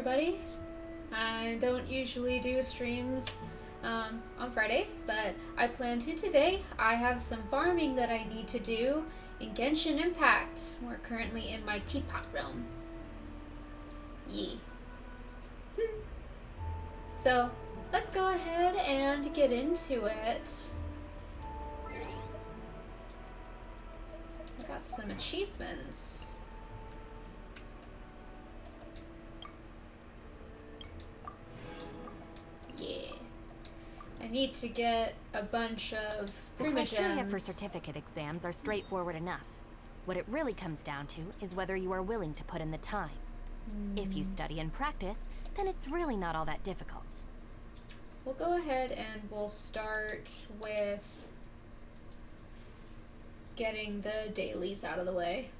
everybody. I don't usually do streams on Fridays, but I plan to today. I have some farming that I need to do in Genshin Impact. We're currently in my teapot realm. Yee. So, let's go ahead and get into it. I got some achievements. Yeah. I need to get a bunch of The criteria for primogems. certificate exams are straightforward enough. What it really comes down to is whether you are willing to put in the time. If you study and practice, then it's really not all that difficult. We'll go ahead and we'll start with getting the dailies out of the way.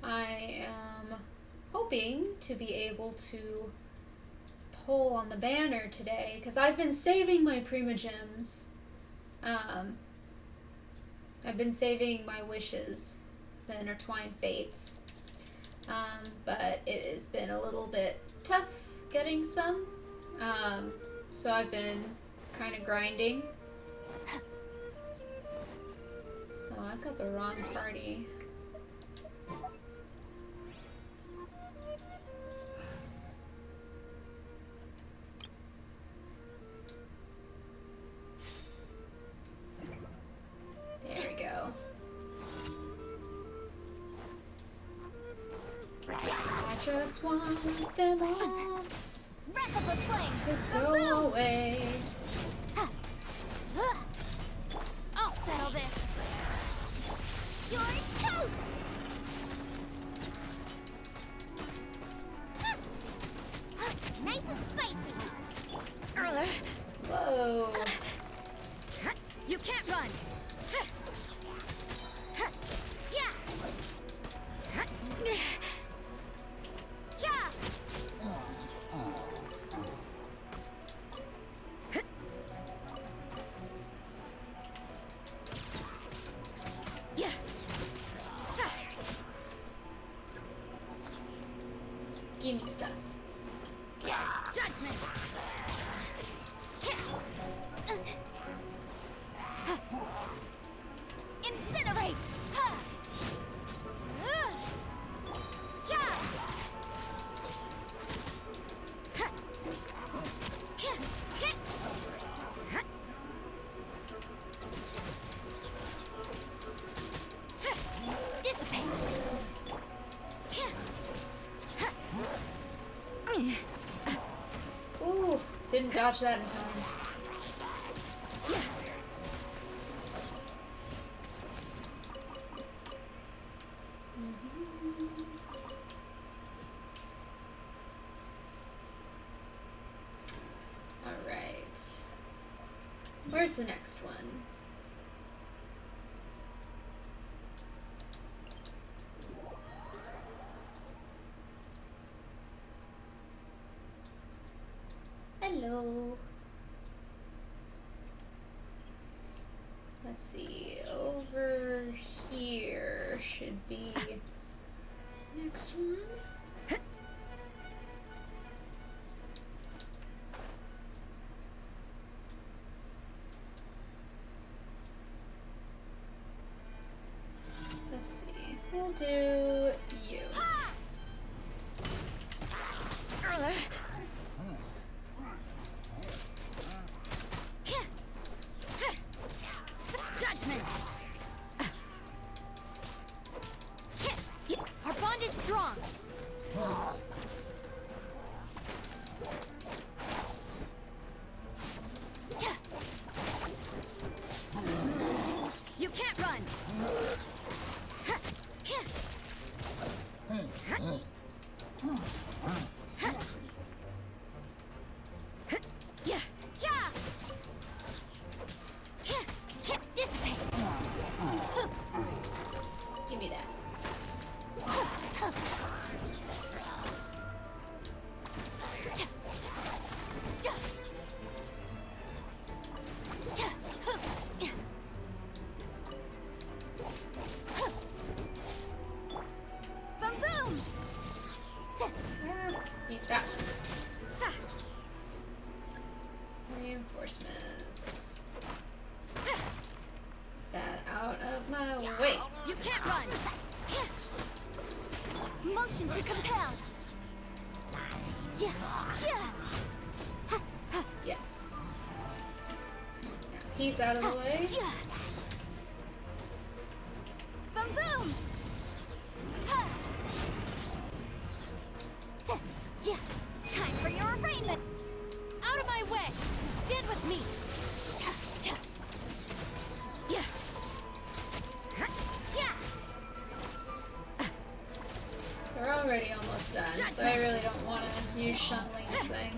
I am hoping to be able to pull on the banner today because I've been saving my primogems. I've been saving my wishes, the intertwined fates, but it has been a little bit tough getting some, so I've been kind of grinding. Oh, I've got the wrong party. There we go. I just want them all Wrap up a flame. to go away. I'll settle this. You're toast. Nice and spicy. Whoa. You can't run. Yeah. Yeah. Yeah. Give me stuff. Judgment. Incinerate. Dissipate. Ooh, didn't dodge that in time. Alright. Where's the next one? Hello. Let's see, over here should be next one. Let's see, we'll do you. Judgment. Our bond is strong. You can't run. Reinforcements. That out of my way. You can't run. Motion to compel. Yes. Now he's out of the way. Boom boom. Time for your arraignment. Out of my way. Stand with me. We're already almost done, so I really don't want to use Shunling's thing.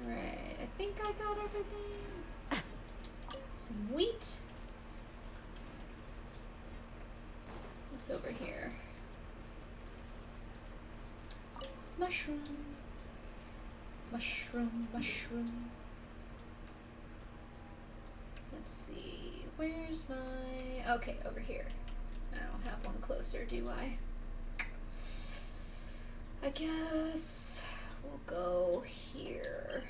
Right, I think I got everything. Some wheat. What's over here? Mushroom. Mushroom, mushroom. Let's see, where's my... Okay, over here. I don't have one closer, do I? I guess we'll go here.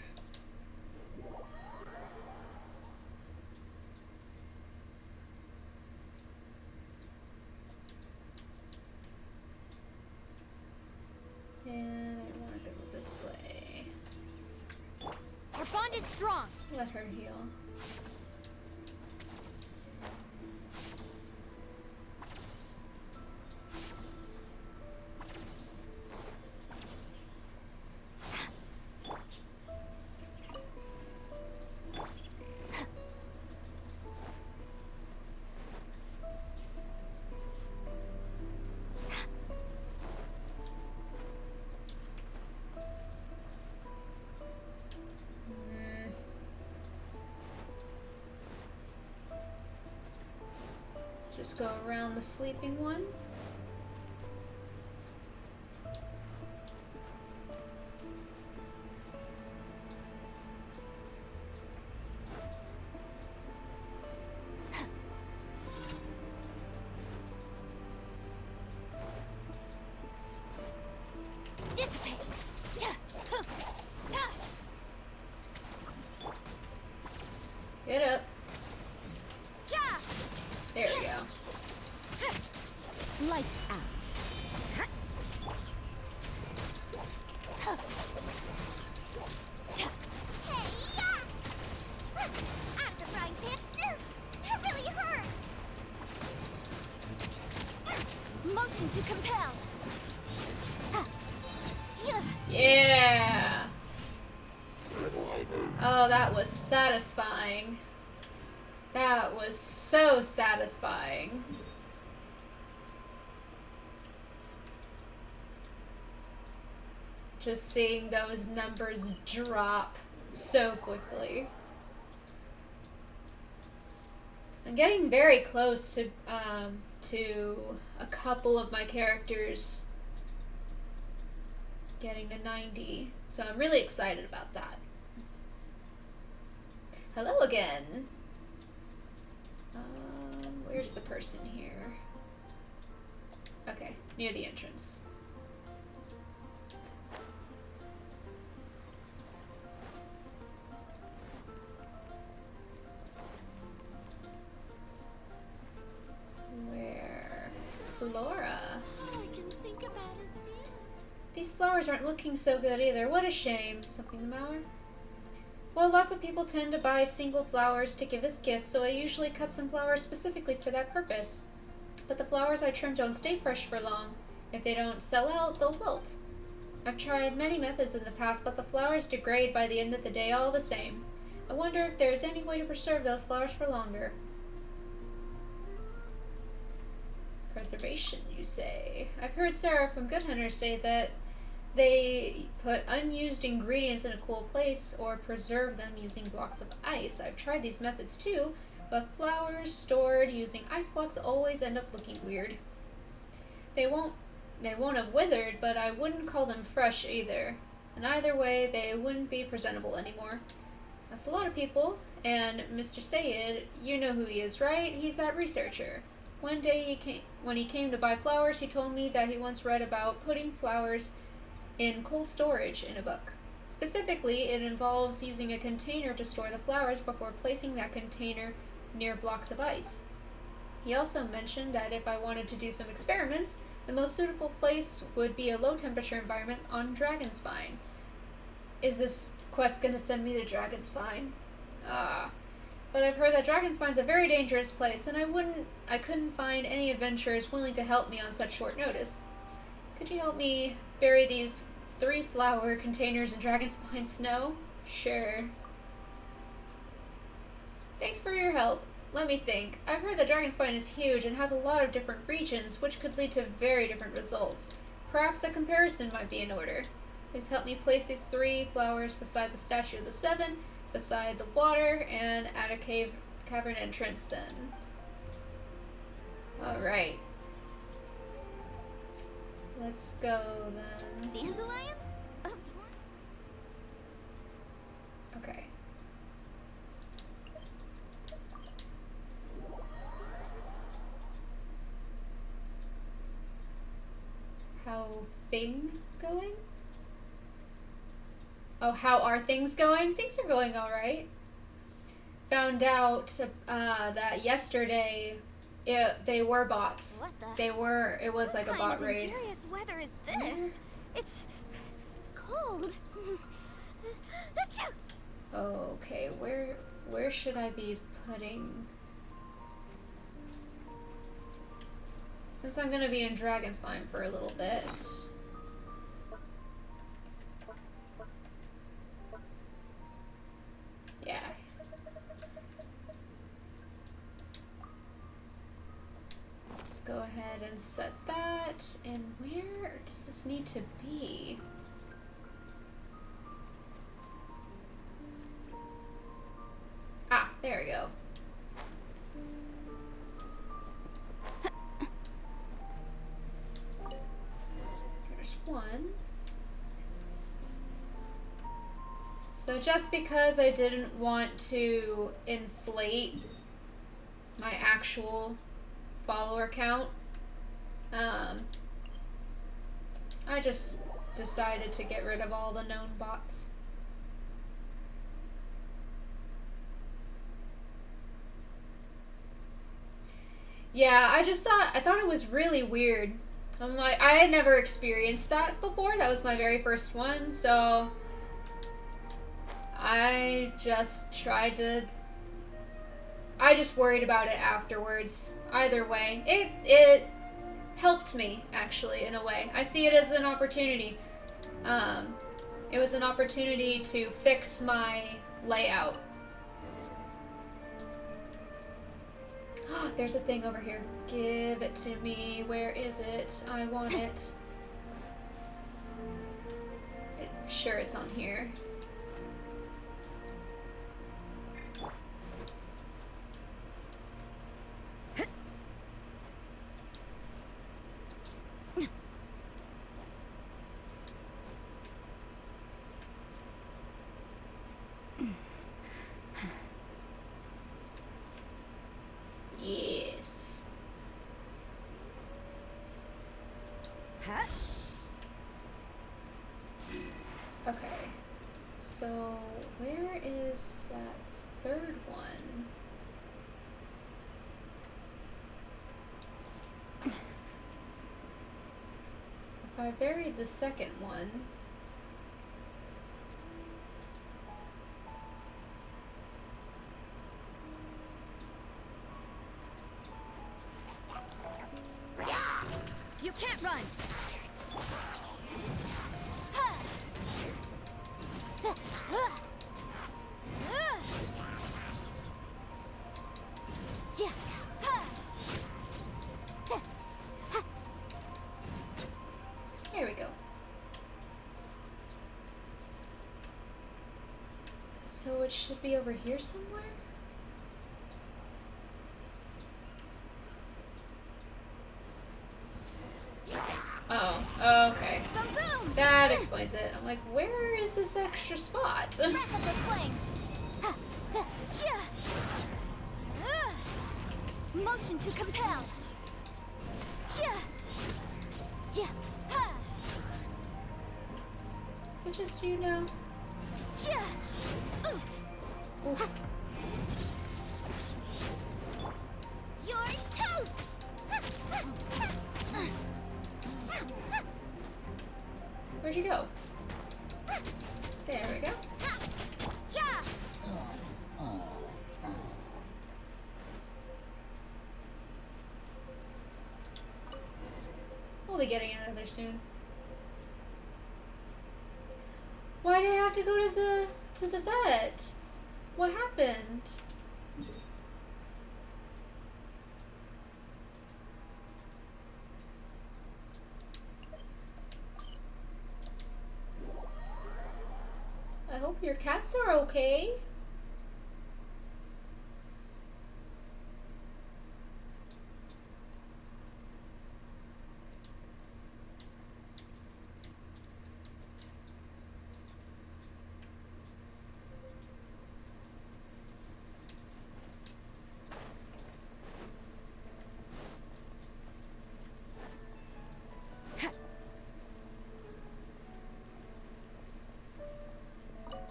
And I want to go this way. Our bond is strong. Let her heal. Just go around the sleeping one. Dissipate. Get up. There we go. Lights out. Out of the frying pan. That really hurt. Motion to compel. Yeah. Oh, that was satisfying. That was so satisfying. Just seeing those numbers drop so quickly. I'm getting very close to a couple of my characters getting to 90, so I'm really excited about that. Hello again. Where's the person here? Okay, near the entrance. Where? Flora. All I can think about is These flowers aren't looking so good either. What a shame. Something the matter? Well, lots of people tend to buy single flowers to give as gifts, so I usually cut some flowers specifically for that purpose. But the flowers I trim don't stay fresh for long. If they don't sell out, they'll wilt. I've tried many methods in the past, but the flowers degrade by the end of the day all the same. I wonder if there's any way to preserve those flowers for longer. Preservation, you say? I've heard Sarah from Good Hunters say that they put unused ingredients in a cool place or preserve them using blocks of ice. I've tried these methods too, but flowers stored using ice blocks always end up looking weird. They won't have withered, but I wouldn't call them fresh either. And either way, they wouldn't be presentable anymore. That's a lot of people. And Mr. Sayed, you know who he is, right? He's that researcher. One day when he came to buy flowers, he told me that he once read about putting flowers in cold storage in a book. Specifically, it involves using a container to store the flowers before placing that container near blocks of ice. He also mentioned that if I wanted to do some experiments, the most suitable place would be a low temperature environment on Dragonspine. Is this quest gonna send me to Dragonspine? But I've heard that Dragonspine's a very dangerous place, and I couldn't find any adventurers willing to help me on such short notice. Could you help me bury these 3 flower containers in Dragonspine snow? Sure. Thanks for your help. Let me think. I've heard that Dragonspine is huge and has a lot of different regions, which could lead to very different results. Perhaps a comparison might be in order. Please help me place these 3 flowers beside the statue of the 7, beside the water, and at a cavern entrance then. Alright. Let's go then. Dandelions? Okay. How thing going? Oh, how are things going? Things are going alright. Found out that yesterday they were bots. What the? It was like a bot raid. What kind of injurious weather is this? It's cold. Achoo! Okay, where should I be putting? Since I'm gonna be in Dragonspine for a little bit. Yeah. Let's go ahead and set that. And where does this need to be? Ah, there we go. There's one. So just because I didn't want to inflate my actual follower count, I just decided to get rid of all the known bots. Yeah, I thought it was really weird. I'm like, I had never experienced that before. That was my very first one, so I just worried about it afterwards. Either way, it helped me, actually, in a way. I see it as an opportunity. It was an opportunity to fix my layout. There's a thing over here. Give it to me. Where is it? I want it. Sure, it's on here. Yes. Huh? Okay. So, where is that third one? If I buried the second one, You can't run. there we go. So it should be over here somewhere? Oh, okay. That explains it. I'm like, where is this extra spot? Back up the flame. Motion to compel. Is it just you now? Oof. Oof. You're toast. Where'd you go? There we go. Yeah. We'll be getting another soon. Why did I have to go to the vet? What happened? I hope your cats are okay.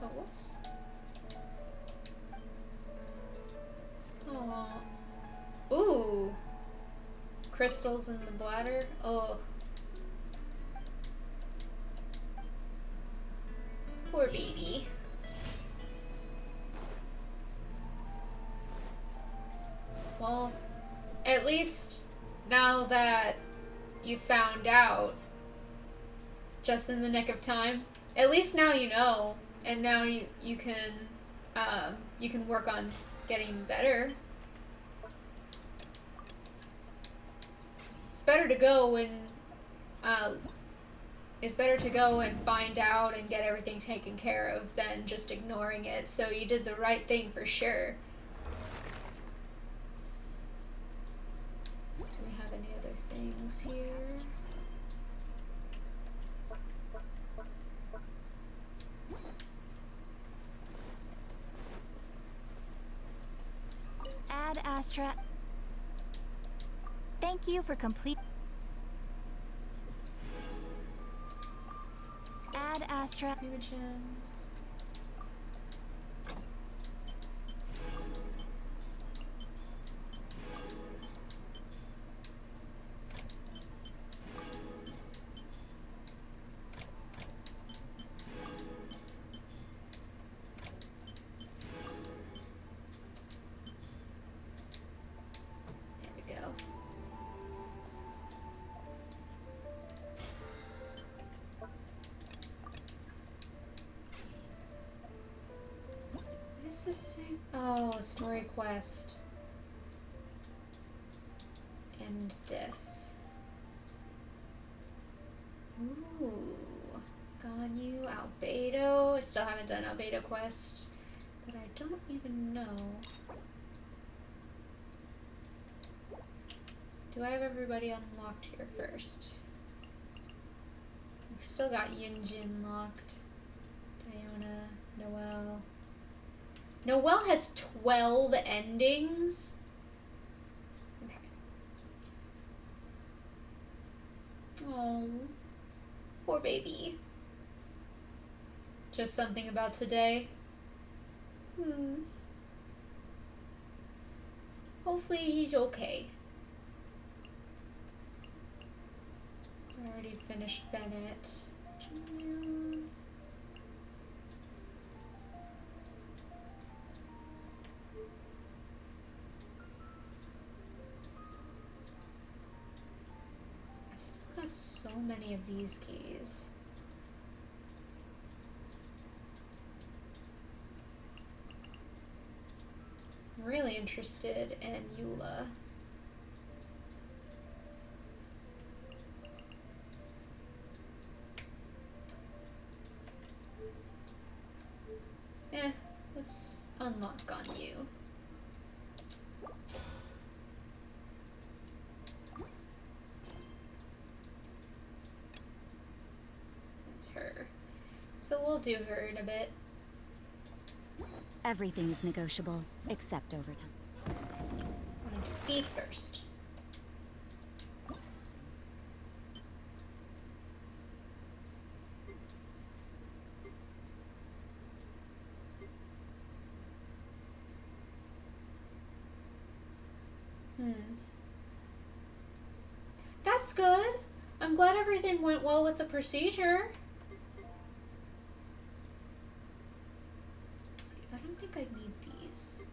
Oh, whoops. Aw. Ooh. Crystals in the bladder. Oh. Poor baby. Well, at least now that you found out just in the nick of time, at least now you know, and now you can work on getting better. It's better to go and find out and get everything taken care of than just ignoring it. So you did the right thing for sure. Do we have any other things here? Ad Astra. Thank you for complete. Ad Astra. Images. There we go. What is this thing? Oh, story quest. And this. Ooh. Ganyu, Albedo. I still haven't done Albedo quest. But I don't even know. Do I have everybody unlocked here first? We've still got Yunjin locked. Diona, Noelle. Noelle has 12 endings? Okay. Oh, poor baby. Just something about today. Hopefully he's okay. I already finished Bennett. Jinyu. I've still got so many of these keys. I'm really interested in Eula. Let's unlock on you. That's her. So we'll do her in a bit. Everything is negotiable, except overtime. I'm gonna do these first. That's good. I'm glad everything went well with the procedure. Let's see, I don't think I need these.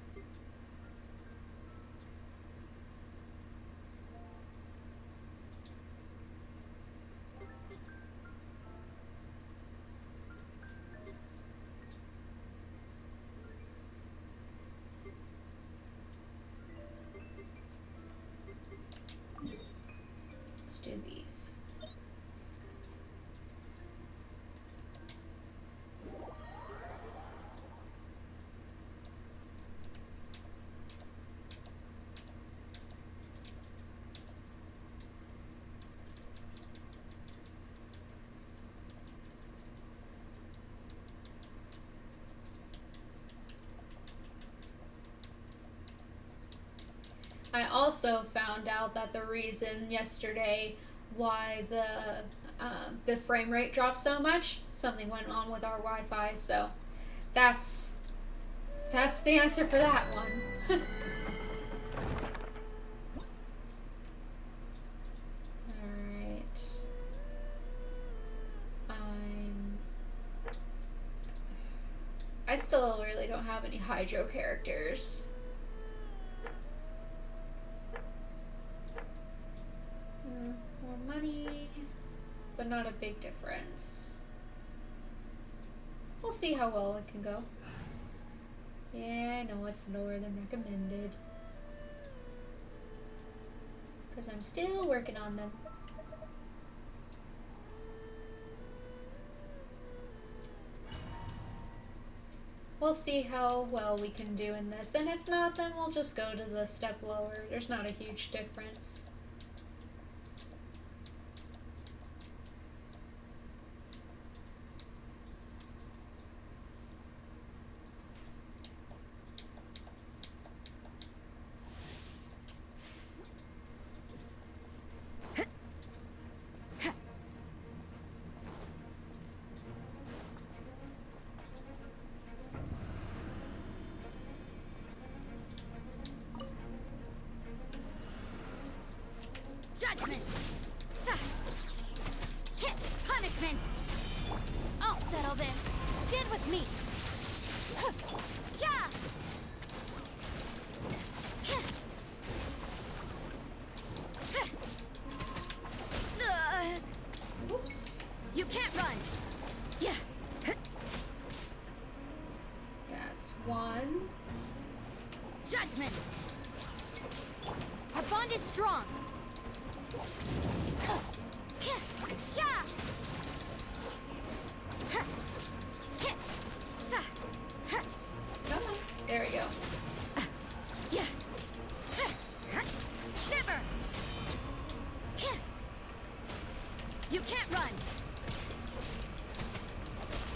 Let's do these. I also found out that the reason yesterday why the frame rate dropped so much, something went on with our Wi-Fi, so that's the answer for that one. Alright. I still really don't have any Hydro characters. More money, but not a big difference. We'll see how well it can go. Yeah, I know it's lower than recommended. Because I'm still working on them. We'll see how well we can do in this, and if not, then we'll just go to the step lower. There's not a huge difference. Judgment! Punishment! I'll settle this. Stand with me. Yeah! Oops. You can't run. Yeah. That's one. Judgment! Our bond is strong. Yeah! Come on. There we go. Yeah. Shiver! You can't run.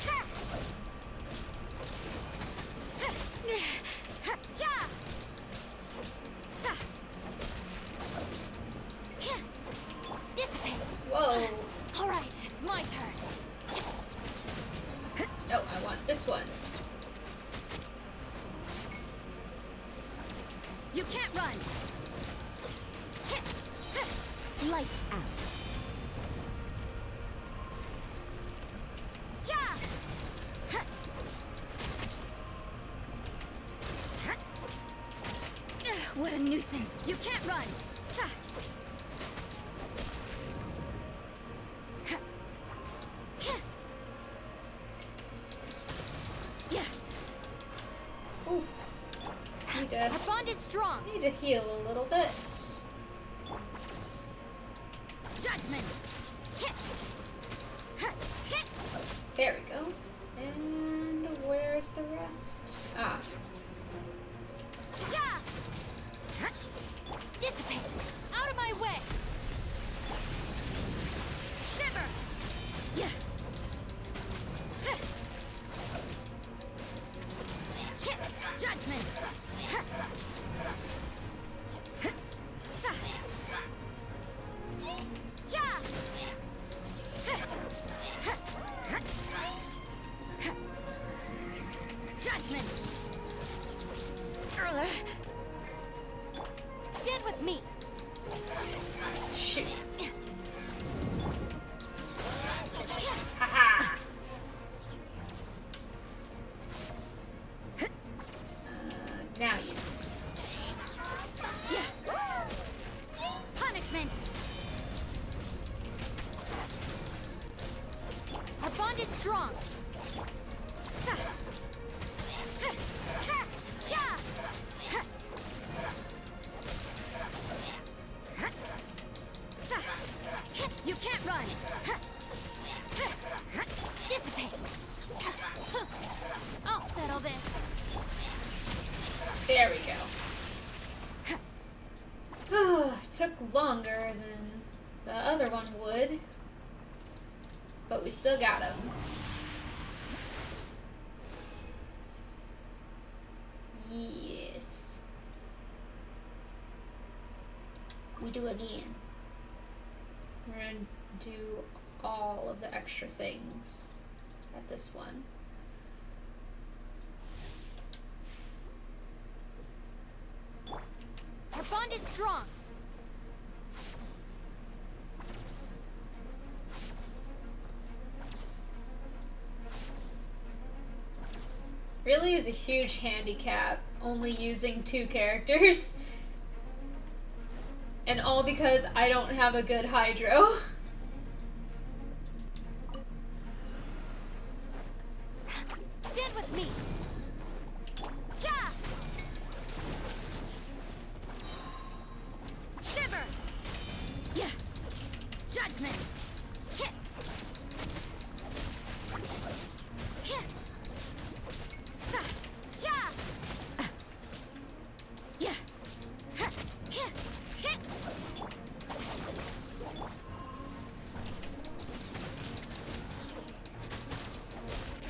Yeah! Dissipate. Whoa. All right, it's my turn. No, I want this one. You can't run. Lights out. Yeah! What a nuisance. You can't run. Yeah. Ooh. Our bond is strong. Need to heal a little bit. Judgment. There we go. And where's the rest? Ah. Yeah. Dissipate. Out of my way. Shiver. Yeah. Shoot. Haha. Now you. Punishment. Our bond is strong. You can't run. Dissipate. I'll settle this. There we go. Took longer than the other one would, but we still got him. Yes. We do again. We're gonna do all of the extra things at this one. Our bond is strong. Really is a huge handicap only using 2 characters. And all because I don't have a good hydro. Stand with me. Yeah. Shiver. Yeah. Judgment. Hit. Hit. Sa. Yeah. Yeah. Ha. Hit. Hit.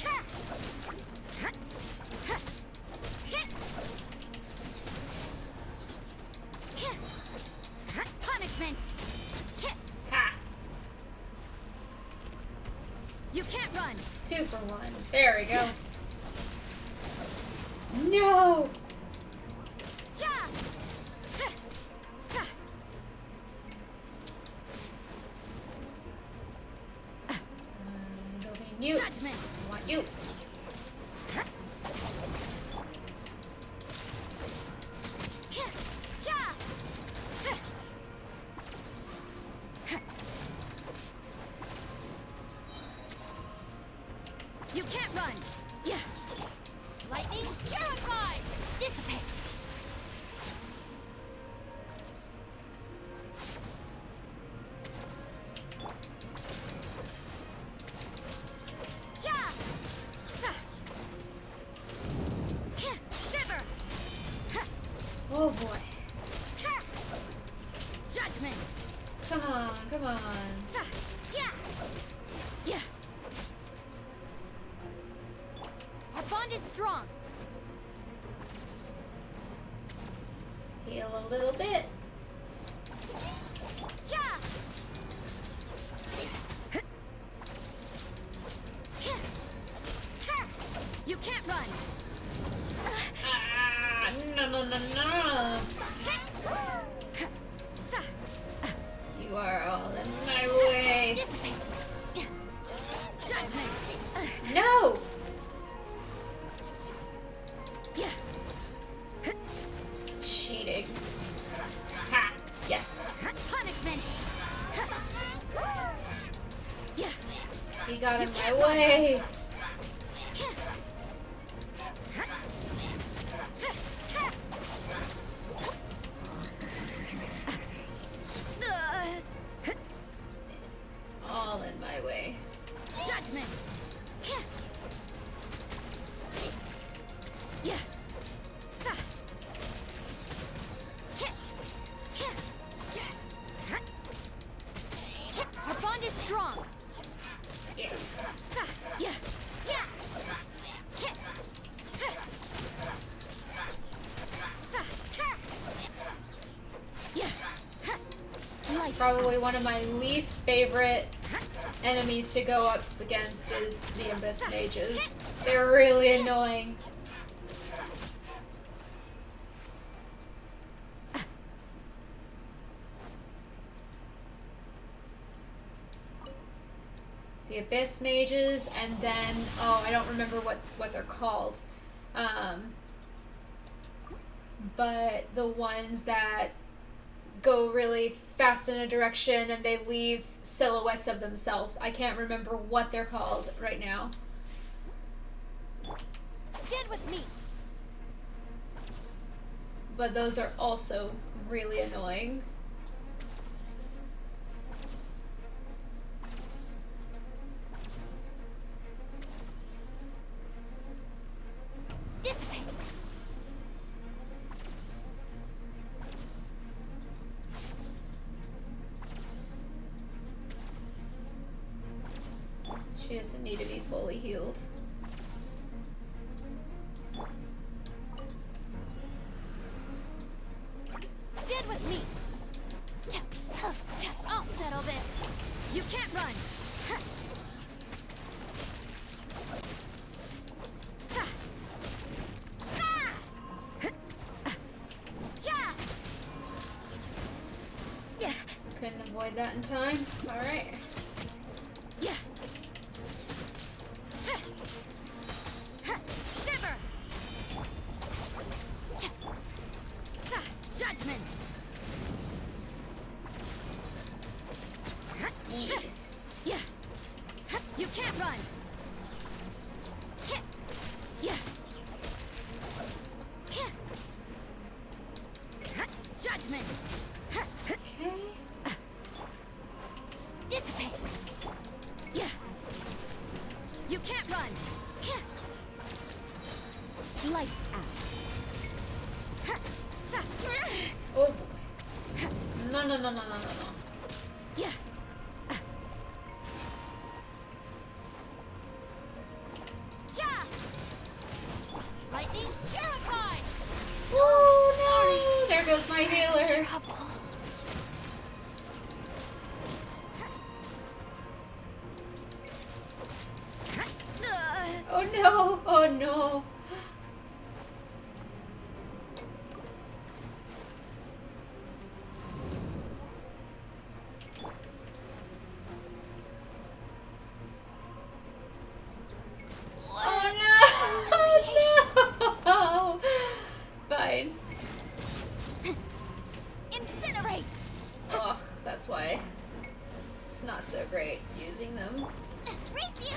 Ha. Ha. Ha. Hit. Hit. Ha. Punishment. Hit. Ha! You can't run. 2 for 1. There we go. No! Yeah. Ha. Sa. Go be mute. Judgment. I want you. Yeah. Yeah. Ha. Ha. You can't run. Yeah. Lightning purified. Dissipate. Yeah. Sa. Yeah. Shiver. Ha. Oh boy. Ha. Judgment. Come on, come on. Sa. Yeah. Yeah. Our bond is strong. Heal a little bit. Yeah. You can't run. Ah, no, no, no, no. You are all in my way. Dissipate. Judgment. No! Yeah. Cheating. Ha! Yes. Punishment. Yeah. He got in my way. All in my way. Judgment. Yeah. Sa. Our bond is strong. Yes. Sa. Yeah. Yeah. Sa. Yeah. Probably one of my least favorite enemies to go up against is the Abyss Mages. They're really annoying. the Abyss Mages, and then, oh, I don't remember what they're called. But the ones that go really fast in a direction and they leave silhouettes of themselves. I can't remember what they're called right now. Stand with me. But those are also really annoying. Dissipate. She doesn't need to be fully healed. Stand with me. I'll settle this. You can't run. Couldn't avoid that in time. Alright. Shiver. Judgment. Yes. You can't run. Judgment. Okay. Dissipate. You can't run. Lights out. Oh boy. No, no, no, no, no, no, no. Lightning purified. Oh no! There goes my healer. Trouble. Oh no! Oh no! Oh no! Oh no! Fine. Incinerate. Ugh, that's why it's not so great using them. Race you.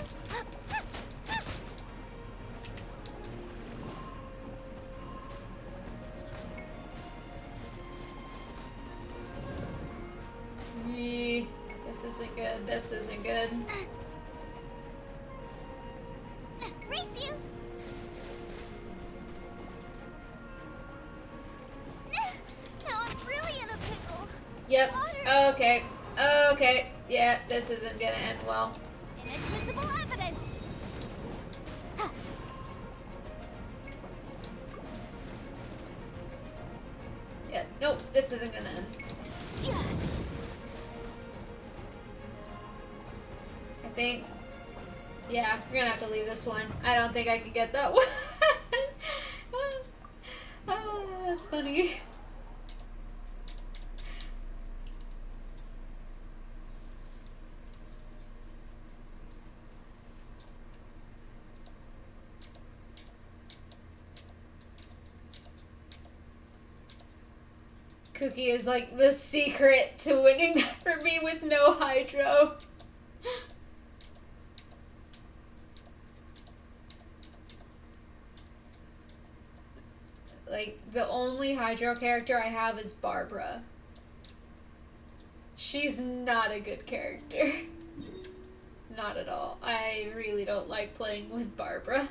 This isn't good. This isn't good. Race you. Now I'm really in a pickle. Yep. Water. Okay. Okay. Yeah, this isn't gonna end well. Inadmissible evidence. Yeah. Nope. This isn't gonna end. I think. Yeah, we're gonna have to leave this one. I don't think I can get that one. Oh, that's funny. Cookie is like the secret to winning that for me with no hydro. Like, the only hydro character I have is Barbara. She's not a good character. Not at all. I really don't like playing with Barbara.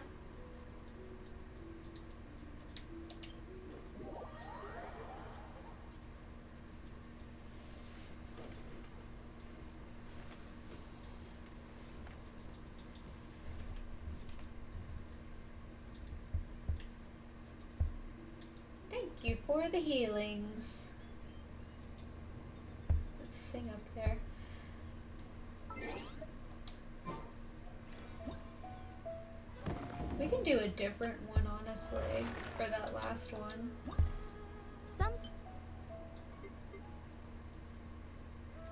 Thank you for the healings. The thing up there. We can do a different one, honestly, for that last one.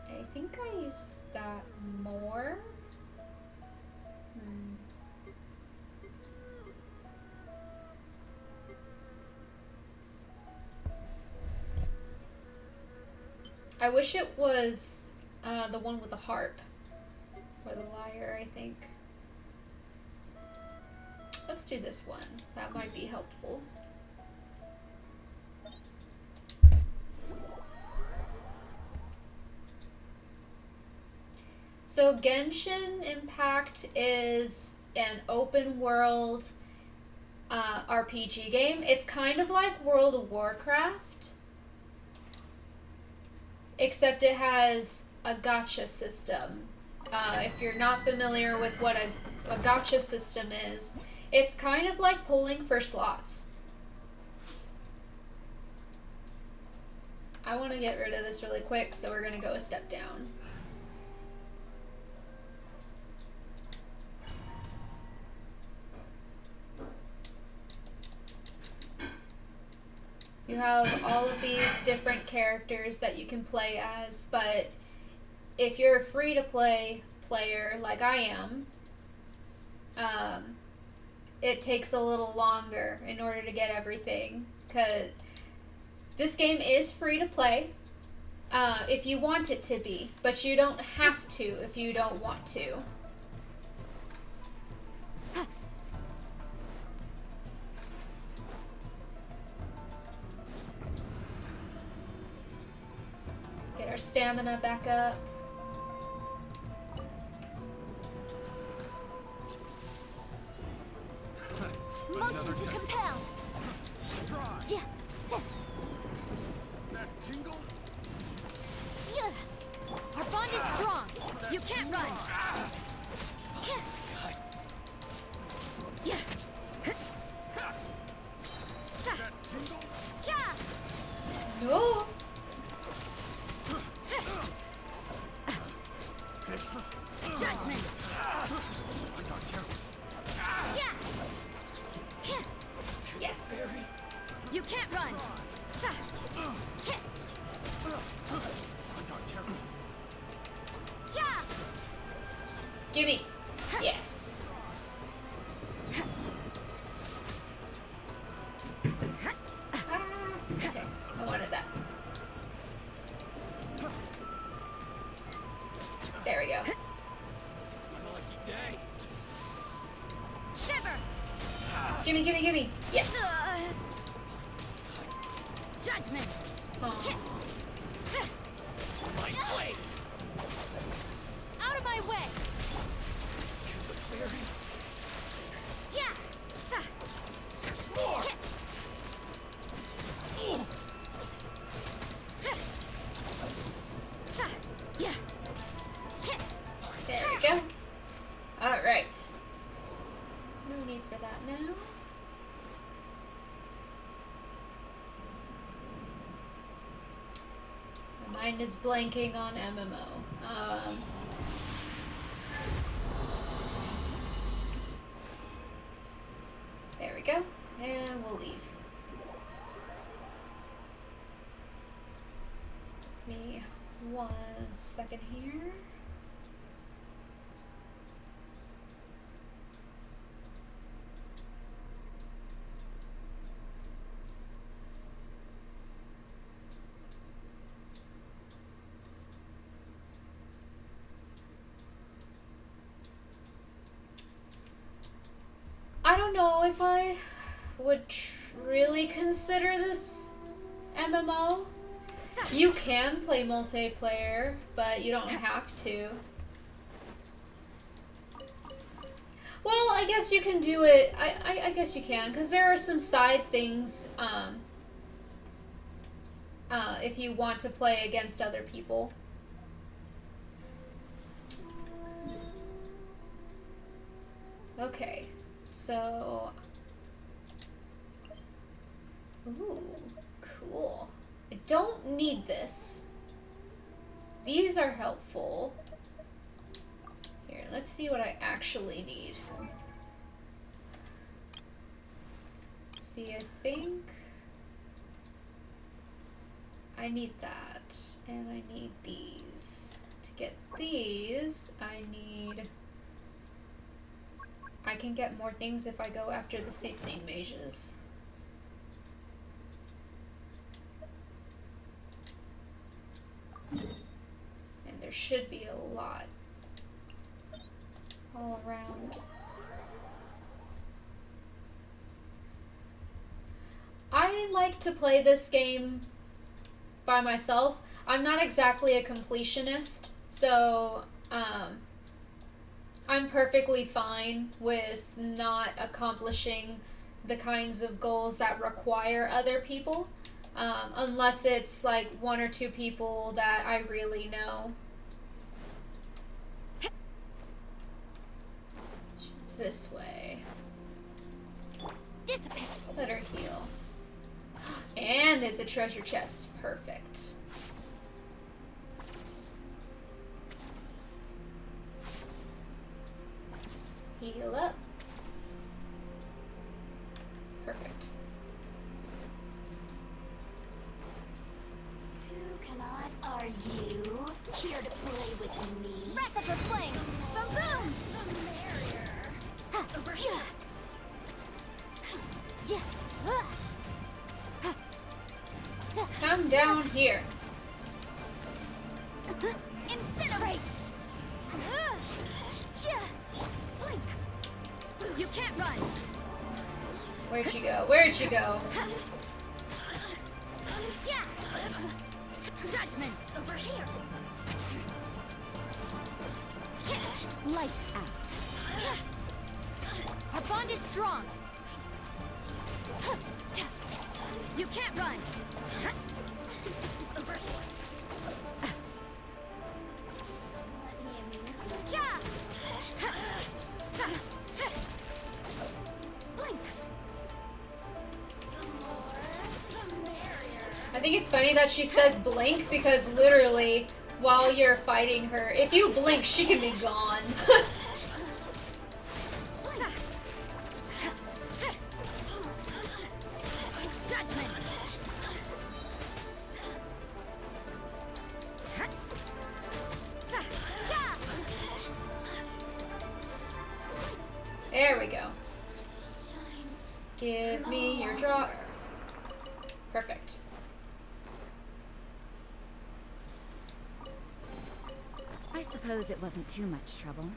I think I used that more. Hmm. I wish it was the one with the harp. Or the lyre, I think. Let's do this one. That might be helpful. So Genshin Impact is an open world RPG game. It's kind of like World of Warcraft, except it has a gacha system. If you're not familiar with what a gacha system is, it's kind of like pulling for slots. I want to get rid of this really quick, so we're going to go a step down. You have all of these different characters that you can play as, but if you're a free-to-play player like I am, it takes a little longer in order to get everything, because this game is free to play if you want it to be, but you don't have to if you don't want to. Get our stamina back up. Motion to compel. Yeah. That tingle? Yeah. Our bond is strong. You can't run. Yeah. That tingle? Yeah. No. Judgment. I got careful. Yeah. Yes. You can't run. I got careful. Yeah. Gimme. Yeah. Okay, I wanted that. There we go. It's my lucky day. Shiver. Gimme, gimme, gimme. Yes. Judgment. Oh. My way. Out of my way. Yeah. More. Yeah. There we go. Alright. No need for that now. My mind is blanking on MMO. There we go. And we'll leave. Give me 1 second here. I don't know if I would really consider this MMO. You can play multiplayer, but you don't have to. Well, I guess you can do it. I guess you can, because there are some side things if you want to play against other people. Okay, so... Ooh, cool. I don't need this. These are helpful. Here, let's see what I actually need. See, I think I need that, and I need these. To get these, I need I can get more things if I go after the Cecine mages. And there should be a lot all around. I like to play this game by myself. I'm not exactly a completionist, so I'm perfectly fine with not accomplishing the kinds of goals that require other people, unless it's like one or two people that I really know. She's this way. Dissipate. Let her heal. And there's a treasure chest. Perfect. Heal up. Perfect. Who cannot are you? Here to play with me? Wrap up her flame! Boom boom! The merrier. Over here. Come down here. Incinerate! Blink! You can't run! Where'd you go? Where'd you go? Yeah! Judgment! Over here! Lights out. Our bond is strong! You can't run! Over here! Let me amuse myself. Blink! The more, the merrier. I think it's funny that she says blink because literally while you're fighting her, if you blink, she can be gone. There we go. Give me your drops. Perfect. I suppose it wasn't too much trouble.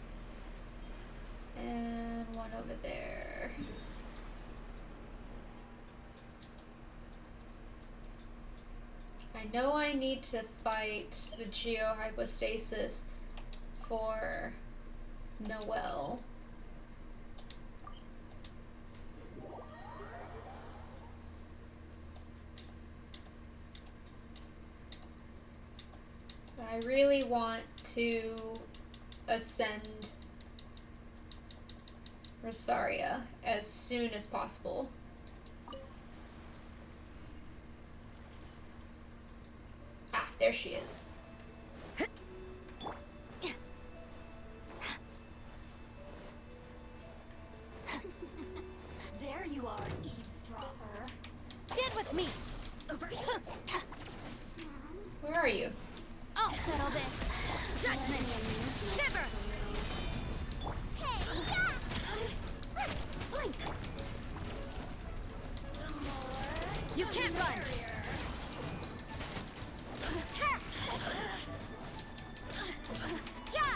And one over there. I know I need to fight the geohypostasis for Noelle. But I really want to ascend Rosaria as soon as possible. Ah, there she is. There you are, eavesdropper. Stand with me! Over here! Where are you? I'll settle this. Judgment! Shiver! Hey! Blink! You can't run! Yeah!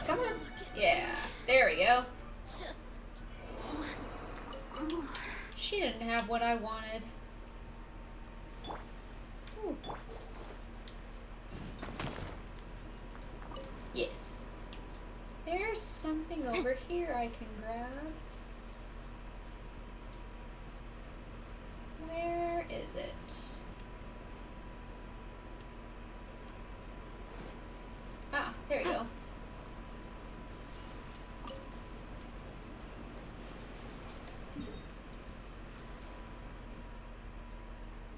Come on. Yeah, there we go. Just once. She didn't have what I wanted. Ooh. Yes. There's something over here I can grab. Where is it? Ah, there we go.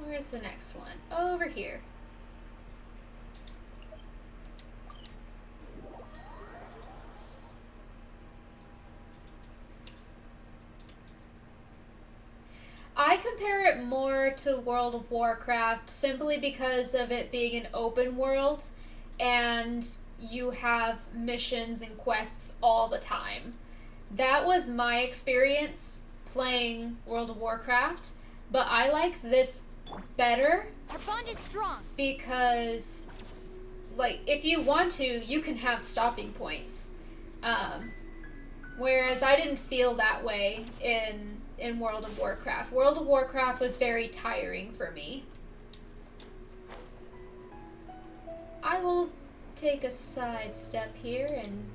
Where's the next one? Over here. I compare it more to World of Warcraft simply because of it being an open world and you have missions and quests all the time. That was my experience playing World of Warcraft, but I like this better. Our bond is strong. Because, like, if you want to, you can have stopping points. Whereas I didn't feel that way in World of Warcraft. World of Warcraft was very tiring for me. I will take a side step here and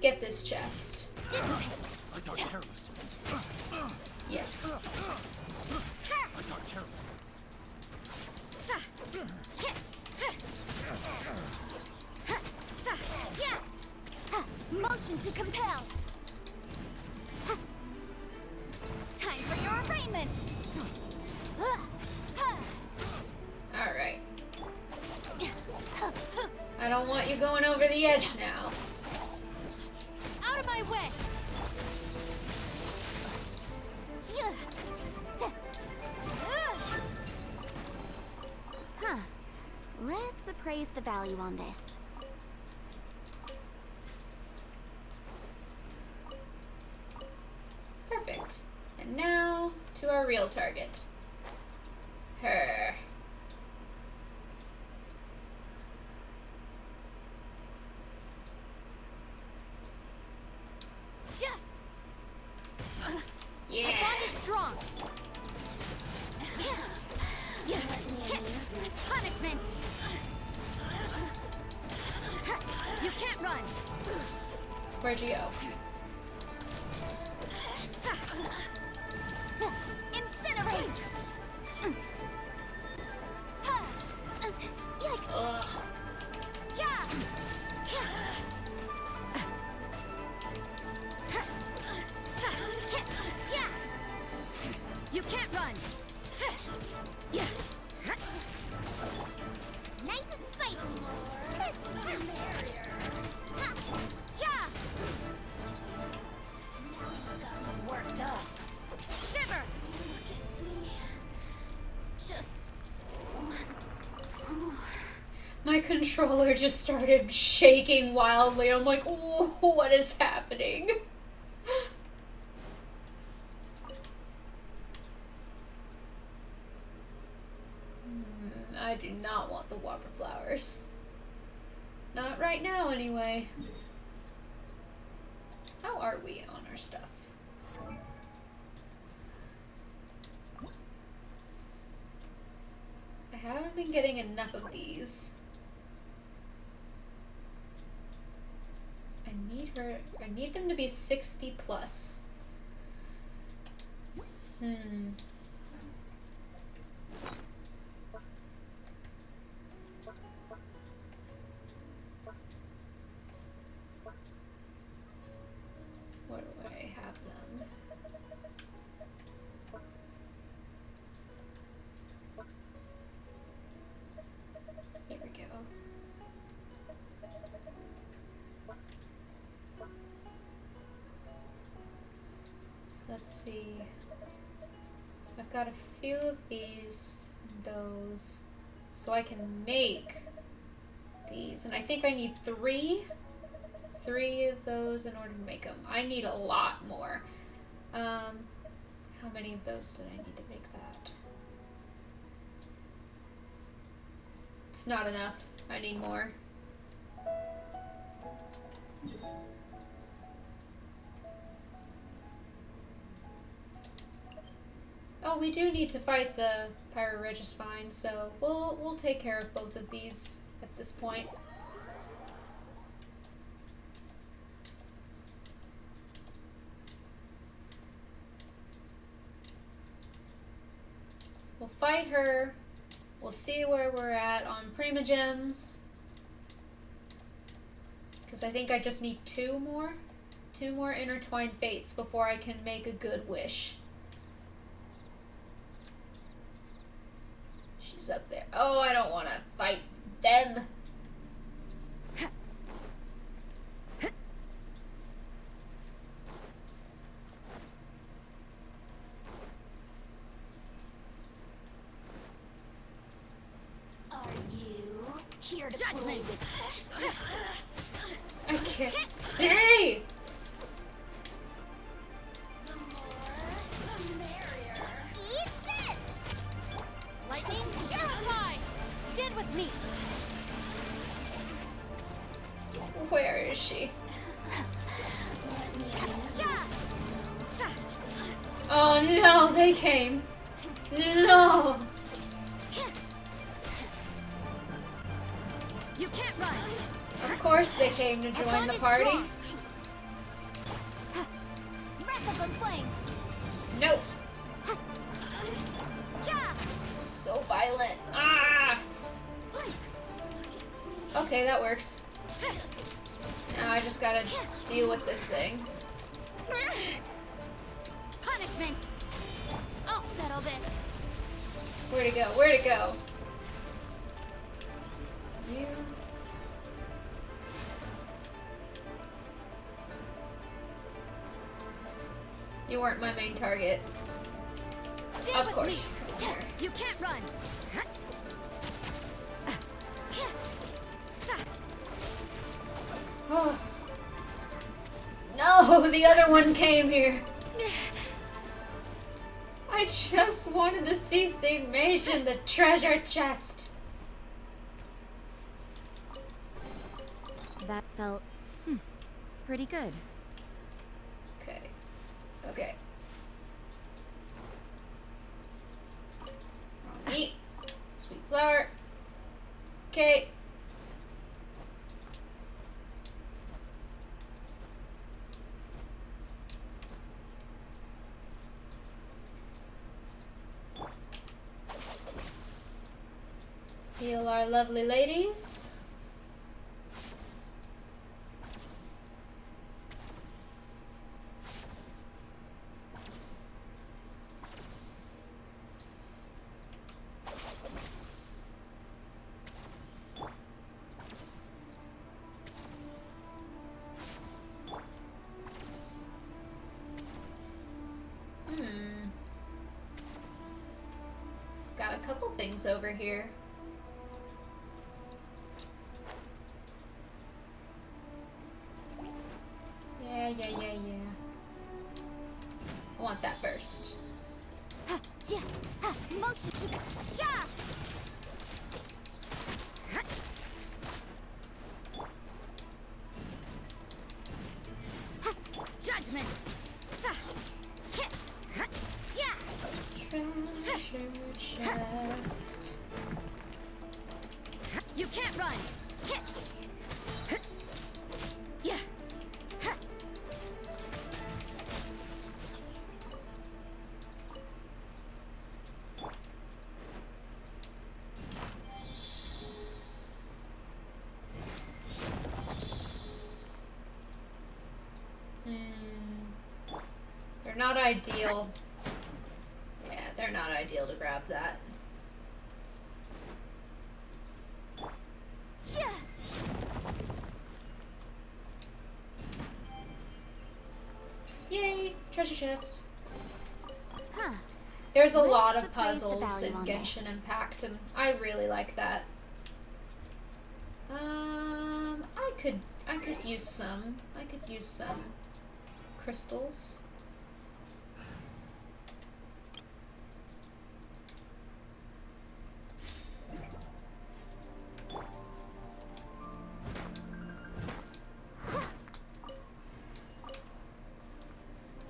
get this chest. I got careless. Yes. I got careless. Motion to compel. Time for your arraignment. Alright. I don't want you going over the edge now. Out of my way. Huh. Let's appraise the value on this. Perfect. And now to our real target. Her. Yeah. Our bond is strong. Punishment. You can't run. Where'd you go? Incinerate! Yikes! Ugh. Yeah! You can't run. Nice and spicy! The merrier! Yeah! Now you've got me worked up. Shiver. Look at me. Just once more. My controller just started shaking wildly. I'm like, "Ooh, what is happening?" I do not want the whopper flowers. Not right now, anyway. How are we on our stuff? I haven't been getting enough of these. I need them to be 60 plus. Where do I have them? There we go. So let's see. I've got a few of these, those, so I can make these. And I think I need three of those in order to make them. I need a lot more. How many of those did I need to make that? It's not enough. I need more. Oh, we do need to fight the Pyroregis, so we'll take care of both of these at this point. We'll fight her. We'll see where we're at on Primogems. Because I think I just need two more intertwined fates before I can make a good wish. She's up there. Oh, I don't want to fight them. Here to play with I can't say! the more, the merrier. Eat this! Lightning, terrify! Stand with me. Where is she? Oh no, they came. No! You can't run. Of course they came to join the party. Wrap up in flame. Nope. Yeah. So violent. Ah! Okay, that works. Now I just gotta deal with this thing. Punishment. I'll settle this. Where'd it go? Where'd it go? You. You weren't my main target. Stand Of with course. me. Come here. You can't run. Oh. No, the other one came here. I just wanted to see Saint Mage in the treasure chest. That felt pretty good. Okay. Okay. Neat. Sweet flower. Okay. Heal our lovely ladies. Got a couple things over here. Yeah. I want that first. Motion to yeah. Judgment. Treasure chest. You can't run. Yeah. They're not ideal. Yeah, they're not ideal to grab that. Yay! Treasure chest. Huh. There's a Let's lot of appraise the puzzles in value on Genshin this. Impact, and I really like that. I could use some. I could use some crystals.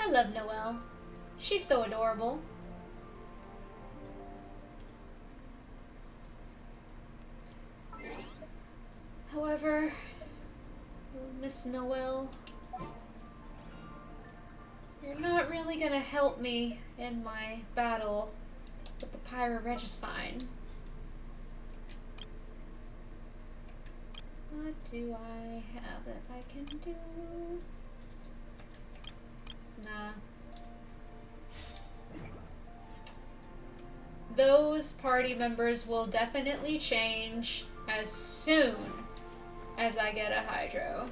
I love Noelle. She's so adorable. However, Miss Noelle, you're not really gonna help me in my battle with the Pyro Registine. What do I have that I can do? Nah. Those party members will definitely change as soon as I get a Hydro.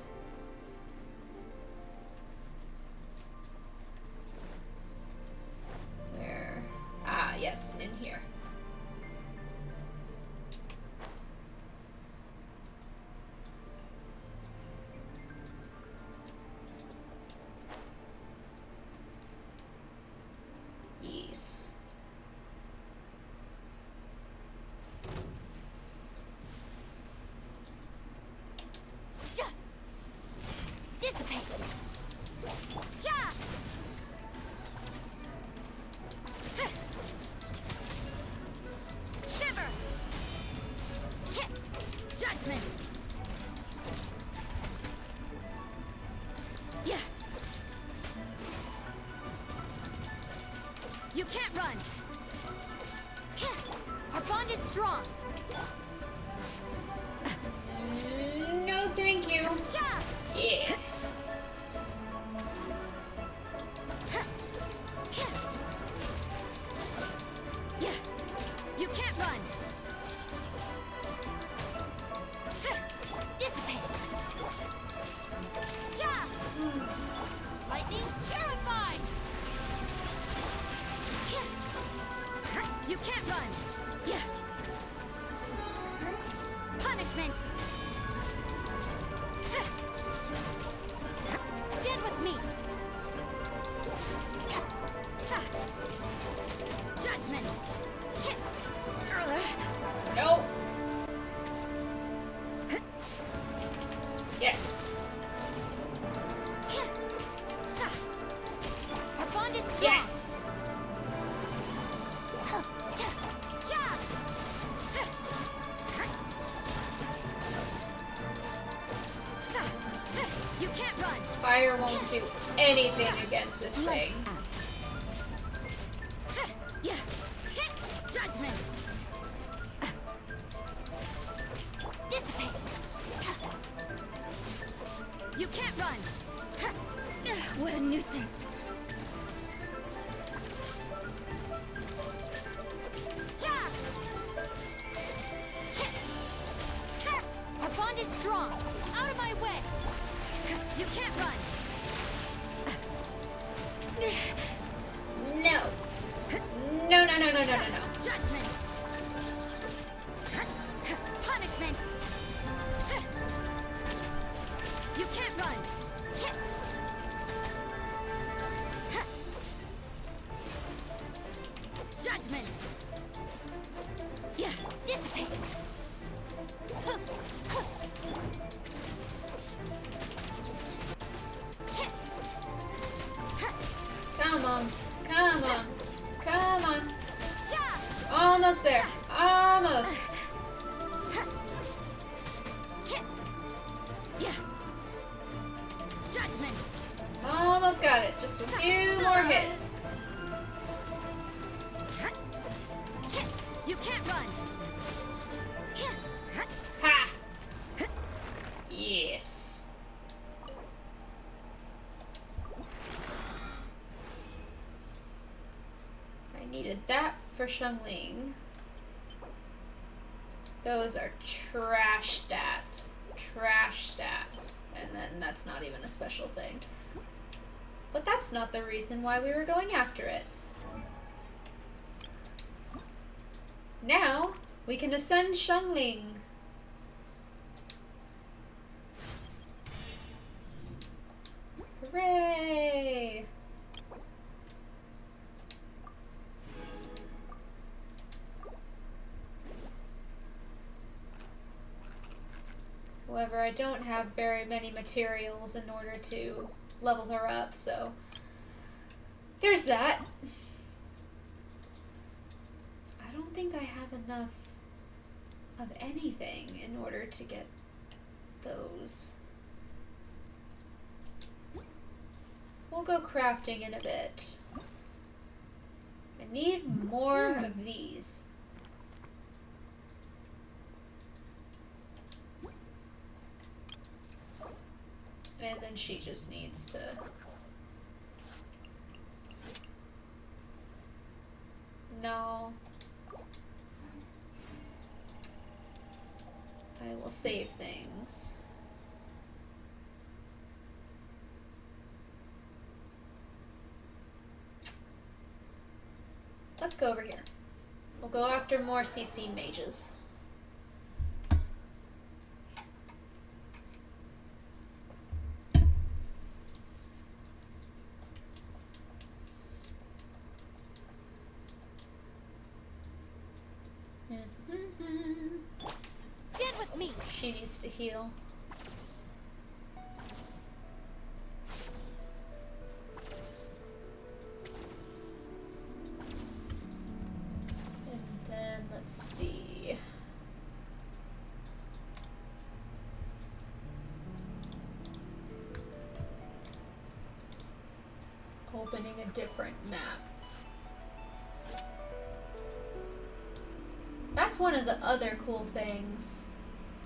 Where? Ah, yes, in here. Judgment. Yeah. You can't run. Our bond is strong. No, thank you. Yeah. Yeah. Yeah. You can't run. Dissipate. Yeah. Lightning purified. You can't run. Yeah. Punishment. Stand with me. Judgment. Nope. Yes. Our bond is strong. Yes. You can't run. Fire won't do anything against this thing. Yeah. Judgment. Dissipate. You can't run. What a nuisance. Yeah. Our bond is strong. Out of my way. You can't run. No. No, no, no, no, no, no, no. Judgment. Punishment. You can't run. Judgment. Yeah, dissipate. Come on. Come on. Come on. Yeah. Almost there. Almost. Yeah. Judgment. Almost got it. Just a few more hits. You can't run. Ha! Yes. I needed that for Shungling. Those are trash stats. Trash stats. And then that's not even a special thing. But that's not the reason why we were going after it. Now, we can ascend Shungling. Hooray! However, I don't have very many materials in order to level her up, so there's that. I don't think I have enough of anything in order to get those. We'll go crafting in a bit. I need more of these. And then she just needs to... No. I will save things. Let's go over here. We'll go after more CC mages. Stand with me. She needs to heal. And then let's see. different map. That's one of the other cool things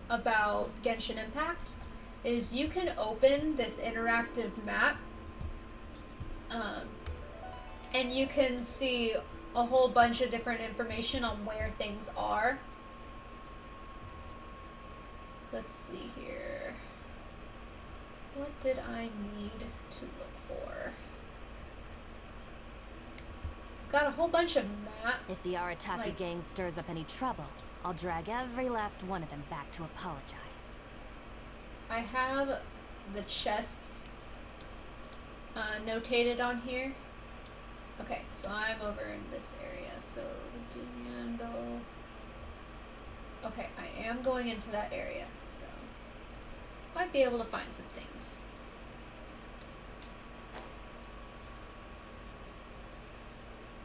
about Genshin Impact, is you can open this interactive map, and you can see a whole bunch of different information on where things are. So let's see here. What did I need to look for? Got a whole bunch of map. If the Arataki Like- gang stirs up any trouble, I'll drag every last one of them back to apologize. I have the chests notated on here. Okay, so I'm over in this area. So the Dunyan though. Okay, I am going into that area, so might be able to find some things.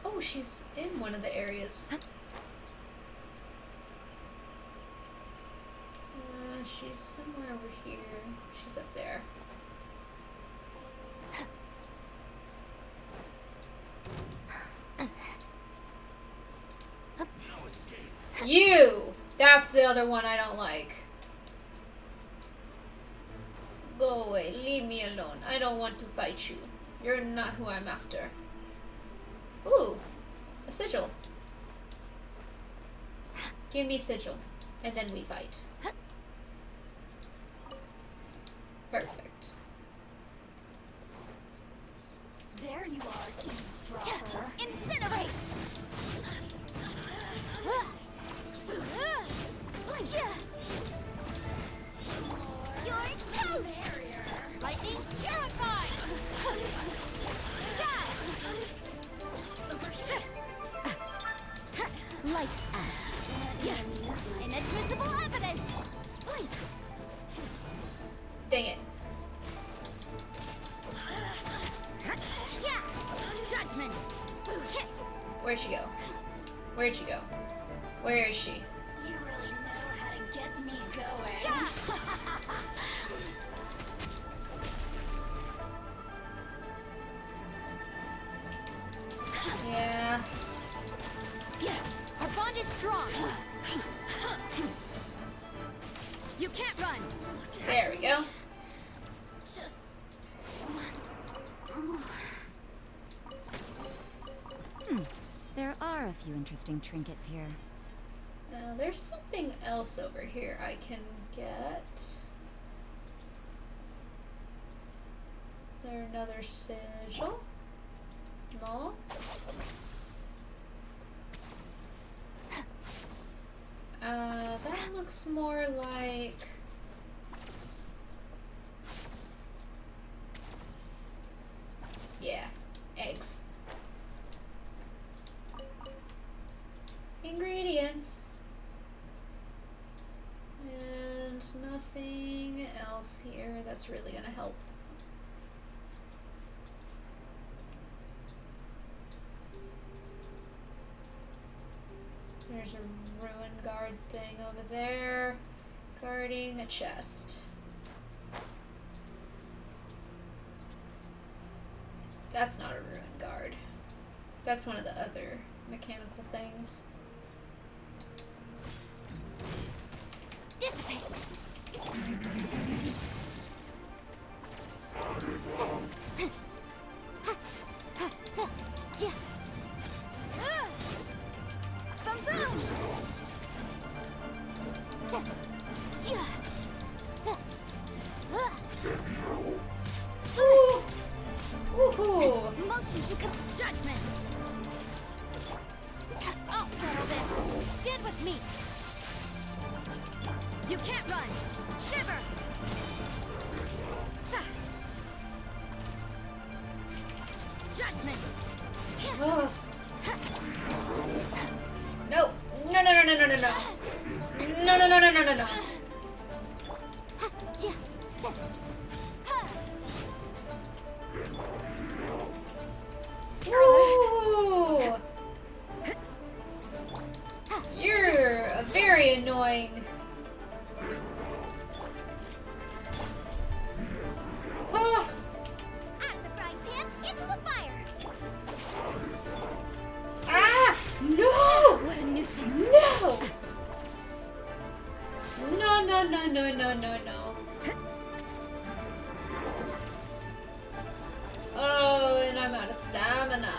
Oh, she's in one of the areas. She's somewhere over here. She's up there. No escape. You! That's the other one I don't like. Go away. Leave me alone. I don't want to fight you. You're not who I'm after. Ooh. A sigil. Give me sigil. And then we fight. Perfect. There you are, eavesdropper. Incinerate! You're toast! Lightning purified! Lights out. Inadmissible evidence! Dang it. Yeah! Judgment! Where'd she go? Where'd she go? Where is she? You really know how to get me going. Yeah. Our bond is strong! You can't run! There we go. Just once. There are a few interesting trinkets here. Now, there's something else over here I can get. Is there another sigil? No? That looks more like... Yeah, eggs. Ingredients. And nothing else here that's really gonna help. There's a ruin guard thing over there, guarding a chest. That's not a ruin guard. That's one of the other mechanical things. Dissipate! Boom boom! Ooh! Woohoo! Motion to judgment! I'll settle this! Stand with me! You can't run! Shiver! Judgment! Oh. No! No, no, no, no, no, no, no! No, no, no, no, no, no, no! Ooh! You're very annoying. Oh, Out of the frying pan, into the fire! no, no, no, no, no, no. Oh, and I'm out of stamina.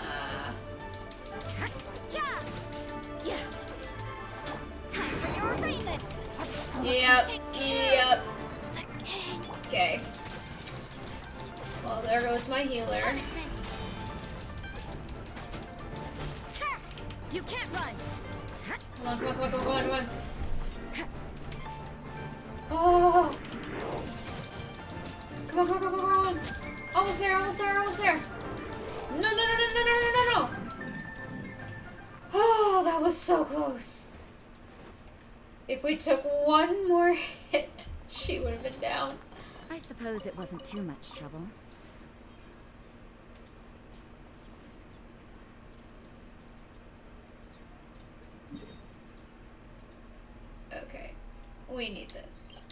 Time for your arraignment. Yep, yep. Okay. Well, there goes my healer. You can't run. Come on, come on, come on, come on, come on, come on. Oh! Come on, come on, come on, come on. Almost there, almost there, almost there. No, no, no, no, no, no, no, no, no. Oh, that was so close. If we took one more hit, she would have been down. I suppose it wasn't too much trouble. Okay, we need this.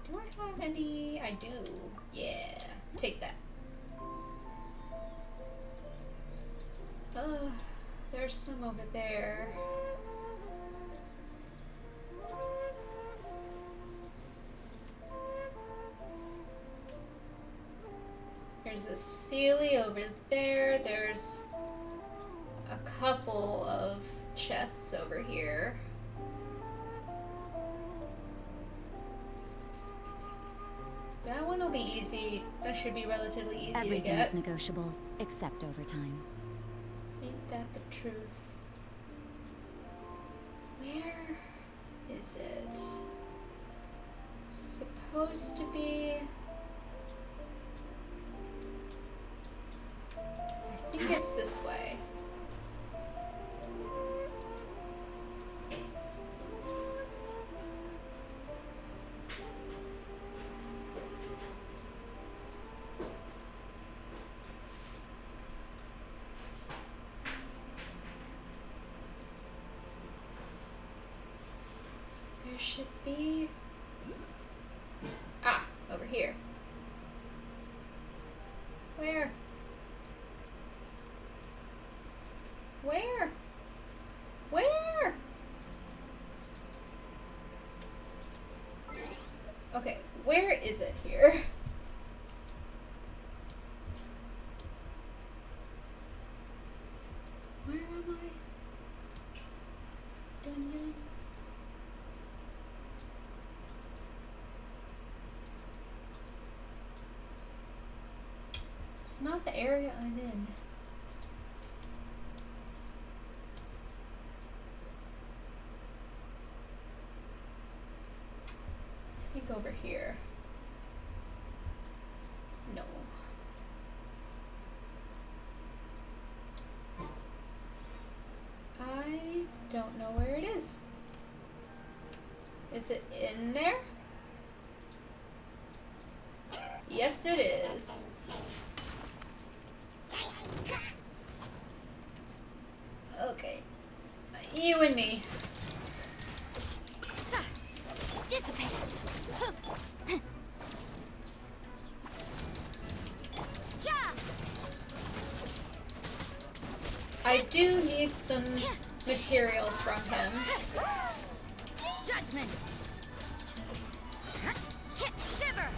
Do I have any? I do. Yeah, take that. There's some over there. There's a Sealy over there. There's a couple of chests over here. That one will be easy. That should be relatively easy Everything to get. is negotiable, except overtime. Ain't that the truth? Where is it? It's supposed to be... I think it's this way. There should be... Ah, over here. Where? Where? Where? Okay, where is it here? Where am I? Dungeon? It's not the area I'm in. I think over here. No. I don't know where it is. Is it in there? Yes, it is. Okay. You and me. Dissipate. I do need some materials from him. Judgment. Shiver.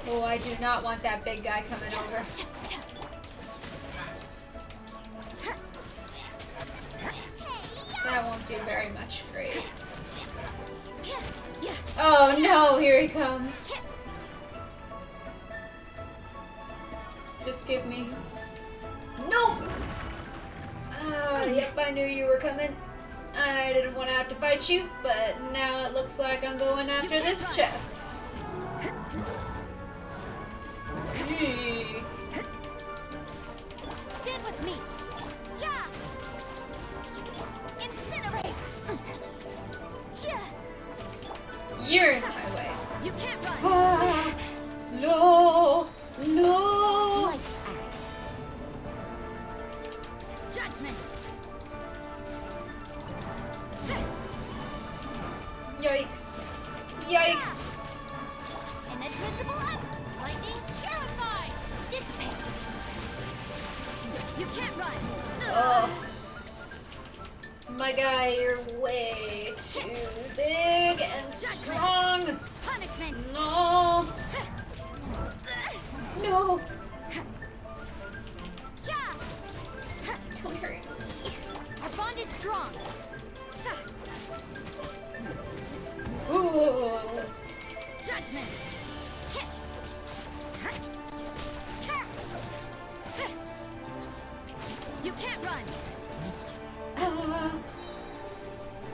Oh, I do not want that big guy coming over. That won't do very much. Great. Oh no, here he comes. Just give me... Nope! Oh, yep, I knew you were coming. I didn't want to have to fight you, but now it looks like I'm going after this chest. Gee. Stand with me. Yeah. Incinerate. You're in my way. You can't run. Ah, no! No! Yikes! Inadmissible up! Lightning purified! Dissipate! You can't run! Oh. My guy, you're way too big and strong! Punishment! No! No! Yeah! Don't hurt me. Our bond is strong! Ooh. Judgment! You can't run! Ah.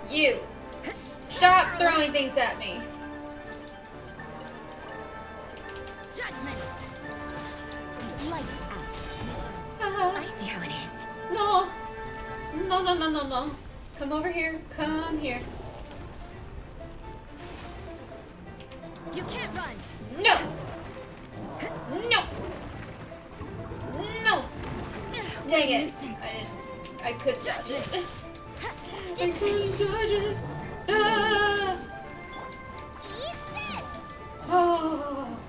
You! Stop throwing things at me! Judgment! Lights out. Ah. I see how it is. No! No, no, no, no, no. Come over here. Come here. You can't run! No! No! No! Dang it. I couldn't dodge it. I couldn't dodge it. Ah! Oh.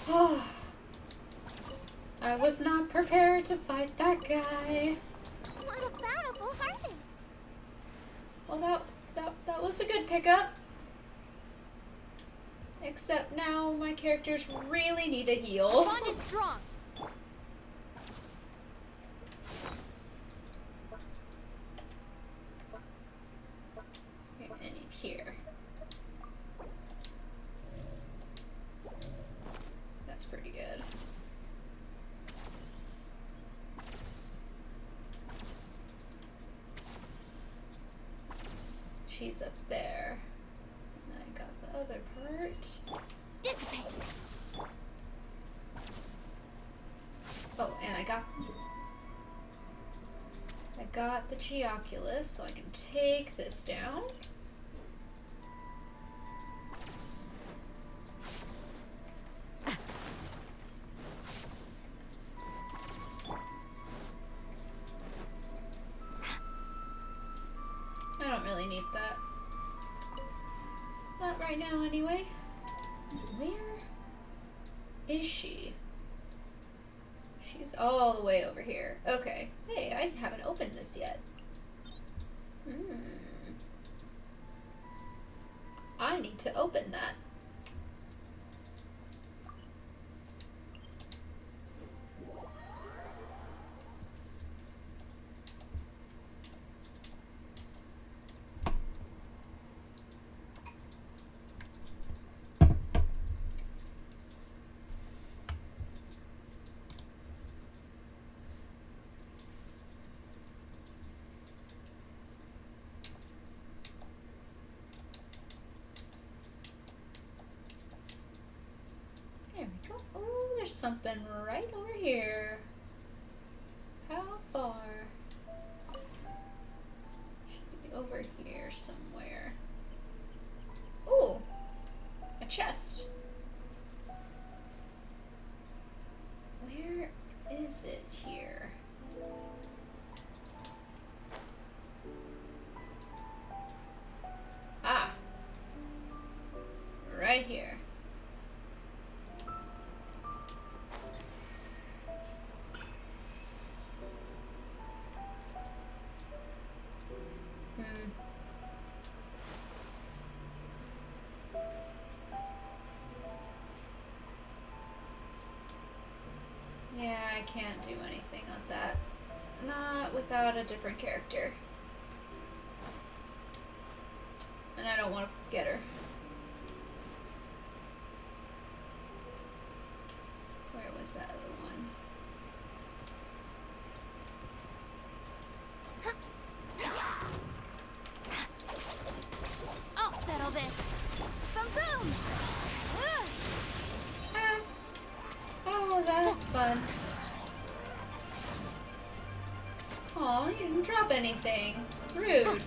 Oh. I was not prepared to fight that guy. What a bountiful harvest! Well, that was a good pickup. Except now my characters really need a heal. Bond is strong! I need here. That's pretty good. She's up there. And I got the other part. Dissipate! Oh, and I got the Geoculus, so I can take this down. I don't really need that. Not right now, anyway. Where is she? She's all the way over here. Okay. Hey, I haven't opened this yet. I need to open that. There we go. Oh, there's something right over here. How far? Should be over here somewhere. Ooh, a chest. Where is it here? Ah, right here. Yeah, I can't do anything on that. Not without a different character. And I don't want to get her. Where was that other one? I'll settle this! Boom boom! Ah. Oh, that's fun. Aw, you didn't drop anything. Rude. Little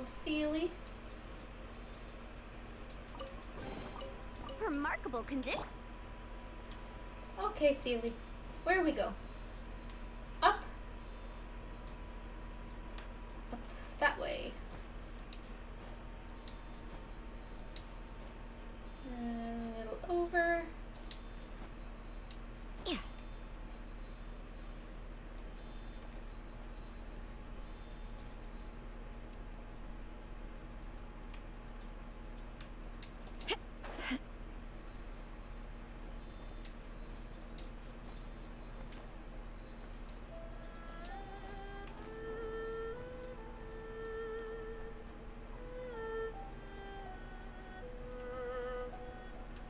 Sealy. remarkable condition. Okay, Seely. Where do we go? Up? Up that way. A little over. Yeah.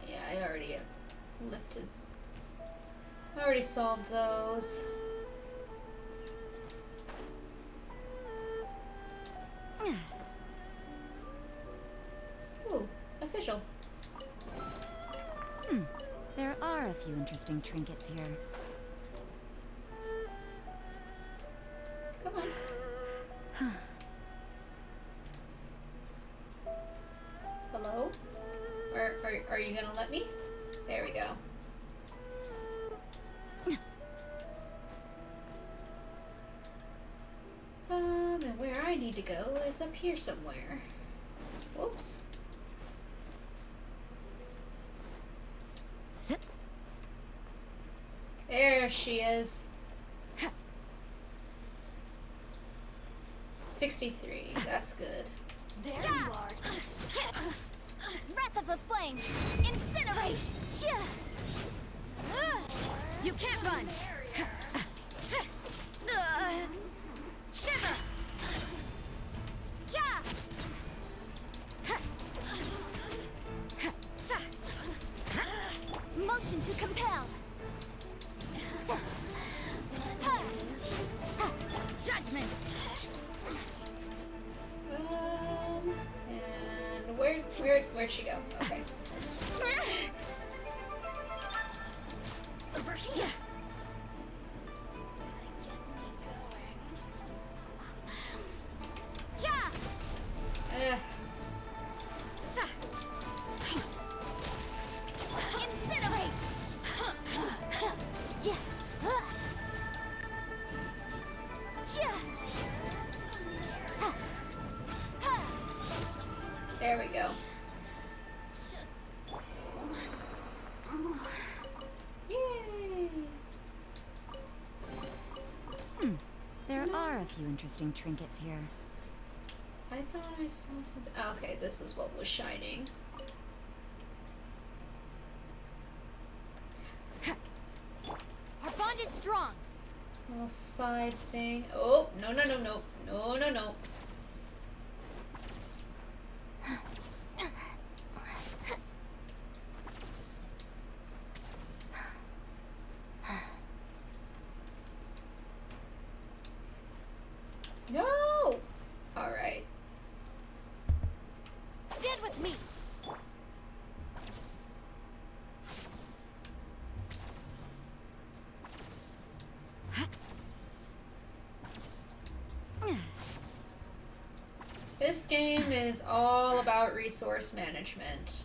Yeah, I already lifted. I already solved those. Ooh, a sigil. There are a few interesting trinkets here. Come on. Hello? Are you gonna let me? There we go. And where I need to go is up here somewhere. Whoops. There she is. 63. That's good. There you are. Breath of the flame. Incinerate. You can't run! Shiver. Yeah. Motion to compel. Judgment! And where'd she go? Okay. Over here. Yeah. Incinerate. There we go. Yay! There are a few interesting trinkets here. I thought I saw something. Oh, okay, this is what was shining. Our bond is strong! Little side thing. Oh, no, no, no, no. No, no, no. No! Alright. Stand with me! This game is all about resource management.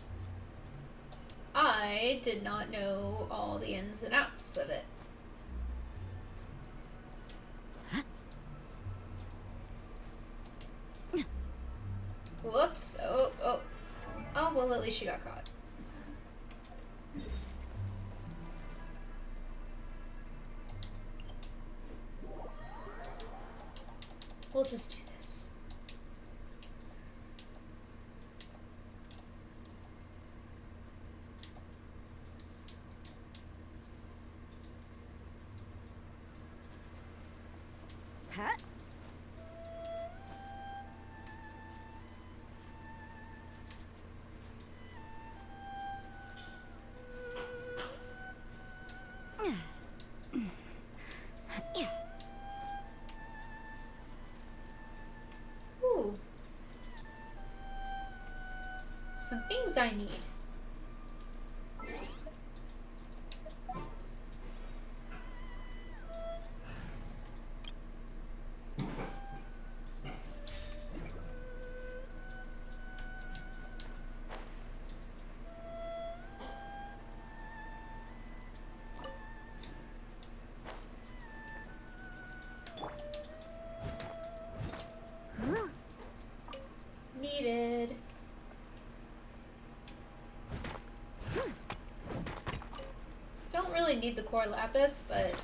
I did not know all the ins and outs of it. Whoops. Oh, oh. Oh, well, at least she got caught. We'll just do this. Huh? Ooh. Some things I need. need the core lapis, but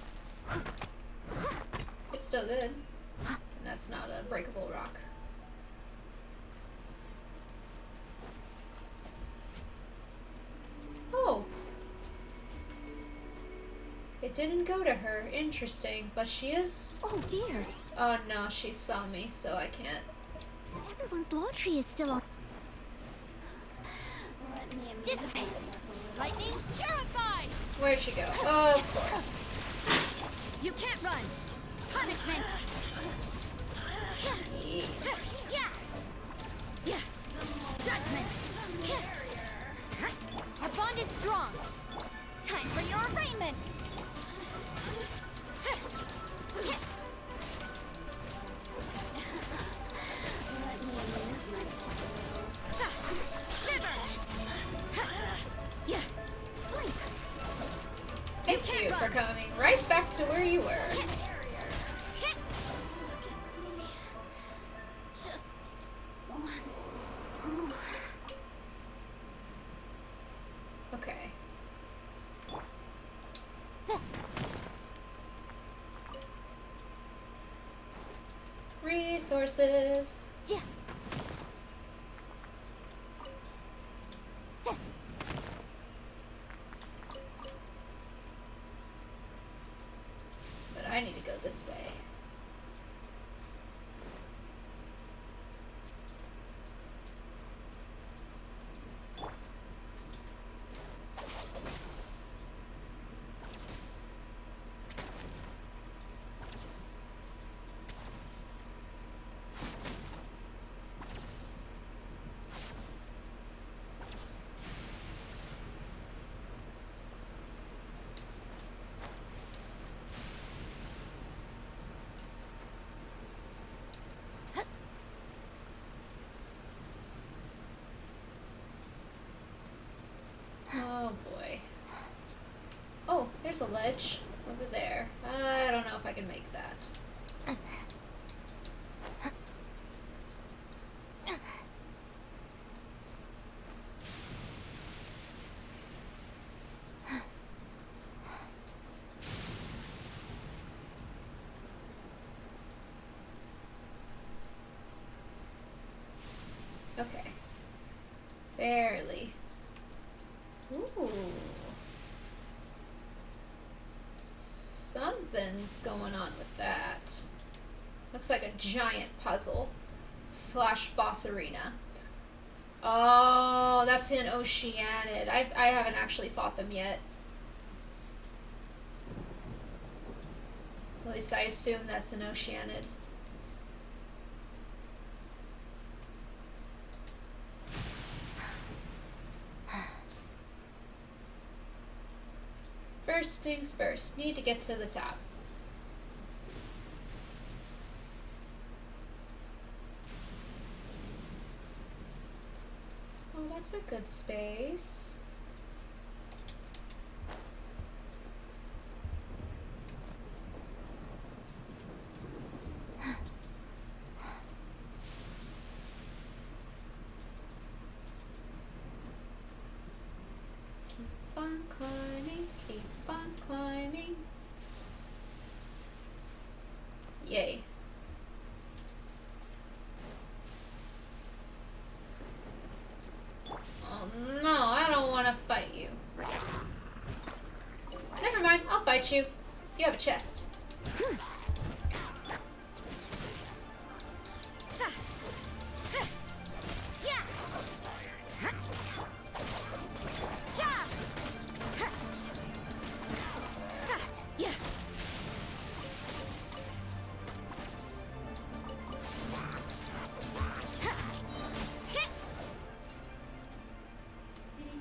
it's still good. And that's not a breakable rock. Oh! It didn't go to her. Interesting. But she is... Oh dear. Oh no, she saw me, so I can't. Everyone's laundry is still on. Let me Dissipate. Lightning, purify. Where'd she go? Oh, of course. You can't run. Punishment. Yes. Yeah. Judgment. Our bond is strong. time for your arraignment. Let me amuse myself. Shiver. Blink. Thank you for coming right back to where you were. Look at me. Just once. Oh. Okay. Resources. Yeah. But I need to go this way. Oh boy. Oh, there's a ledge over there. I don't know if I can make that. Okay. Barely. Ooh. Something's going on with that. Looks like a giant puzzle slash boss arena. Oh, that's in Oceanid. I haven't actually fought them yet. At least I assume that's in Oceanid. First things first, need to get to the top. Oh, that's a good space. Keep on climbing, keep on climbing. Yay. Oh no, I don't want to fight you. Never mind, I'll fight you. You have a chest.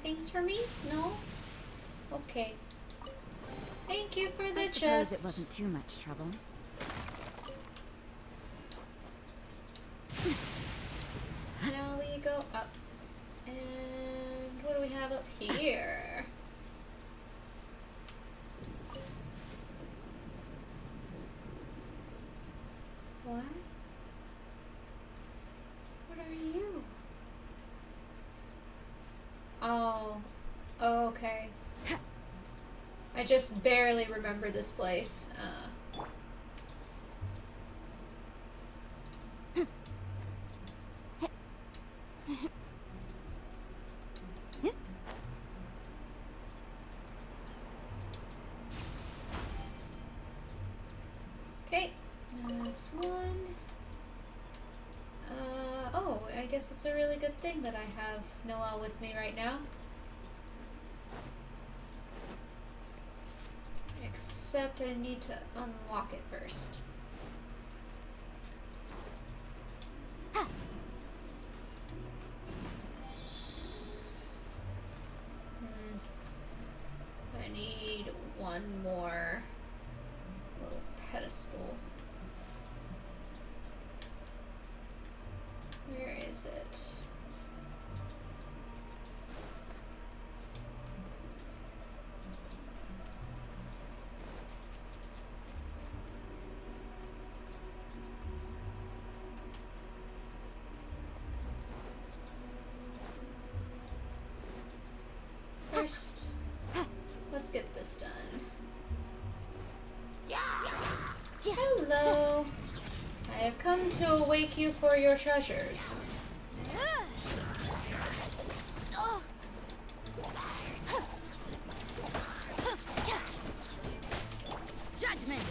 Things for me? No? Okay. Thank you for the I suppose chest. it wasn't too much trouble. Now we go up. And what do we have up here? What? What are you? Oh. Oh, okay. I just barely remember this place. Okay, that's one. Oh, I guess it's a really good thing that I have Noelle with me right now. Except I need to unlock it first. I need one more little pedestal. Where is it? First, let's get this done. Hello! I have come to awake you for your treasures. Judgment!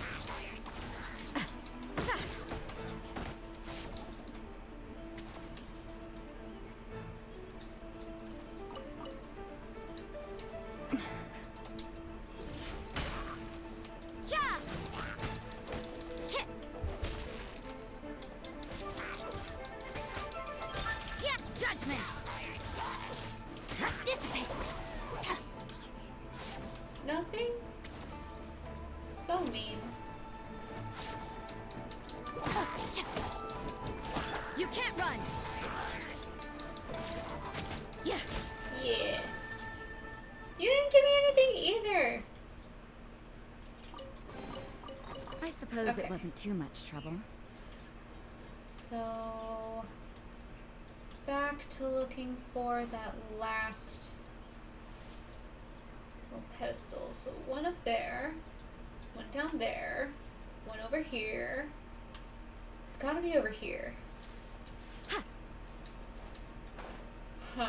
Nothing? So mean. You can't run! Yeah. Yes. You didn't give me anything either. I suppose Okay. it wasn't too much trouble. So, back to looking for that last little pedestal. So one up there, one down there, one over here. It's gotta be over here. Huh.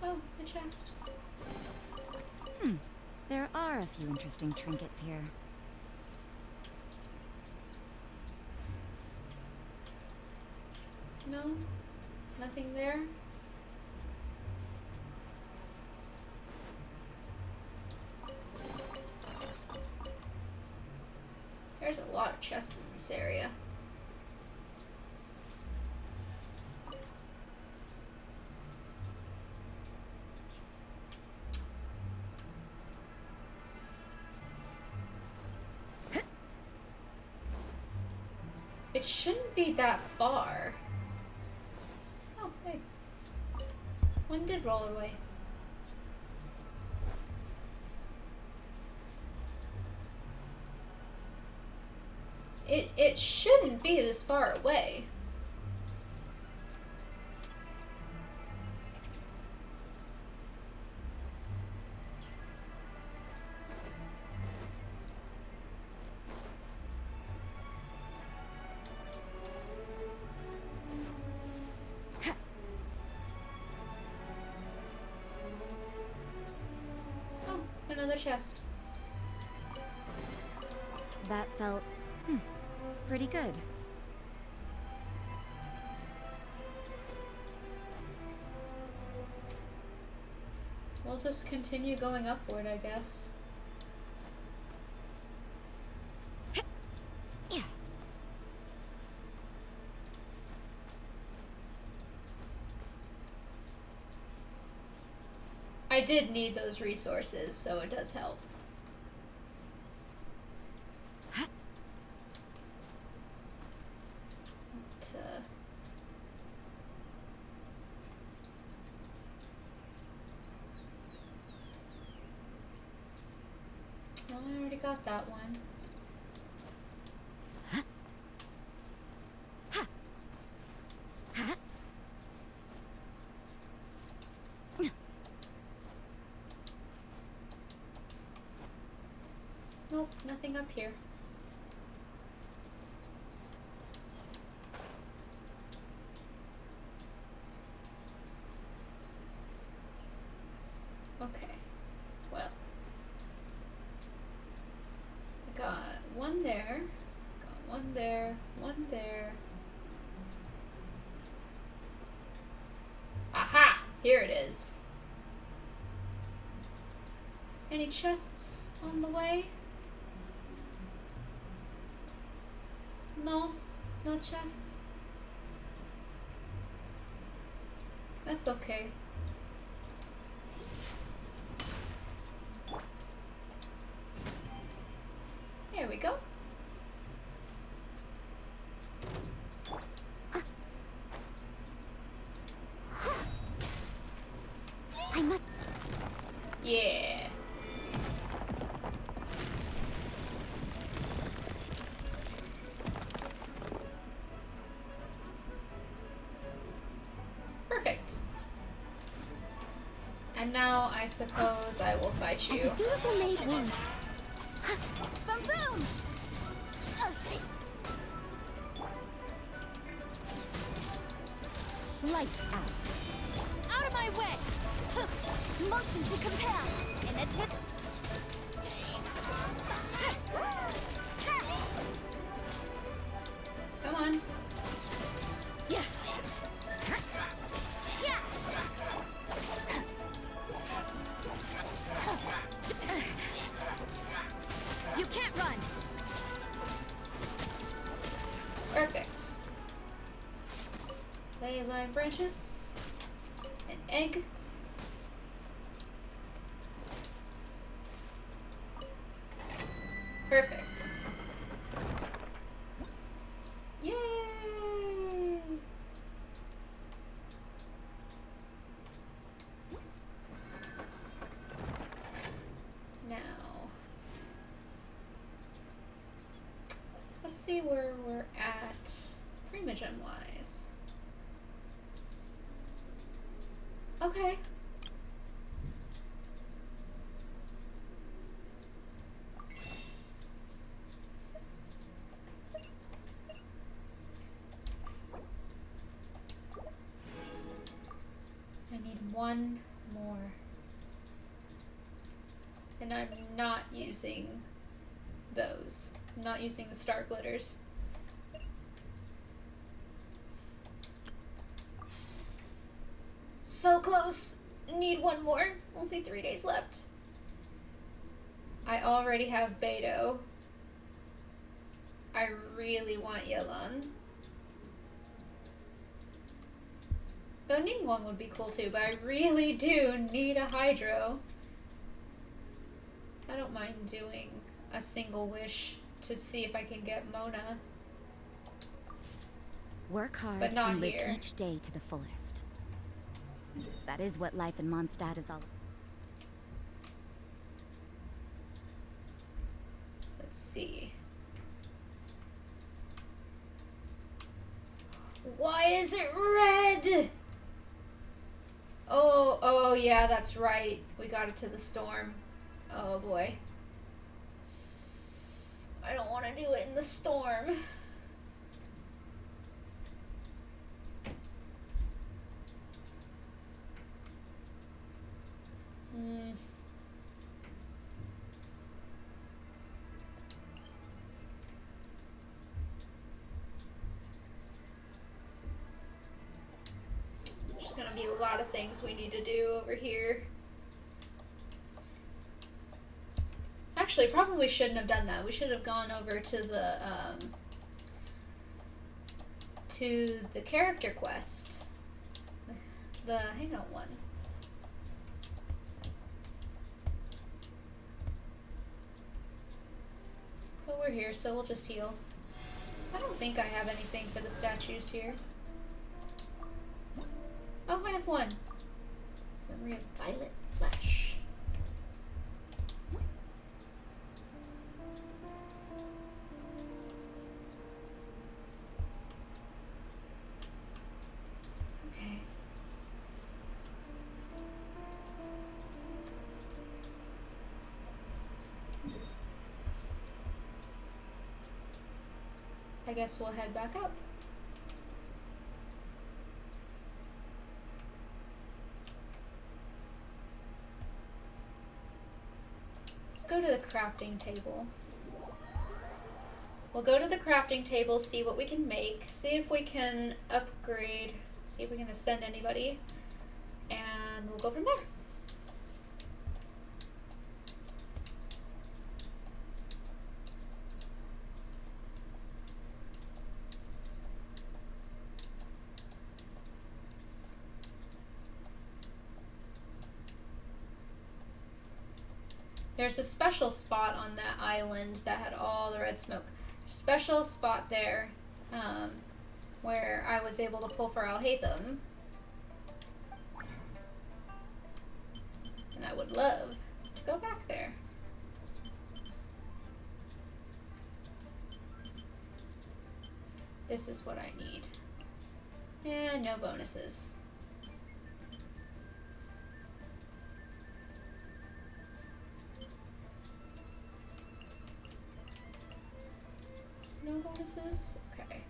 Oh, a chest. There are a few interesting trinkets here. No? Nothing there? There's a lot of chests in this area. It shouldn't be that far. Oh, hey. One did roll away. It shouldn't be this far away. Oh, another chest. That felt pretty good. We'll just continue going upward, I guess. Yeah. I did need those resources, so it does help. I already got that one. nothing up here. Okay, well, I got one there, got one there, one there. Aha! Here it is. Any chests on the way? No, no chests. That's okay. There we go. I must. Yeah. Perfect. And now I suppose I will fight As you. a dutiful maid would. Boom boom! Lights out. Out of my way! Motion to compel. In it with... Come on. Yeah. Yeah. You can't run! Perfect. Ley line branches. An egg. Perfect. Yay! Now, let's see where we're at Primogen wise. Okay. I need one more. And I'm not using those. I'm not using the star glitters. So close! Need one more. Only 3 days left. I already have Beto. I really want Yelan. Though Ningguang would be cool too, but I really do need a Hydro. I don't mind doing a single wish to see if I can get Mona. Work hard But not and live here. each day to the fullest. That is what life in Mondstadt is all. Let's see. Why is it red? Oh yeah, that's right. We got it to the storm. Oh boy. I don't want to do it in the storm. There's gonna be a lot of things we need to do over here. Actually, probably shouldn't have done that. We should have gone over to the character quest. The hangout one. But we're here, so we'll just heal. I don't think I have anything for the statues here. Oh, I have one. Memory of Violet Flesh. Okay. I guess we'll head back up. Let's go to the crafting table. We'll go to the crafting table, see what we can make, see if we can upgrade, see if we can ascend anybody, and we'll go from there. There's a special spot on that island that had all the red smoke. Special spot there where I was able to pull for Alhaitham. And I would love to go back there. This is what I need. And no bonuses. No bonuses? Okay.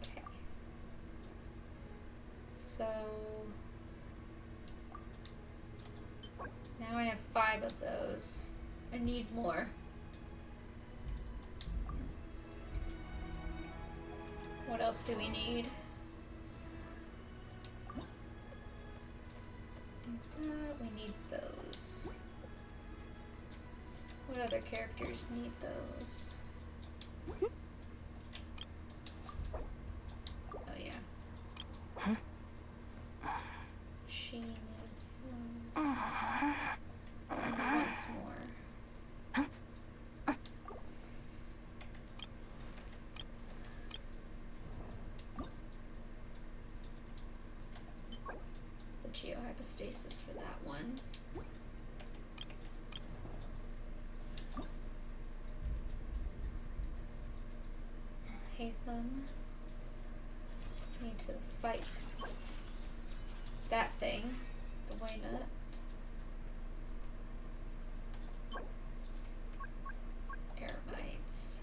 Okay. So now I have 5 of those. I need more. What else do we need? We need those. What other characters need those? Oh yeah. She needs those. And once more. Geohypostasis for that one. Hatham. Need to fight that thing, the Waynut. Eremites.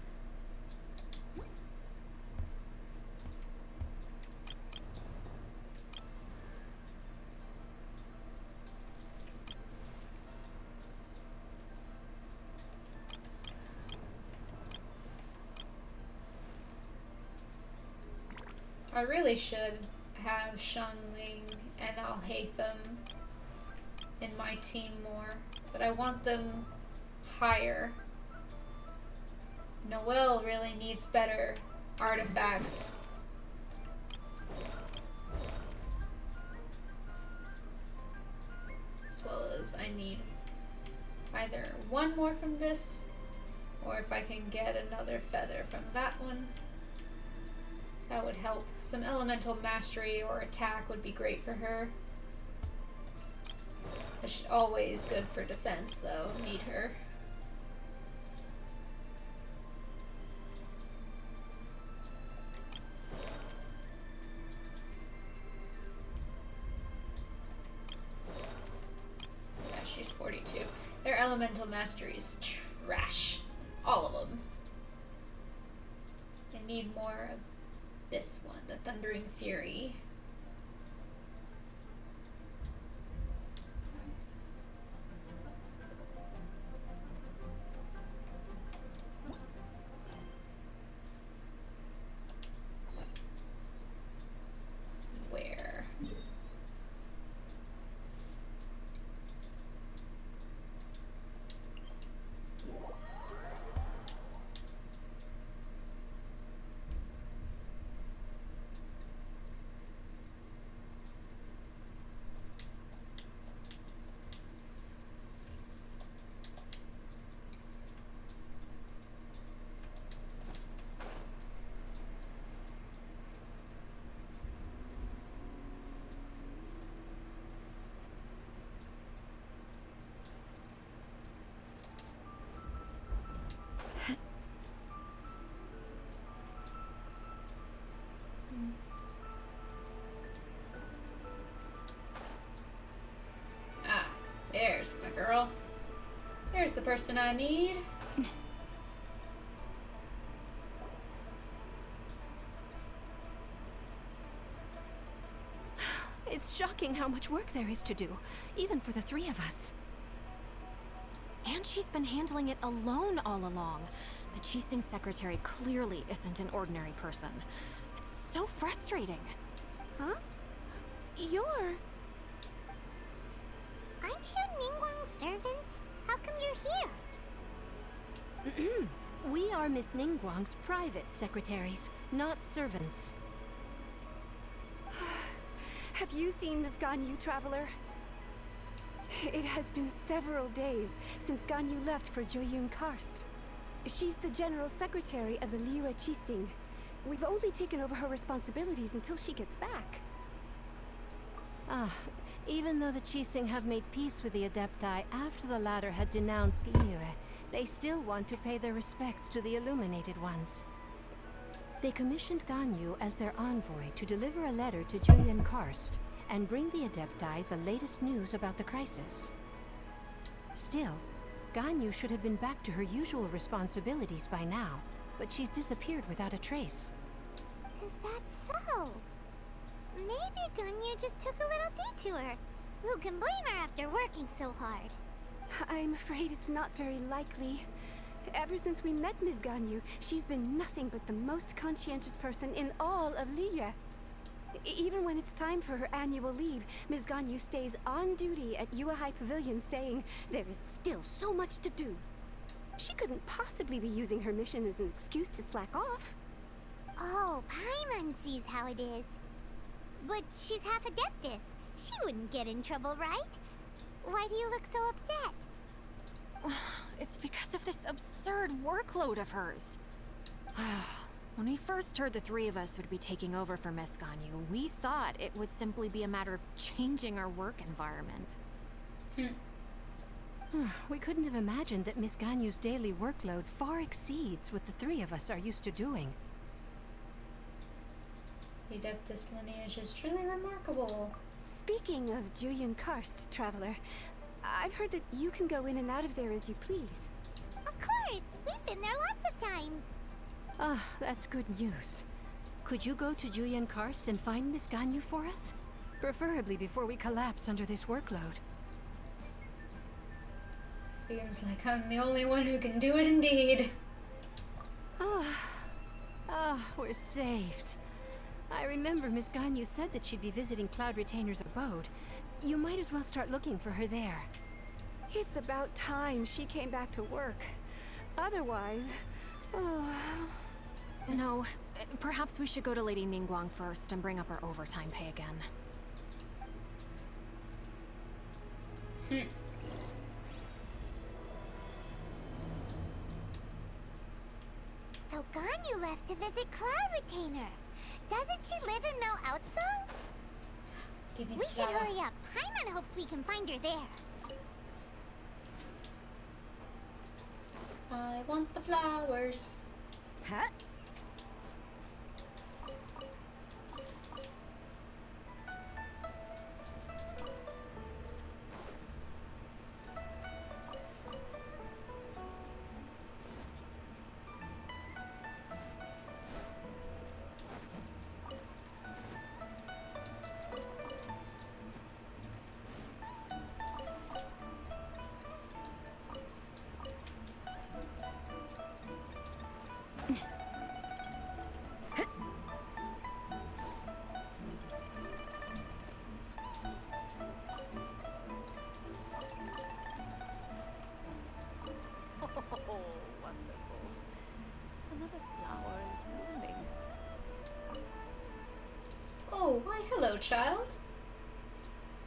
I really should have Shangling and Alhaitham in my team more, but I want them higher. Noelle really needs better artifacts. As well as I need either one more from this, or if I can get another feather from that one. That would help. Some elemental mastery or attack would be great for her. It's always good for defense, though. Need her. Yeah, she's 42. Their elemental mastery is trash. All of them. I need more of this one, the Thundering Fury. Where? Here's the person I need. It's shocking how much work there is to do, even for the three of us. And she's been handling it alone all along. The Qixing secretary clearly isn't an ordinary person. It's so frustrating. Huh? You're... Aren't you Ningguang's servants? How come you're here? We are Miss Ningguang's private secretaries, not servants. Have you seen Miss Ganyu, Traveler? It has been several days since Ganyu left for Joyun Karst. She's the General Secretary of the Liyue Qixing. We've only taken over her responsibilities until she gets back. Ah, even though the Qixing have made peace with the Adepti after the latter had denounced Liyue, they still want to pay their respects to the Illuminated Ones. They commissioned Ganyu as their envoy to deliver a letter to Julian Karst and bring the Adepti the latest news about the crisis. Still, Ganyu should have been back to her usual responsibilities by now, but she's disappeared without a trace. Is that so? Maybe Ganyu just took a little detour. Who can blame her after working so hard? I'm afraid it's not very likely. Ever since we met Ms. Ganyu, she's been nothing but the most conscientious person in all of Liyue. Even when it's time for her annual leave, Ms. Ganyu stays on duty at Yue High Pavilion saying there is still so much to do. She couldn't possibly be using her mission as an excuse to slack off. Oh, Paimon sees how it is. But she's half Adeptus. She wouldn't get in trouble, right? Why do you look so upset? It's because of this absurd workload of hers. When we first heard the three of us would be taking over for Miss Ganyu, we thought it would simply be a matter of changing our work environment. We couldn't have imagined that Miss Ganyu's daily workload far exceeds what the three of us are used to doing. The Adeptus lineage is truly remarkable. Speaking of Julian Karst, Traveler, I've heard that you can go in and out of there as you please. Of course! We've been there lots of times! Ah, that's good news. Could you go to Julian Karst and find Miss Ganyu for us? Preferably before we collapse under this workload. Seems like I'm the only one who can do it indeed. We're saved. I remember Miss Ganyu said that she'd be visiting Cloud Retainer's abode. You might as well start looking for her there. It's about time she came back to work. Otherwise... No, perhaps we should go to Lady Ningguang first and bring up our overtime pay again. So Ganyu left to visit Cloud Retainer. Doesn't she live in Mel Outsong? Give me We the should flower. hurry up. Paimon hopes we can find her there. I want the flowers. Huh? Oh, why hello, child.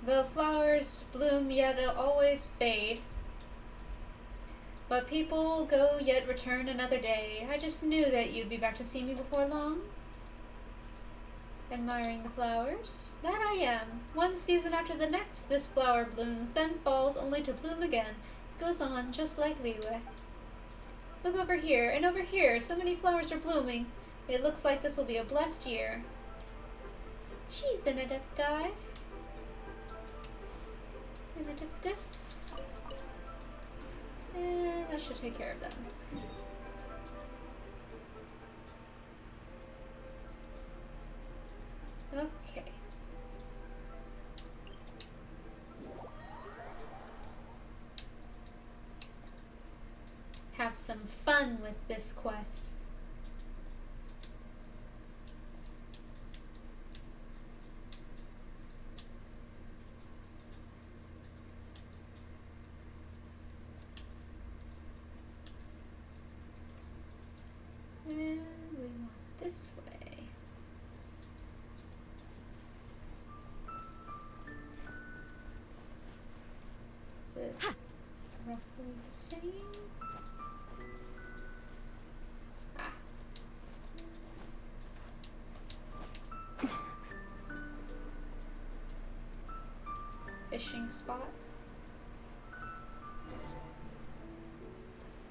The flowers bloom yet always fade, but people go yet return another day. I just knew that you'd be back to see me before long. Admiring the flowers? That I am. One season after the next, this flower blooms, then falls only to bloom again. It goes on, just like Liyue. Look over here, and over here, so many flowers are blooming. It looks like this will be a blessed year. She's an Adepti. An Adeptus. That should take care of them. Okay. Have some fun with this quest. And we want this way. Is it roughly the same? Ah. Fishing spot.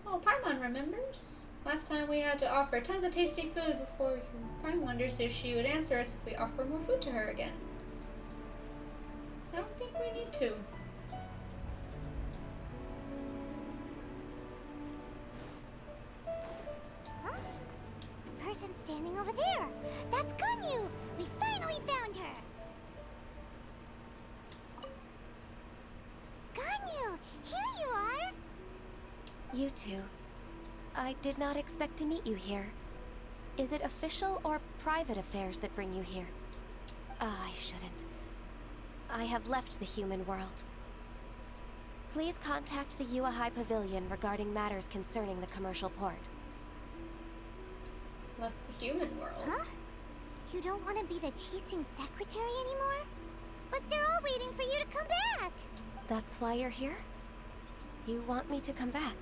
Oh, Paimon remembers. Last time we had to offer tons of tasty food before Paimon wonders if she would answer us if we offer more food to her again. I don't think we need to. Huh? The person standing over there. That's Ganyu. We finally found her. Ganyu, here you are. You two. I did not expect to meet you here. Is it official or private affairs that bring you here? I shouldn't. I have left the human world. Please contact the Yua High Pavilion regarding matters concerning the commercial port. Left the human world. Huh? You don't want to be the Qixing secretary anymore? But they're all waiting for you to come back. That's why you're here? You want me to come back?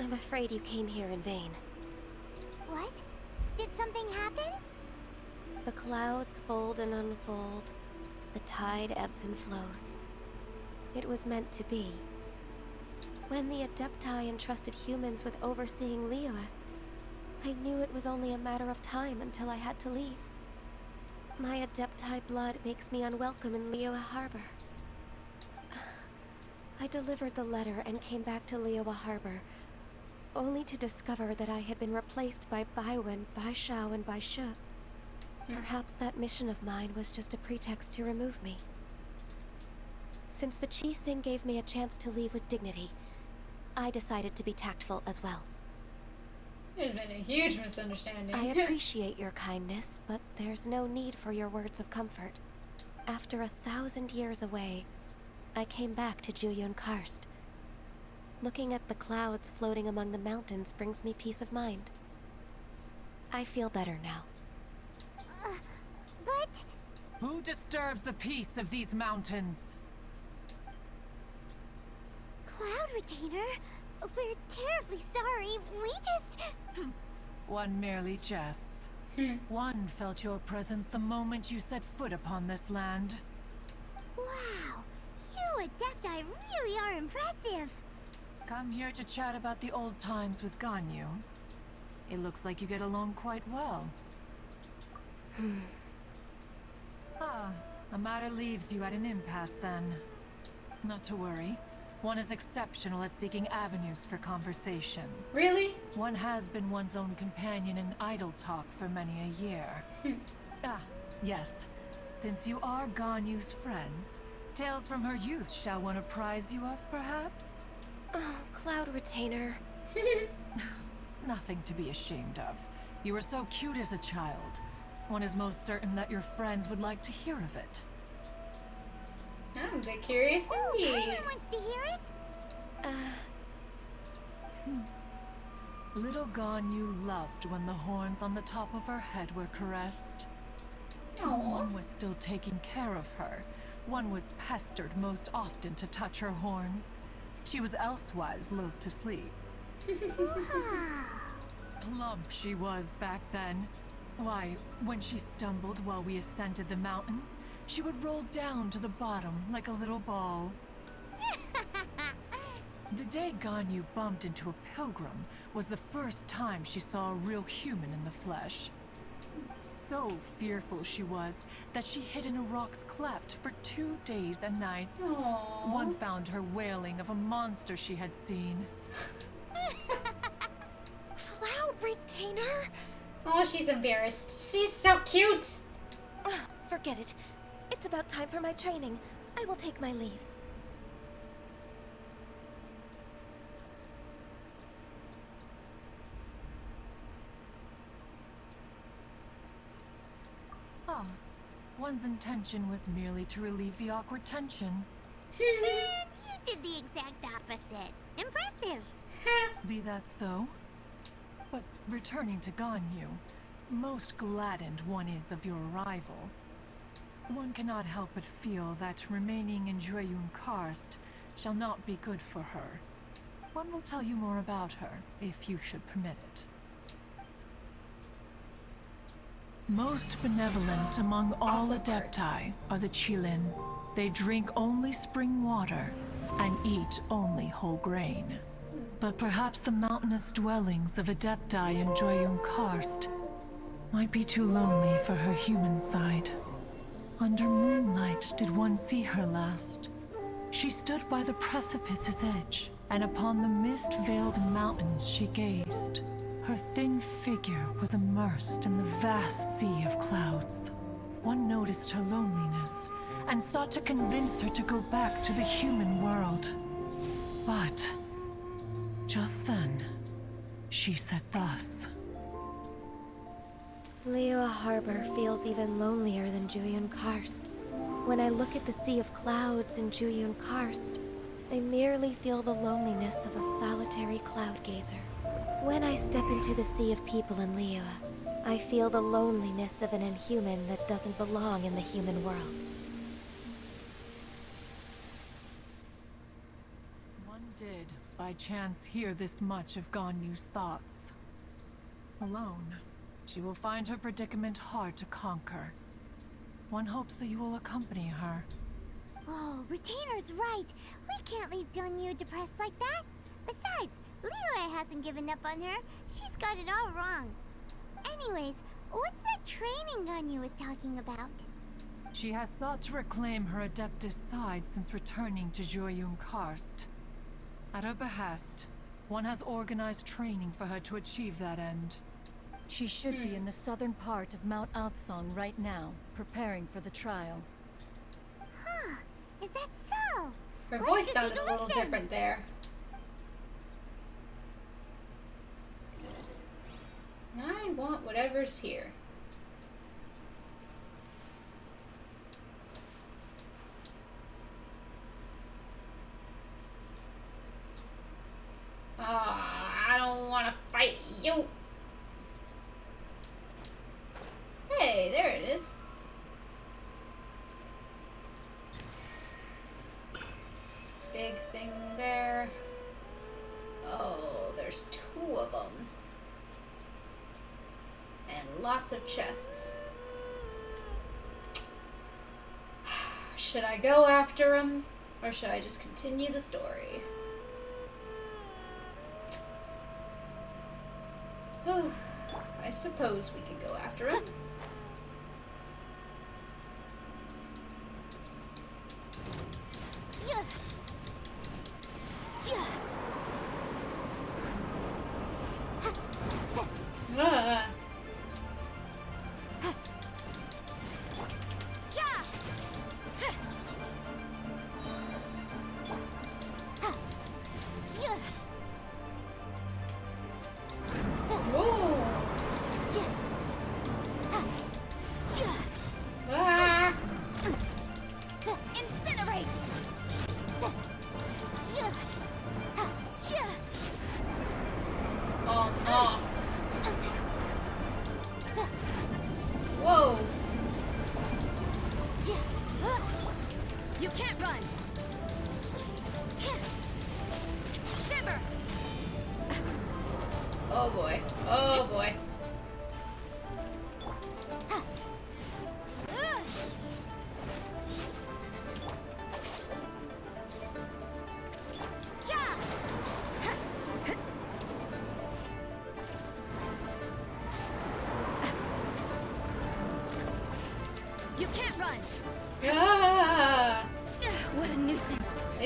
I'm afraid you came here in vain. What? Did something happen? The clouds fold and unfold. The tide ebbs and flows. It was meant to be. When the Adepti entrusted humans with overseeing Liyue, I knew it was only a matter of time until I had to leave. My Adepti blood makes me unwelcome in Liyue Harbor. I delivered the letter and came back to Liyue Harbor, only to discover that I had been replaced by Baiwen, Baishao, and Baishu. Perhaps that mission of mine was just a pretext to remove me. Since the Qixing gave me a chance to leave with dignity, I decided to be tactful as well. There's been a huge misunderstanding. I appreciate your kindness, but there's no need for your words of comfort. After 1,000 years away, I came back to Juyun Karst. Looking at the clouds floating among the mountains brings me peace of mind. I feel better now. But... Who disturbs the peace of these mountains? Cloud Retainer, we're terribly sorry. We just... One merely jests. One felt your presence the moment you set foot upon this land. Wow, you Adepti really are impressive. Come here to chat about the old times with Ganyu. It looks like you get along quite well. A matter leaves you at an impasse then. Not to worry. One is exceptional at seeking avenues for conversation. Really? One has been one's own companion in idle talk for many a year. Yes. Since you are Ganyu's friends, tales from her youth shall one apprise you of, perhaps? Oh, Cloud Retainer. Nothing to be ashamed of. You were so cute as a child. One is most certain that your friends would like to hear of it. I'm a bit curious indeed. Paimon wants to hear it. Little Ganyu loved when the horns on the top of her head were caressed. When one was still taking care of her, one was pestered most often to touch her horns. She was elsewise loath to sleep. Plump she was back then. Why, when she stumbled while we ascended the mountain, she would roll down to the bottom like a little ball. The day Ganyu bumped into a pilgrim was the first time she saw a real human in the flesh. So fearful she was that she hid in a rock's cleft for 2 days and nights. Aww. One found her wailing of a monster she had seen. Cloud Retainer? Oh, she's embarrassed. She's so cute. Ugh, forget it. It's about time for my training. I will take my leave. Ah, one's intention was merely to relieve the awkward tension. And you did the exact opposite. Impressive. Be that so? But returning to Ganyu, most gladdened one is of your arrival. One cannot help but feel that remaining in Jueyun Karst shall not be good for her. One will tell you more about her, if you should permit it. Most benevolent among all Awesome Adepti are the Qilin. They drink only spring water and eat only whole grain. But perhaps the mountainous dwellings of Adepti in Jueyun Karst might be too lonely for her human side. Under moonlight did one see her last. She stood by the precipice's edge, and upon the mist-veiled mountains she gazed. Her thin figure was immersed in the vast sea of clouds. One noticed her loneliness, and sought to convince her to go back to the human world. But just then, she said thus. Liyue Harbor feels even lonelier than Jueyun Karst. When I look at the sea of clouds in Jueyun Karst, I merely feel the loneliness of a solitary cloud gazer. When I step into the sea of people in Liyue, I feel the loneliness of an inhuman that doesn't belong in the human world. One did, by chance, hear this much of Ganyu's thoughts. Alone, she will find her predicament hard to conquer. One hopes that you will accompany her. Oh, Retainer's right. We can't leave Ganyu depressed like that. Besides, Liyue hasn't given up on her. She's got it all wrong. Anyways, what's that training Ganyu was talking about? She has sought to reclaim her Adeptus side since returning to Jueyun Karst. At her behest, one has organized training for her to achieve that end. She should be in the southern part of Mount Aotsong right now, preparing for the trial. Huh, is that so? Her Let's voice go sounded take a little look then. different there. I want whatever's here. I don't want to fight you. Hey, there it is. Big thing there. Oh, there's 2 of them. And lots of chests. Should I go after him, or should I just continue the story? I suppose we could go after him. Ah. Whoa. Ah. Incinerate! Oh, oh. Whoa. You can't run! Shimmer! Oh boy. Oh boy.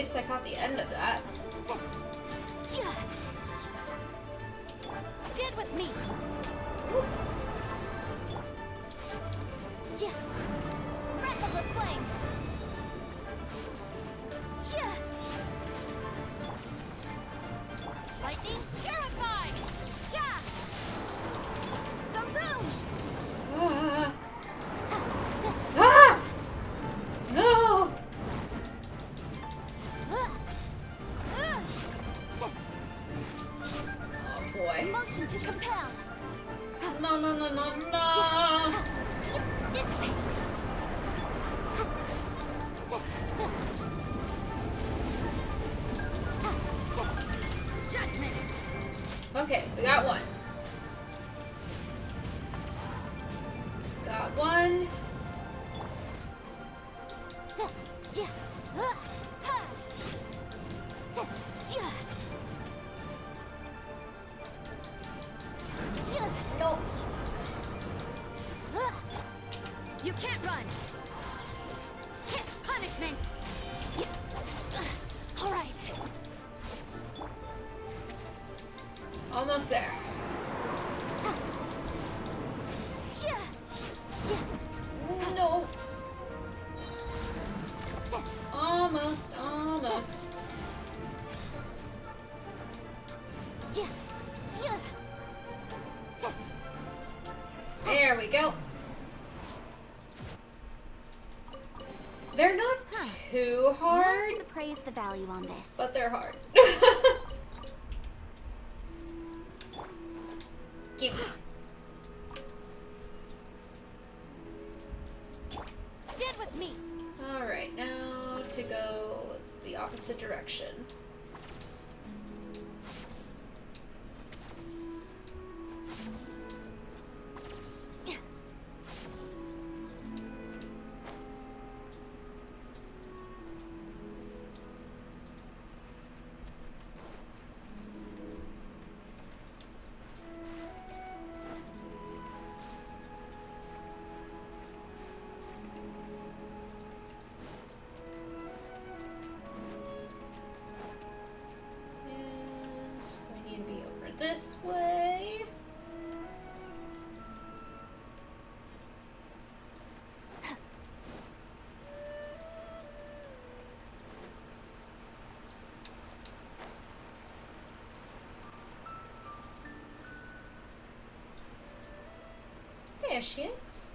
least I caught the end of that. Stand with me. Oops. Breath of the flame. Lightning purify. Yeah. The room. Ah! Ah! No! Oh boy. Motion to compel. No, no, no, no, no! Dissipate. Judgment. Okay, we got one. Got one. Nope. You can't run. Punishment. All right. Almost there. No. Almost, almost. There we go. They're not too hard, Let's appraise the value on this. but they're hard. Give me. Stand with me. Alright, now to go the opposite direction. And we need to be over this way. There she is.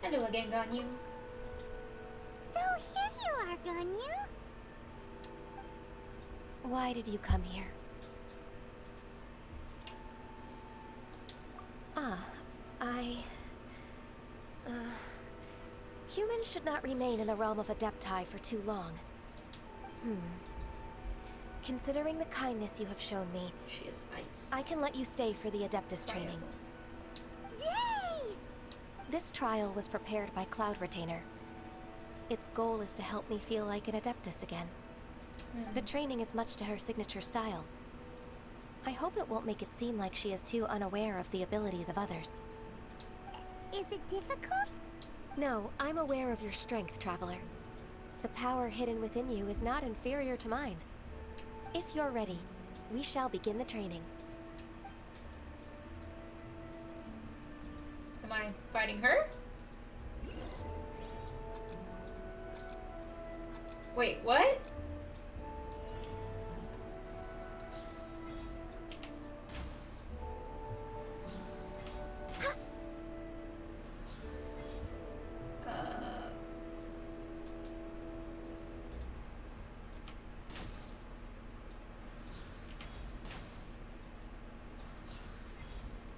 Hello again, Ganyu. So here you are, Ganyu. Why did you come here? Humans should not remain in the realm of Adepti for too long. Considering the kindness you have shown me, She is ice. I can let you stay for the Adeptus training. Yay! This trial was prepared by Cloud Retainer. Its goal is to help me feel like an Adeptus again. The training is much to her signature style. I hope it won't make it seem like she is too unaware of the abilities of others. Is it difficult? No, I'm aware of your strength, Traveler. The power hidden within you is not inferior to mine. If you're ready, we shall begin the training. Am I fighting her? Wait, what?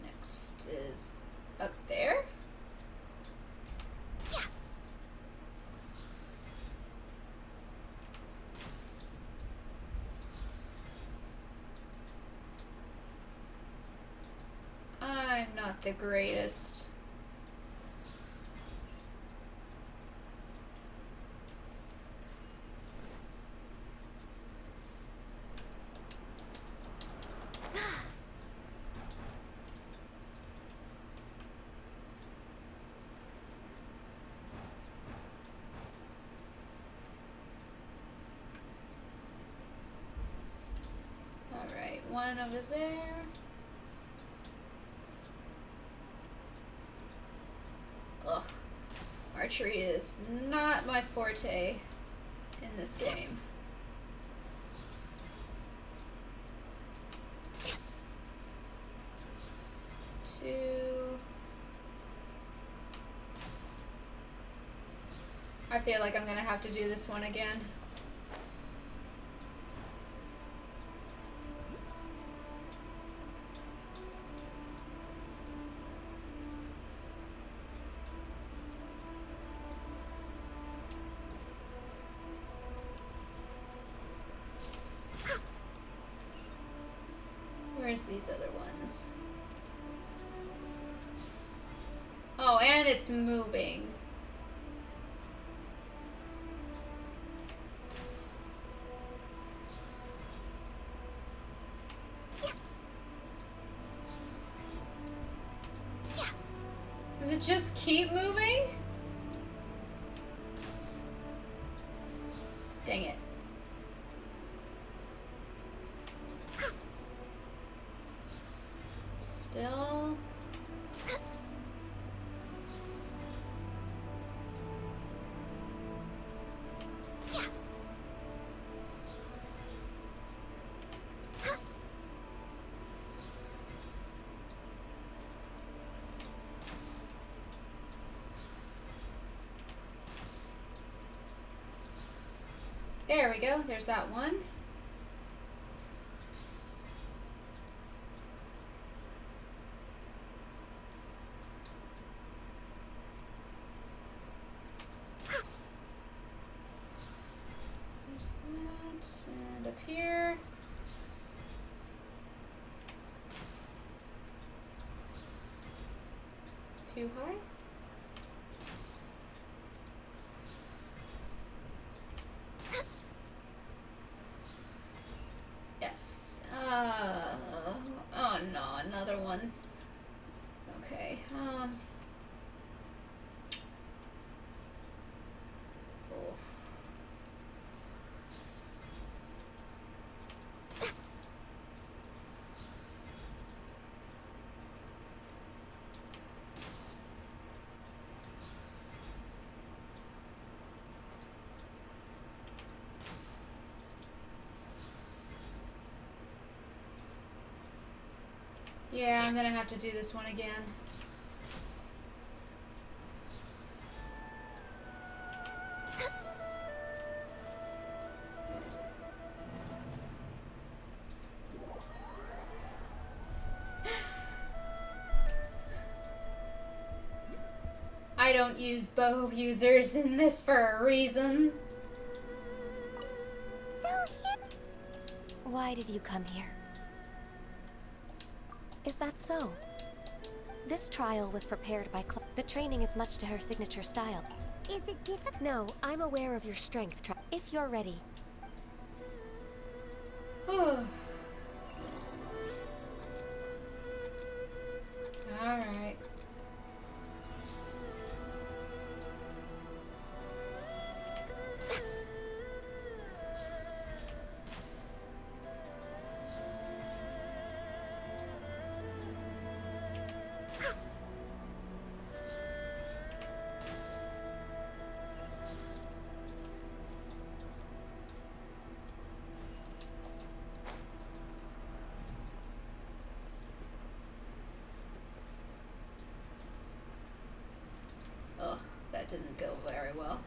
Next is up there. I'm not the greatest. one over there. Ugh. Archery is not my forte in this game. Two. I feel like I'm gonna have to do this one again. Where's these other ones? Oh, and it's moving. Does it just keep moving? Dang it. Still. There we go. There's that one. There's that. And up here. Too high? Yes. Oh no, another one. Okay. Oh. Yeah, I'm gonna have to do this one again. I don't use bow users in this for a reason. Why did you come here? Is that so? This trial was prepared by the training is much to her signature style. Is it difficult? No, I'm aware of your strength. If you're ready. Alright. Ugh, that didn't go very well.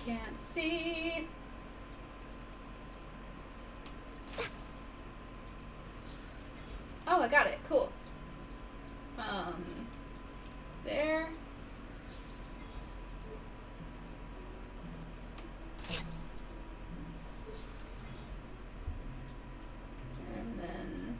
can't see. Oh, I got it. Cool. There. And then...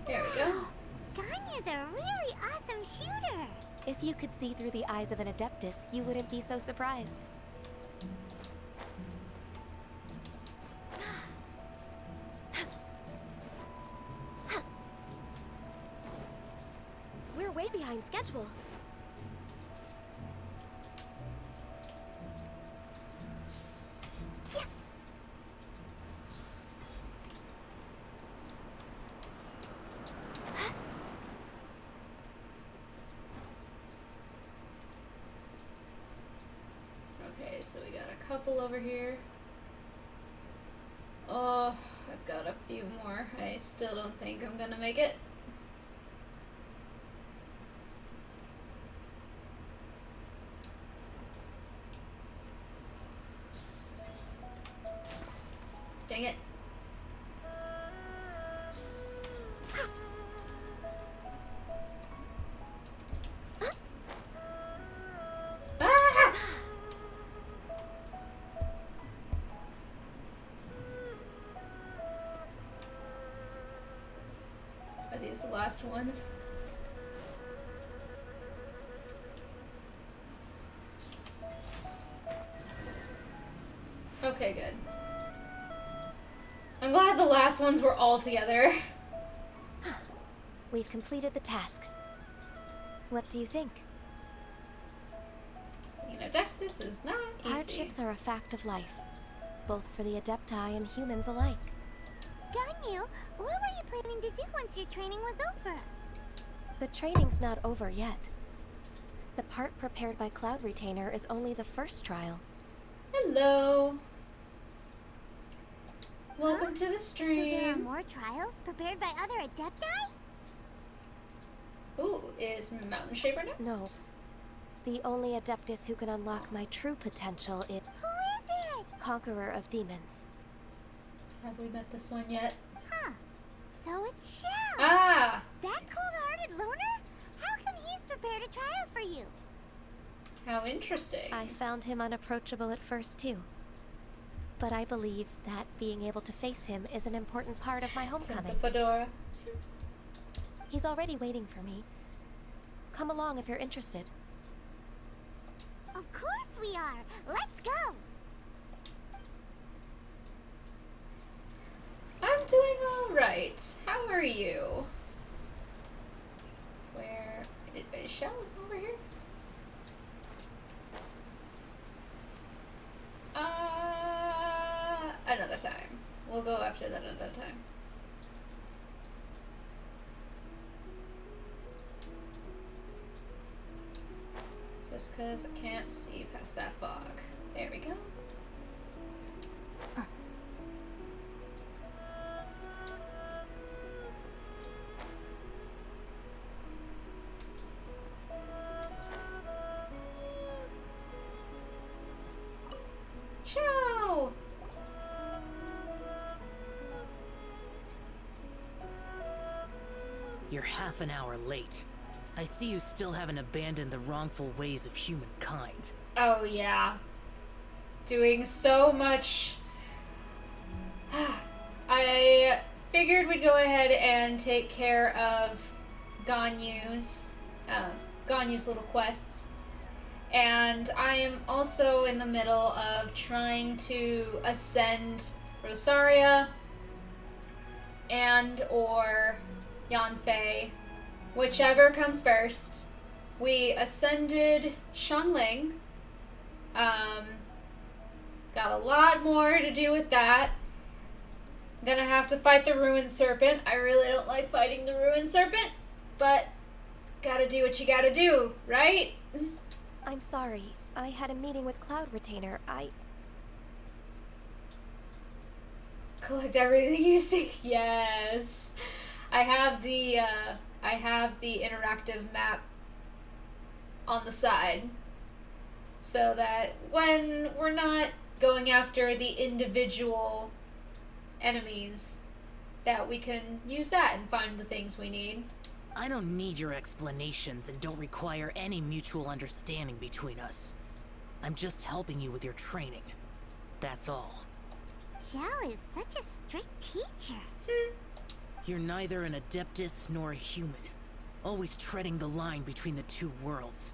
There we go. Ganya's a really awesome shooter. If you could see through the eyes of an Adeptus, you wouldn't be so surprised. We're way behind schedule. Okay, so we got a couple over here. Oh, I've got a few more. I still don't think I'm gonna make it. Dang it. Ah! Are these the last ones? Okay, good. I'm glad the last ones were all together. We've completed the task. What do you think? You know, Adeptus is not easy. Hardships are a fact of life, both for the Adepti and humans alike. Ganyu, what were you planning to do once your training was over? The training's not over yet. The part prepared by Cloud Retainer is only the first trial. Hello. Welcome to the So there are stream. more trials prepared by other Adepti? Ooh, is Mountain Shaper next? No. The only Adeptus who can unlock my true potential is Who is it? Conqueror of Demons. Have we met this one yet? Huh. So it's Shell. Ah! That cold-hearted loner? How come he's prepared a trial for you? How interesting. I found him unapproachable at first, too. But I believe that being able to face him is an important part of my It's in the homecoming. fedora. He's already waiting for me. Come along if you're interested. Of course we are. Let's go. I'm doing alright. How are you? Where is Shell over here? Another time. We'll go after that another time. Just because I can't see past that fog. There we go. Show! You're half an hour late. I see you still haven't abandoned the wrongful ways of humankind. Oh yeah. Doing so much. I figured we'd go ahead and take care of Ganyu's little quests. And I am also in the middle of trying to ascend Rosaria and or Yanfei, whichever comes first. We ascended Xiangling Got a lot more to do with that. Gonna have to fight the Ruined Serpent. I really don't like fighting the Ruined Serpent, but gotta do what you gotta do, right? I'm sorry. I had a meeting with Cloud Retainer. Collect everything you see. Yes. I have the interactive map on the side so that when we're not going after the individual enemies, that we can use that and find the things we need. I don't need your explanations and don't require any mutual understanding between us. I'm just helping you with your training. That's all. Xiao is such a strict teacher. You're neither an Adeptus nor a human, always treading the line between the two worlds.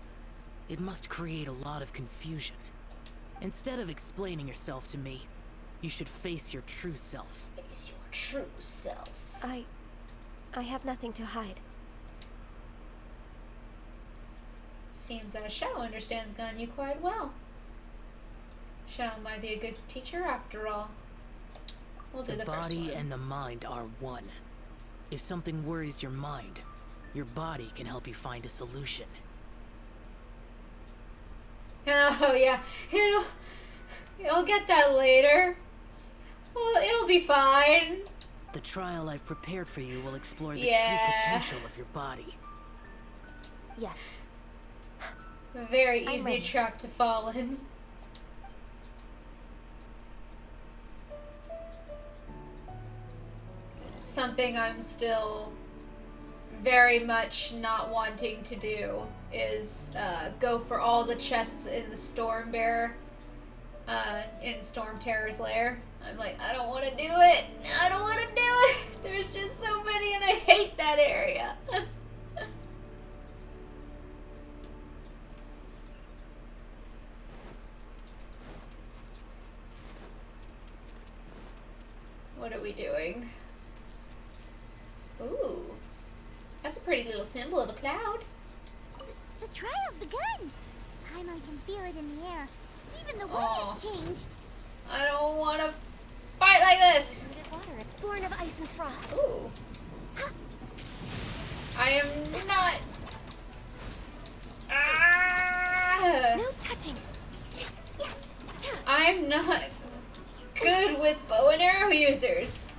It must create a lot of confusion. Instead of explaining yourself to me, you should face your true self. Face your true self. I have nothing to hide. Seems that Xiao understands Ganyu quite well. Xiao might be a good teacher after all. We'll do the first one. The body and the mind are one. If something worries your mind, your body can help you find a solution. Oh yeah, you'll get that later. Well, it'll be fine. The trial I've prepared for you will explore the true potential of your body. Yes. Very easy trap to fall in. Something I'm still very much not wanting to do is go for all the chests in the Storm Bear, in Storm Terror's lair. I'm like, I don't want to do it. I don't want to do it. There's just so many and I hate that area. What are we doing? Ooh. That's a pretty little symbol of a cloud. The trial's begun. Paimon can feel it in the air. Even the weather's changed. I don't want to fight like this. Water, born of ice and frost. Ooh. I am not. Ah! No touching. I'm not good with bow and arrow users.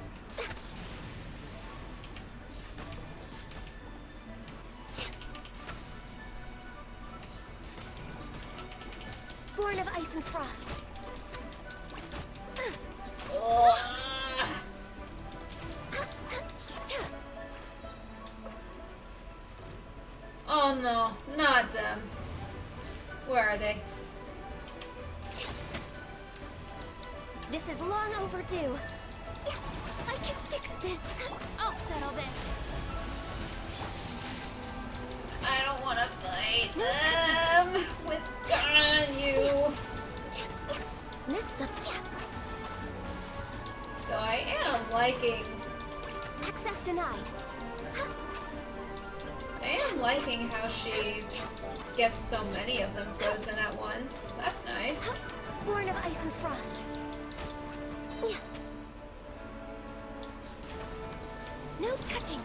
Born of ice and frost. Oh no, not them. Where are they? This is long overdue. I can fix this. I'll settle this. I don't want to fight them with Ganyu. Next up, So I am liking. access denied. I am liking how she gets so many of them frozen at once. That's nice. Born of ice and frost. No touching.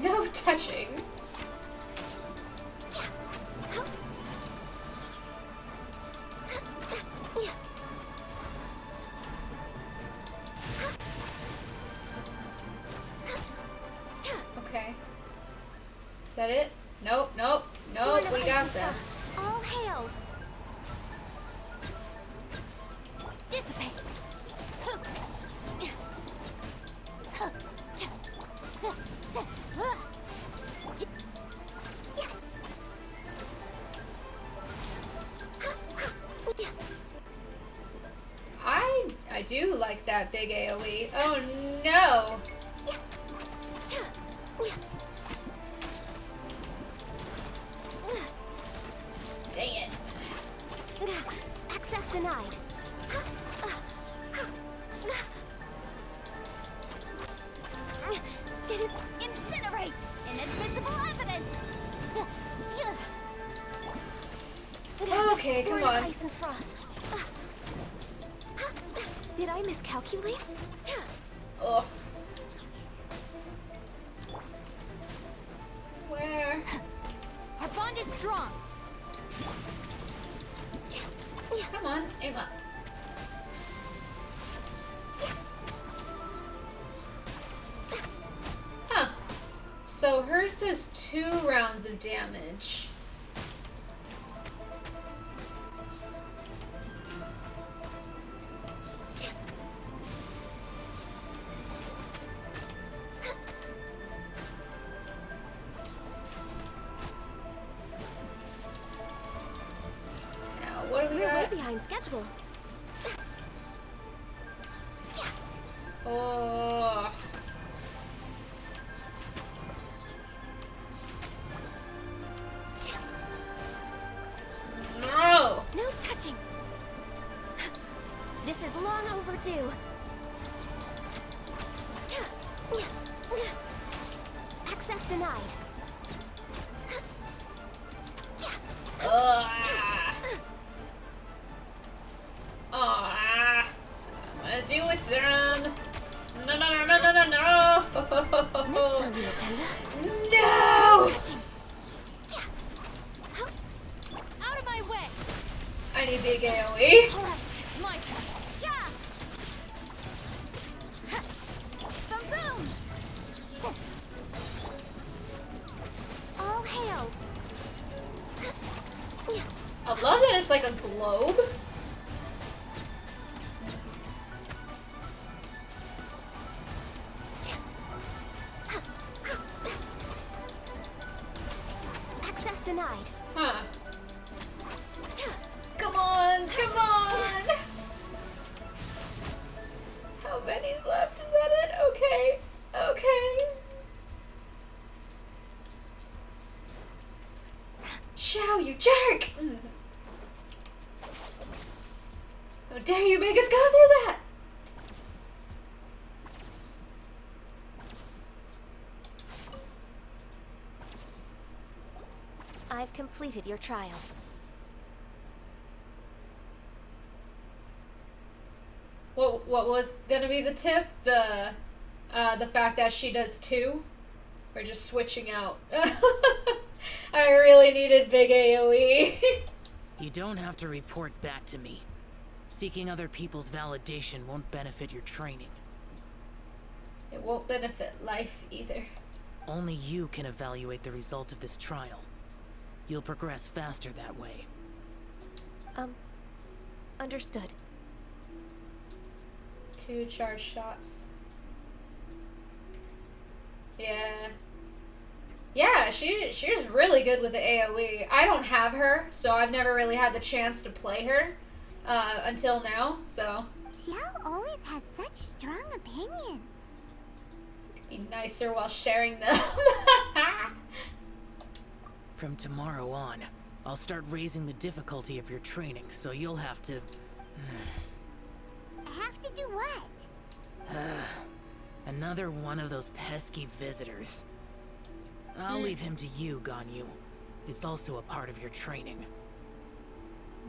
No touching. Okay. Is that it? Nope, nope, nope, we got them. All hail. Dissipate. I do like that big AoE. Oh no! Dang it. Access denied. Incinerate! Inadmissible evidence! Okay, come We're in on. ice and frost. Did I miscalculate? Ugh. Where? Our bond is strong. Come on, aim up. Huh. So hers does 2 rounds of damage. Now, what do we We're way got? behind schedule. Oh. No! No touching. This is long overdue. Access denied. Ugh. I'm gonna deal with them. No, no, no, no, no, no, no. Next on the agenda. No! Touching. Out of my way. I need big AoE. Alright, my turn. Yeah. Boom boom. All hail. I love that it's like a globe. Access denied. Huh. Come on, come on. How many's left? Is that it? Okay. Okay. Shao, you jerk! How dare you make us go through that? I've completed your trial. What was gonna be the tip? The fact that she does 2? Or just switching out? I really needed big AoE. You don't have to report back to me. Seeking other people's validation won't benefit your training. It won't benefit life either. Only you can evaluate the result of this trial. You'll progress faster that way. Understood. 2 charge shots. Yeah. Yeah, she's really good with the AoE. I don't have her, so I've never really had the chance to play her until now, so. Xiao always has such strong opinions. Be nicer while sharing them. From tomorrow on, I'll start raising the difficulty of your training, so you'll have to... Have to do what? Another one of those pesky visitors. I'll leave him to you, Ganyu. It's also a part of your training.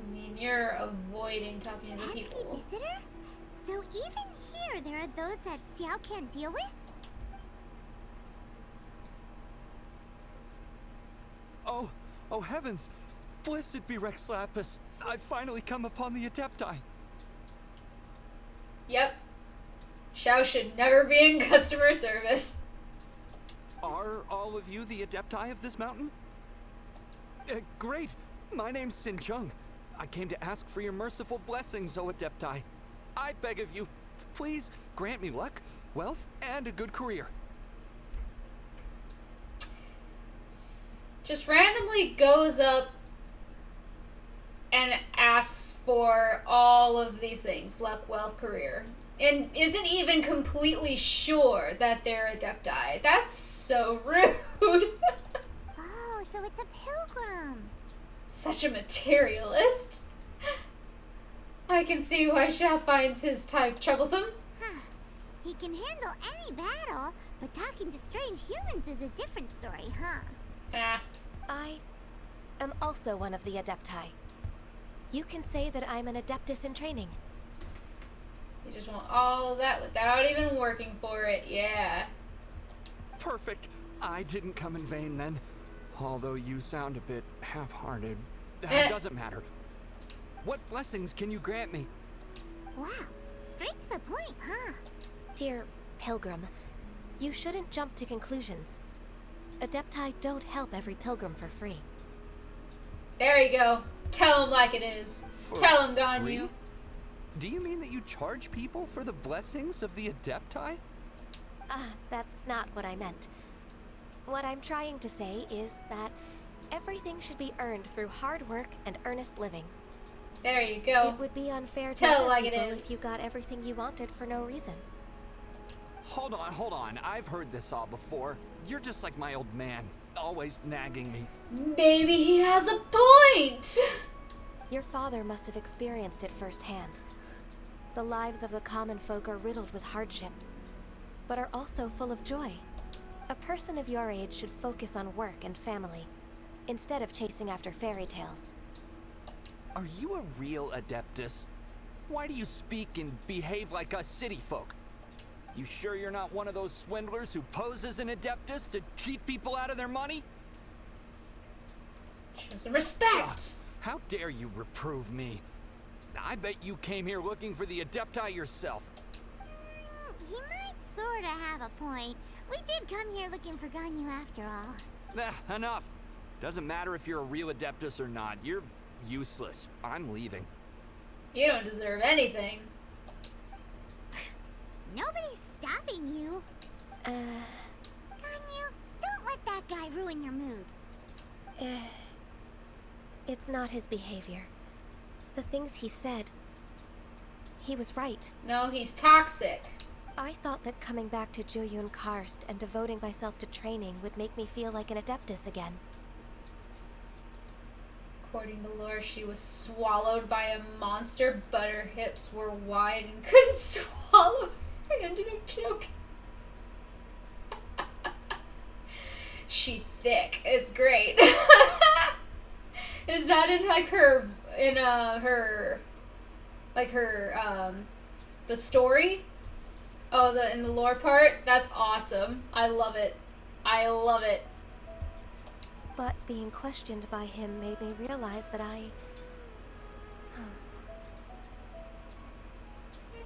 I mean, you're avoiding talking to the Pesky people. visitor? So even here, there are those that Xiao can't deal with? Oh heavens! Blessed be Rex Lapis. I've finally come upon the Adepti. Yep. Xiao should never be in customer service. Are all of you the Adepti of this mountain? Great! My name's Sin Chung. I came to ask for your merciful blessings, O Adepti. I beg of you, please grant me luck, wealth, and a good career. Just randomly goes up and asks for all of these things. Luck, wealth, career. And isn't even completely sure that they're Adepti. That's so rude. Oh, so it's a pilgrim. Such a materialist. I can see why Xiao finds his type troublesome. Huh. He can handle any battle, but talking to strange humans is a different story, huh? Ah. I am also one of the Adepti. You can say that I'm an Adeptus in training. You just want all of that without even working for it, yeah. Perfect. I didn't come in vain then. Although you sound a bit half-hearted. Eh. It doesn't matter. What blessings can you grant me? Wow, straight to the point, huh? Dear Pilgrim, you shouldn't jump to conclusions. Adepti don't help every pilgrim for free. There you go. Tell him like it is. Tell him, Ganyu. Free? Do you mean that you charge people for the blessings of the Adepti? That's not what I meant. What I'm trying to say is that everything should be earned through hard work and earnest living. There you go. It would be unfair to Tell it other like it people is. if you got everything you wanted for no reason. Hold on. I've heard this all before. You're just like my old man, always nagging me. Maybe he has a point. Your father must have experienced it firsthand. The lives of the common folk are riddled with hardships, but are also full of joy. A person of your age should focus on work and family, instead of chasing after fairy tales. Are you a real Adeptus? Why do you speak and behave like us city folk? You sure you're not one of those swindlers who poses an Adeptus to cheat people out of their money? Show some respect. How dare you reprove me? I bet you came here looking for the Adepti yourself. He might sorta have a point. We did come here looking for Ganyu after all. Enough. Doesn't matter if you're a real Adeptus or not. You're useless. I'm leaving. You don't deserve anything. Nobody's stopping you. Ganyu, don't let that guy ruin your mood. It's not his behavior. The things he said, he was right. No, he's toxic. I thought that coming back to Jueyun Karst and devoting myself to training would make me feel like an Adeptus again. According to lore, she was swallowed by a monster, but her hips were wide and couldn't swallow her. I ended up joking. She thick. It's great. Is that in like her the story? Oh, in the lore part? That's awesome. I love it. I love it. But being questioned by him made me realize that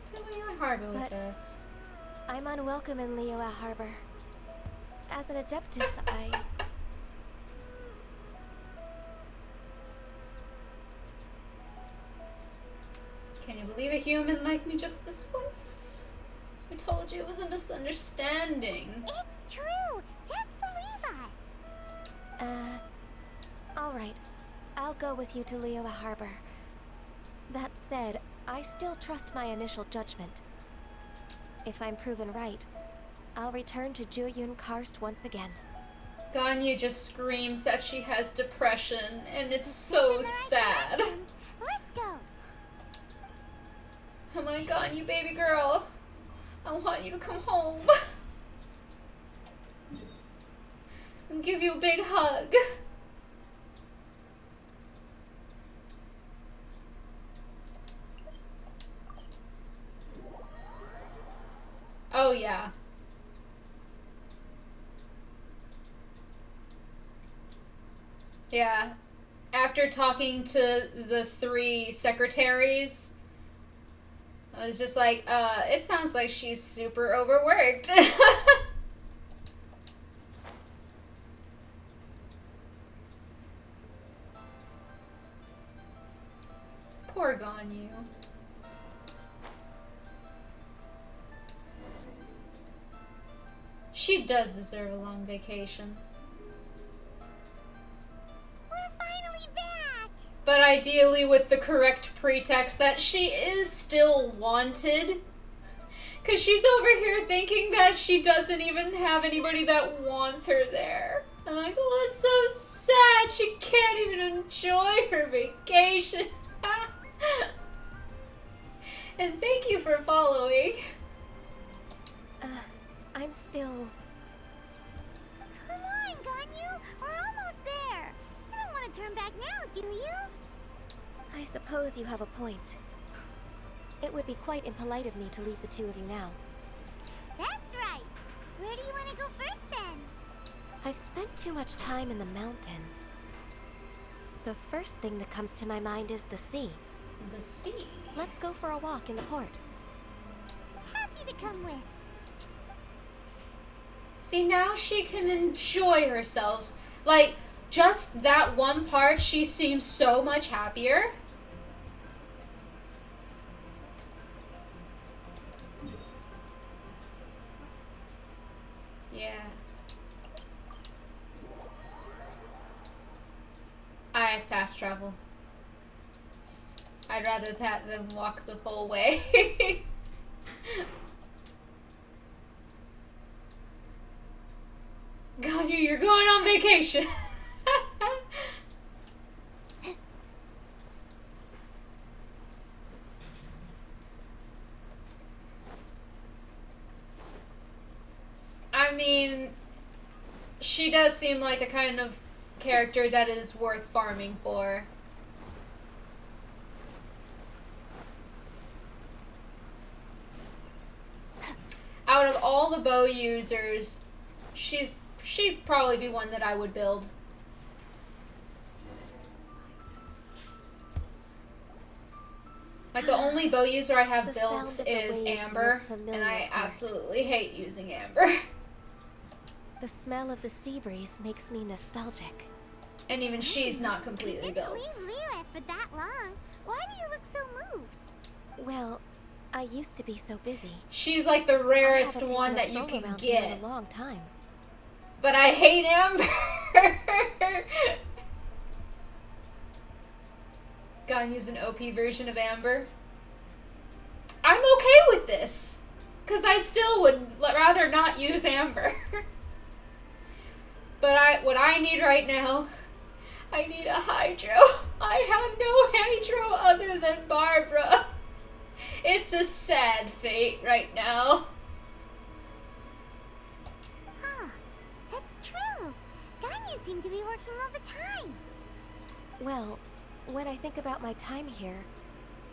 To Liyue Harbor with But- us. I'm unwelcome in Liyue Harbor. As an Adeptus, Can you believe a human like me just this once? I told you it was a misunderstanding. It's true. Just believe us. Alright. I'll go with you to Liyue Harbor. That said, I still trust my initial judgment. If I'm proven right, I'll return to Jueyun Karst once again. Ganyu just screams that she has depression, and it's so sad. Let's go. Oh my god, you baby girl. I want you to come home. And give you a big hug. Oh yeah. Yeah. After talking to the 3 secretaries, I was just like, it sounds like she's super overworked. Poor Ganyu. She does deserve a long vacation. We're finally back. But ideally with the correct pretext that she is still wanted. Because she's over here thinking that she doesn't even have anybody that wants her there. I'm like, oh, it's so sad. She can't even enjoy her vacation. And thank you for following. I'm still... Come on, Ganyu. We're almost there. You don't want to turn back now, do you? I suppose suppose you have a point. It would be quite impolite of me to leave the two of you now. That's right. Where do you want to go first then? I've spent too much time in the mountains. The first thing that comes to my mind is the sea. The sea? Let's go for a walk in the port. Happy to come with. See, now she can enjoy herself. Like, just that one part, she seems so much happier. Yeah. I fast travel. I'd rather that than walk the whole way. God, you're going on vacation. I mean, she does seem like the kind of character that is worth farming for. Out of all the bow users, she'd probably be one that I would build. Like, the only bow user I have built is Amber, and I absolutely hate using Amber. The smell of the sea breeze makes me nostalgic. And even she's not completely built. Leave Lira for that long. Why do you look so moved? Well, I used to be so busy. She's like the rarest one that you can get. In a long time. But I hate Amber. Gotta use an OP version of Amber. I'm okay with this, because I still would rather not use Amber. But what I need right now, I need a Hydro. I have no Hydro other than Barbara. It's a sad fate right now. Huh. That's true. Ganyu seemed to be working all the time. Well, when I think about my time here,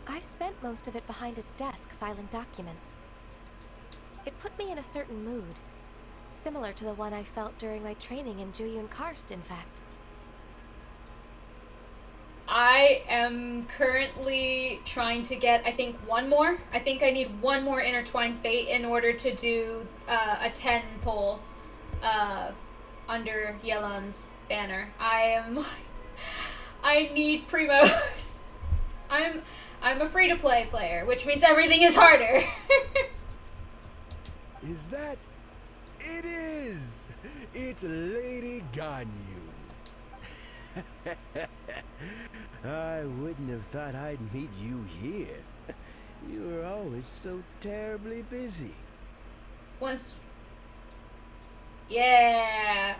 I've spent most of it behind a desk filing documents. It put me in a certain mood, similar to the one I felt during my training in Juyun Karst, in fact. I am currently trying to get, I think, one more. I think I need one more Intertwined Fate in order to do a 10 pull under Yelan's banner. I need Primos. I'm a free-to-play player, which means everything is harder. Is that? It is! It's Lady Ganyu. I wouldn't have thought I'd meet you here. You were always so terribly busy. Yeah.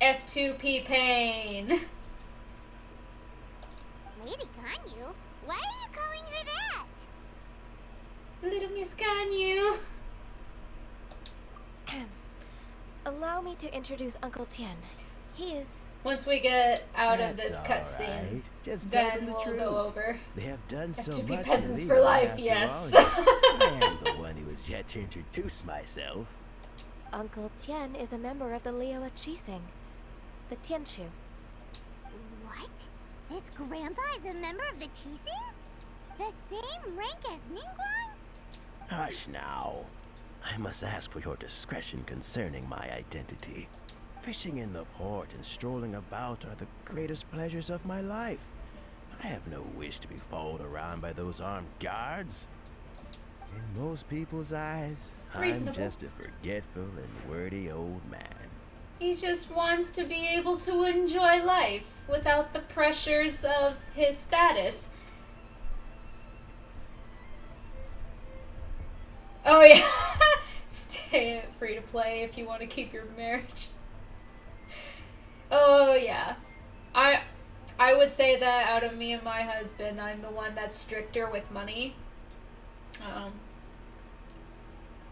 F2P pain. Lady Ganyu? Why are you calling her that? Little Miss Ganyu. Allow me to introduce Uncle Tien. He is... Once we get out of That's this cutscene, right. Just tell them then the we'll truth. go over. They have done so F2P much. peasants in for Liyue life, after yes. all. I am the one who has yet to introduce myself. Uncle Tien is a member of the Liyue Qixing, the Tianshu. What? This grandpa is a member of the Qixing? The same rank as Ningguang? Hush now. I must ask for your discretion concerning my identity. Fishing in the port and strolling about are the greatest pleasures of my life. I have no wish to be followed around by those armed guards. In most people's eyes, Reasonable. I'm just a forgetful and wordy old man. He just wants to be able to enjoy life without the pressures of his status. Oh yeah, stay free to play if you want to keep your marriage. Oh yeah, I would say that out of me and my husband, I'm the one that's stricter with money.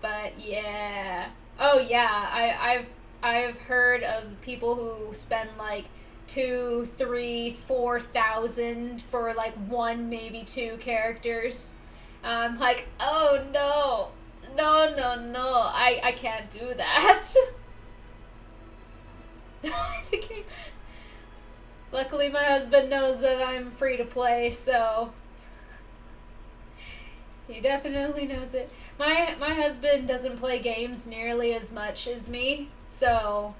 But yeah, oh yeah, I've heard of people who spend like 2, 3, 4,000 for like one, maybe two characters. I'm like, oh no, no, I can't do that. Luckily, my husband knows that I'm free to play, so he definitely knows it. My husband doesn't play games nearly as much as me, so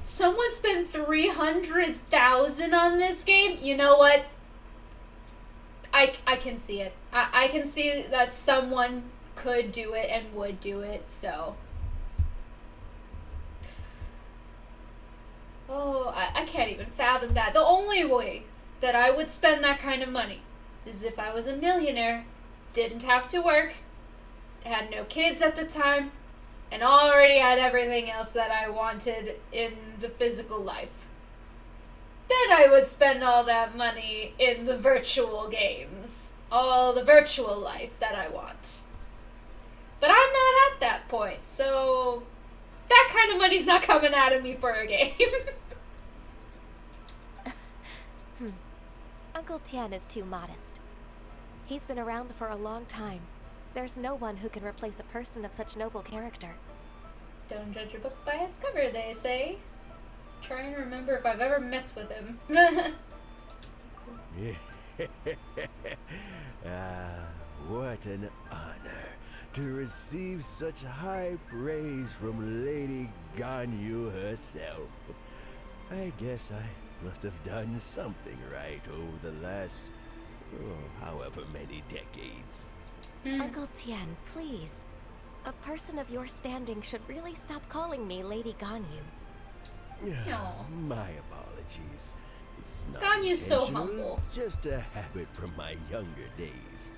someone spent 300,000 on this game. You know what? I can see it. I can see that someone could do it and would do it, so. Oh, I can't even fathom that. The only way that I would spend that kind of money is if I was a millionaire, didn't have to work, had no kids at the time, and already had everything else that I wanted in the physical life. Then I would spend all that money in the virtual games. All the virtual life that I want. But I'm not at that point, so that kind of money's not coming out of me for a game. Uncle Tian is too modest. He's been around for a long time. There's no one who can replace a person of such noble character. Don't judge a book by its cover, they say. Trying to remember if I've ever messed with him. What an honor to receive such high praise from Lady Ganyu herself. I guess I must have done something right over the last, however many decades. Uncle Tian, please. A person of your standing should really stop calling me Lady Ganyu. My apologies. It's not Ganyu's so intentional, humble. Just a habit from my younger days.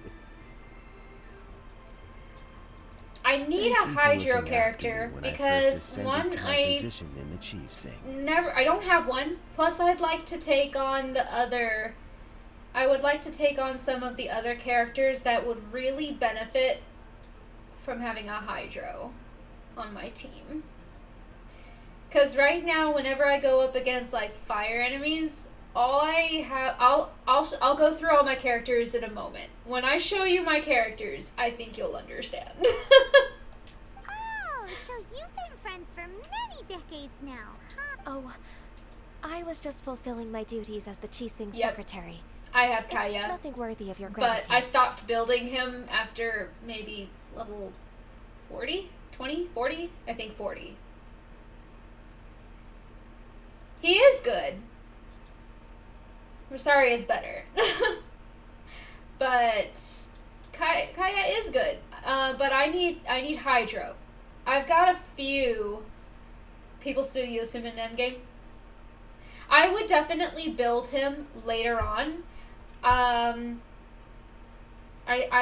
I need a Hydro character because one, I don't have one. Plus, I'd like to take on the other. I would like to take on some of the other characters that would really benefit from having a Hydro on my team. Because right now, whenever I go up against like fire enemies, I'll go through all my characters in a moment. When I show you my characters, I think you'll understand. Oh, so you've been friends for many decades now, huh? Oh, I was just fulfilling my duties as the Qixing secretary. I have Kaya. It's nothing worthy of your gratitude. But I stopped building him after maybe level 40? 20? 40? I think 40. He is good. Rosaria is better. But Kaya is good. But I need Hydro. I've got a few people still use him in endgame. I would definitely build him later on. I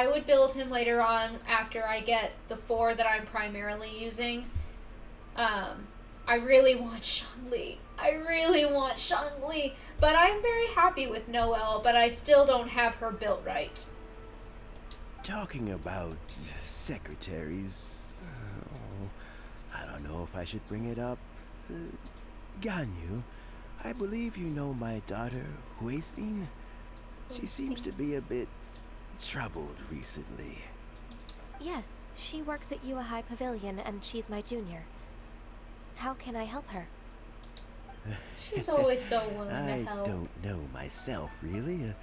would build him later on after I get the 4 that I'm primarily using. I really want Shangli. But I'm very happy with Noelle, but I still don't have her built right. Talking about secretaries, I don't know if I should bring it up. Ganyu, I believe you know my daughter, Huixin. She seems to be a bit troubled recently. Yes, she works at Yua High Pavilion and she's my junior. How can I help her? She's always so willing to help. I don't know myself, really.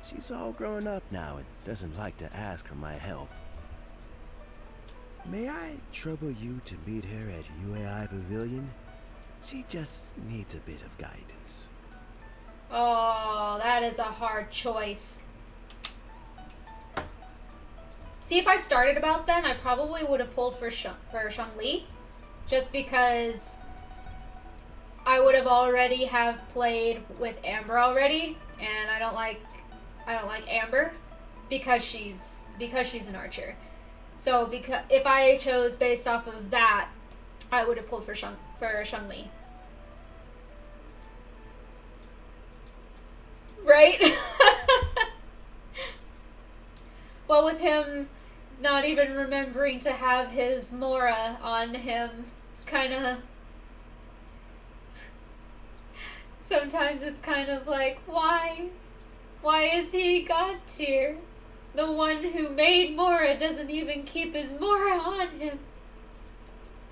She's all grown up now and doesn't like to ask for my help. May I trouble you to meet her at UAI Pavilion? She just needs a bit of guidance. Oh, that is a hard choice. See, if I started about then, I probably would have pulled for Shangli, just because I would have already have played with Amber already, and I don't like Amber because she's an archer. So if I chose based off of that, I would have pulled for Shangli. Right? Well, with him not even remembering to have his Mora on him, it's kind of Sometimes it's kind of like, why? Why is he God tier? The one who made Mora doesn't even keep his Mora on him.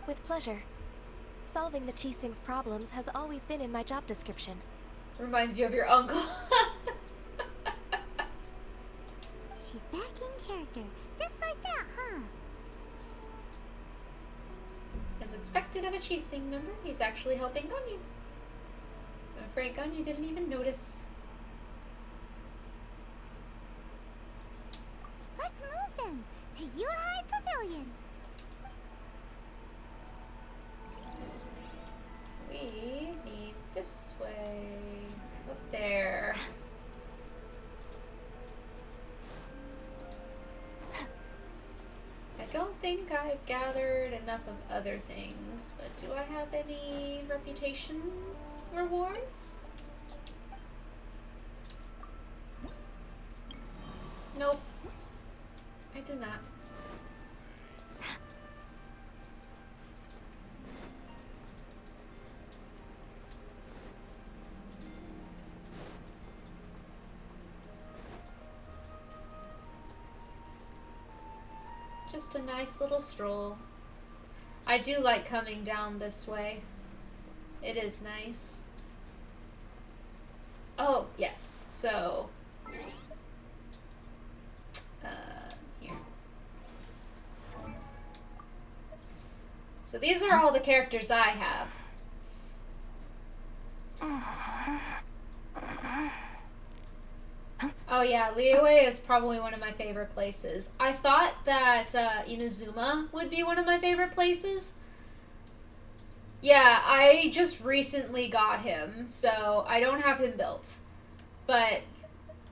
With pleasure. Solving the Qixing's problems has always been in my job description. Reminds you of your uncle. She's back in character. Just like that, huh? As expected of a Qixing member, he's actually helping Ganyu. I'm afraid Ganyu didn't even notice. Let's move them to Yuhai Pavilion. We need this way. Up there. I don't think I've gathered enough of other things, but do I have any reputation rewards? Nope. I do not. Just a nice little stroll. I do like coming down this way. It is nice. Oh, yes. So, here. So these are all the characters I have. Oh yeah, Liyue is probably one of my favorite places. I thought that Inazuma would be one of my favorite places. Yeah, I just recently got him, so I don't have him built. But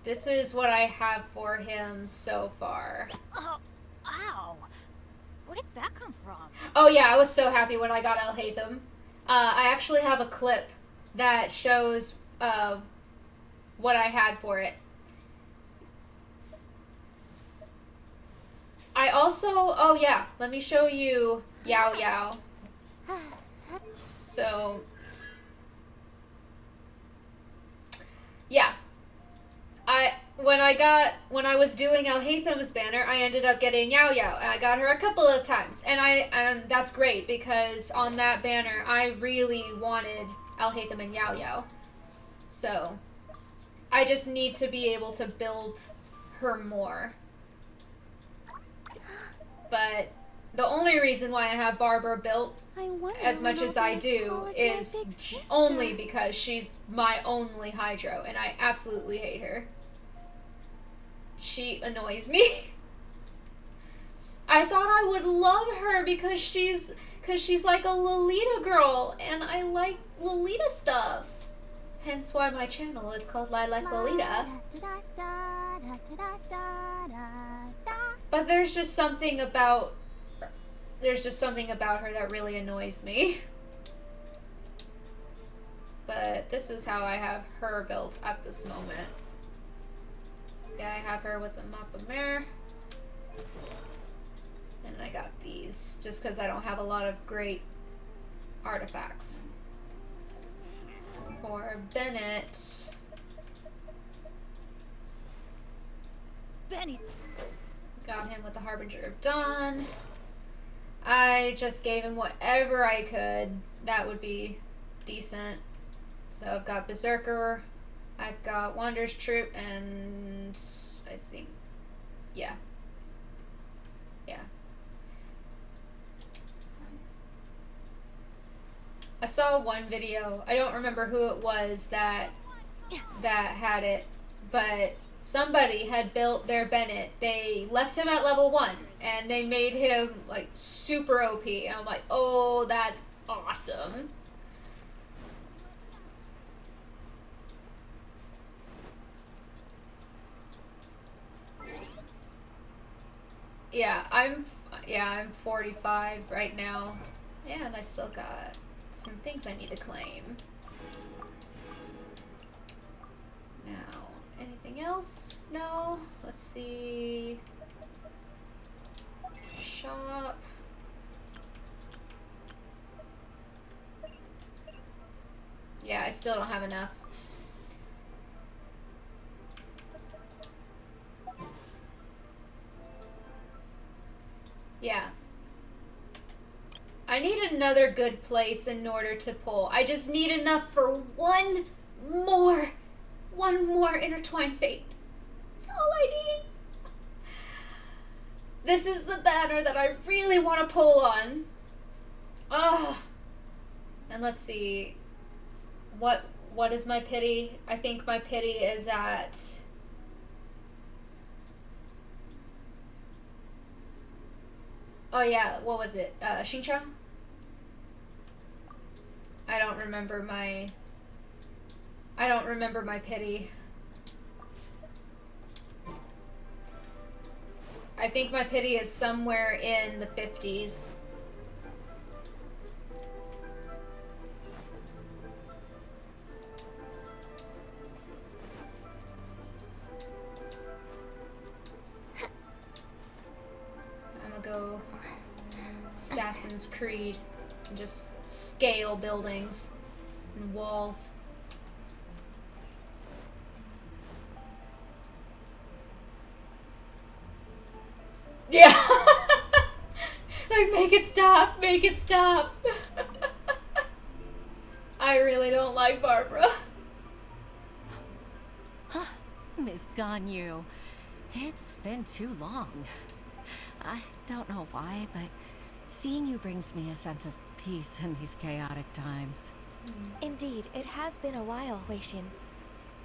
this is what I have for him so far. Oh, ow. Where did that come from? Oh yeah, I was so happy when I got El Hatham. I actually have a clip that shows what I had for it. I also, oh yeah, let me show you Yao Yao. So, yeah. When I was doing El Hatham's banner, I ended up getting Yao Yao, and I got her a couple of times, and that's great, because on that banner, I really wanted El Hatham and Yao Yao. So, I just need to be able to build her more. But the only reason why I have Barbara built as much as I do is only because she's my only Hydro, and I absolutely hate her. She annoys me. I thought I would love her because she's like a Lolita girl, and I like Lolita stuff. Hence why my channel is called I Like Lolita. But there's just something about her that really annoys me. But this is how I have her built at this moment. Yeah, I have her with the Mappa Mare. And I got these just because I don't have a lot of great artifacts. For Bennett. Benny. Got him with the Harbinger of Dawn. I just gave him whatever I could that would be decent. So I've got Berserker, I've got Wanderer's Troop, and I think, yeah. Yeah. I saw one video, I don't remember who it was that had it, but somebody had built their Bennett. They left him at level 1, and they made him, like, super OP. And I'm like, oh, that's awesome. Yeah, I'm 45 right now. And I still got some things I need to claim. Now, anything else? No. Let's see. Shop. Yeah, Yeah, I still don't have enough. Yeah. I need another good place in order to pull. I just need enough for one more intertwined fate. That's all I need. This is the banner that I really want to pull on. Ah. And let's see. What is my pity? I think my pity is at... Oh yeah, what was it? Xingqiang? I don't remember my pity. I think my pity is somewhere in the 50s. I'm gonna go Assassin's Creed and just scale buildings and walls. Yeah. Like, make it stop. Make it stop. I really don't like Barbara. Huh, Miss Ganyu. It's been too long. I don't know why, but seeing you brings me a sense of peace in these chaotic times. Indeed, it has been a while, Weishin.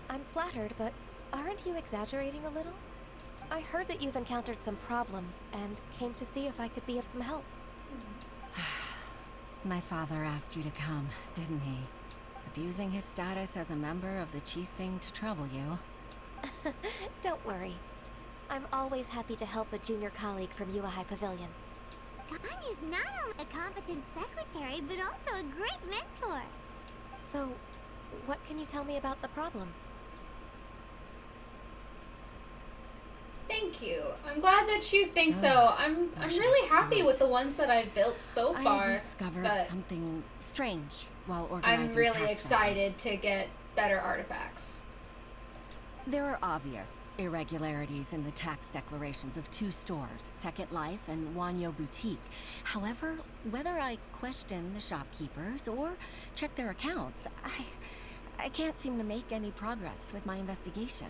I'm flattered, but aren't you exaggerating a little? I heard that you've encountered some problems and came to see if I could be of some help. My father asked you to come, didn't he? Abusing his status as a member of the Qixing to trouble you. Don't worry. I'm always happy to help a junior colleague from Yuehai Pavilion. Ganyu's not only a competent secretary, but also a great mentor. So, what can you tell me about the problem? Thank you. I'm glad that you think so. I'm really happy with the ones that I've built so far. I discovered but something strange while organizing I'm really tax excited records. to get better artifacts. There are obvious irregularities in the tax declarations of two stores, Second Life and Wanyo Boutique. However, whether I question the shopkeepers or check their accounts, I can't seem to make any progress with my investigation.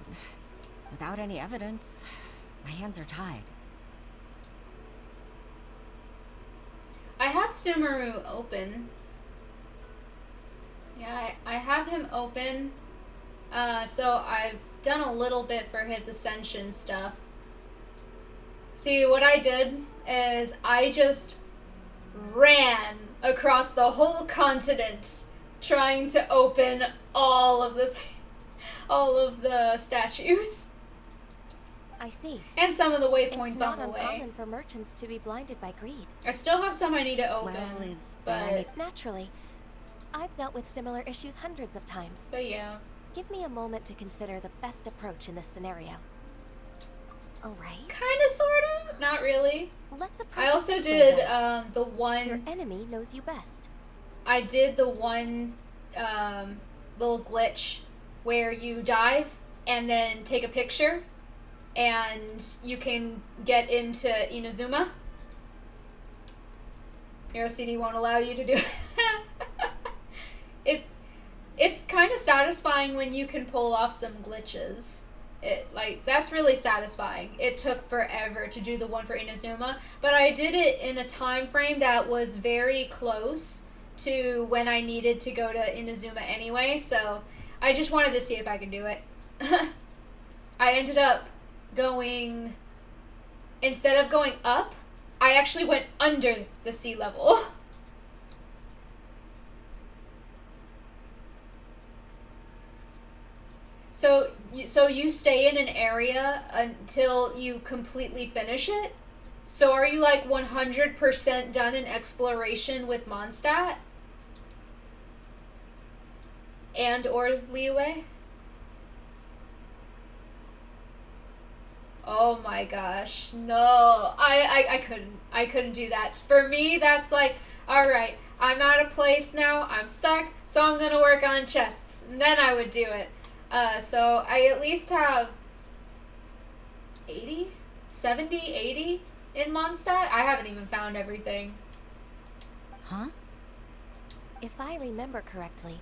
Without any evidence, my hands are tied. I have Sumeru open. Yeah, I have him open. So I've done a little bit for his ascension stuff. See, what I did is I just ran across the whole continent trying to open all of the statues. I see. And some of the waypoints on the It's not way. uncommon for merchants to be blinded by greed. I still have some I need to open, Well, is there but any- Naturally. I've dealt with similar issues hundreds of times. yeah. Give me a moment to consider the best approach in this scenario. Alright. Kinda, sorta, not really. Let's approach I also it this way, did then. the one. Your enemy knows you best. I did the one little glitch where you dive and then take a picture, and you can get into Inazuma. Your OCD won't allow you to do it. It's kind of satisfying when you can pull off some glitches. That's really satisfying. It took forever to do the one for Inazuma, but I did it in a time frame that was very close to when I needed to go to Inazuma anyway, so I just wanted to see if I could do it. I ended up going, instead of going up, I actually went under the sea level. So you stay in an area until you completely finish it? So are you like 100% done in exploration with Mondstadt? And or Liyue? Oh my gosh, no. I couldn't do that. For me, that's like, alright, I'm at a place now, I'm stuck, so I'm gonna work on chests. And then I would do it. So I at least have 80? 70? 80 in Mondstadt? I haven't even found everything. Huh? If I remember correctly,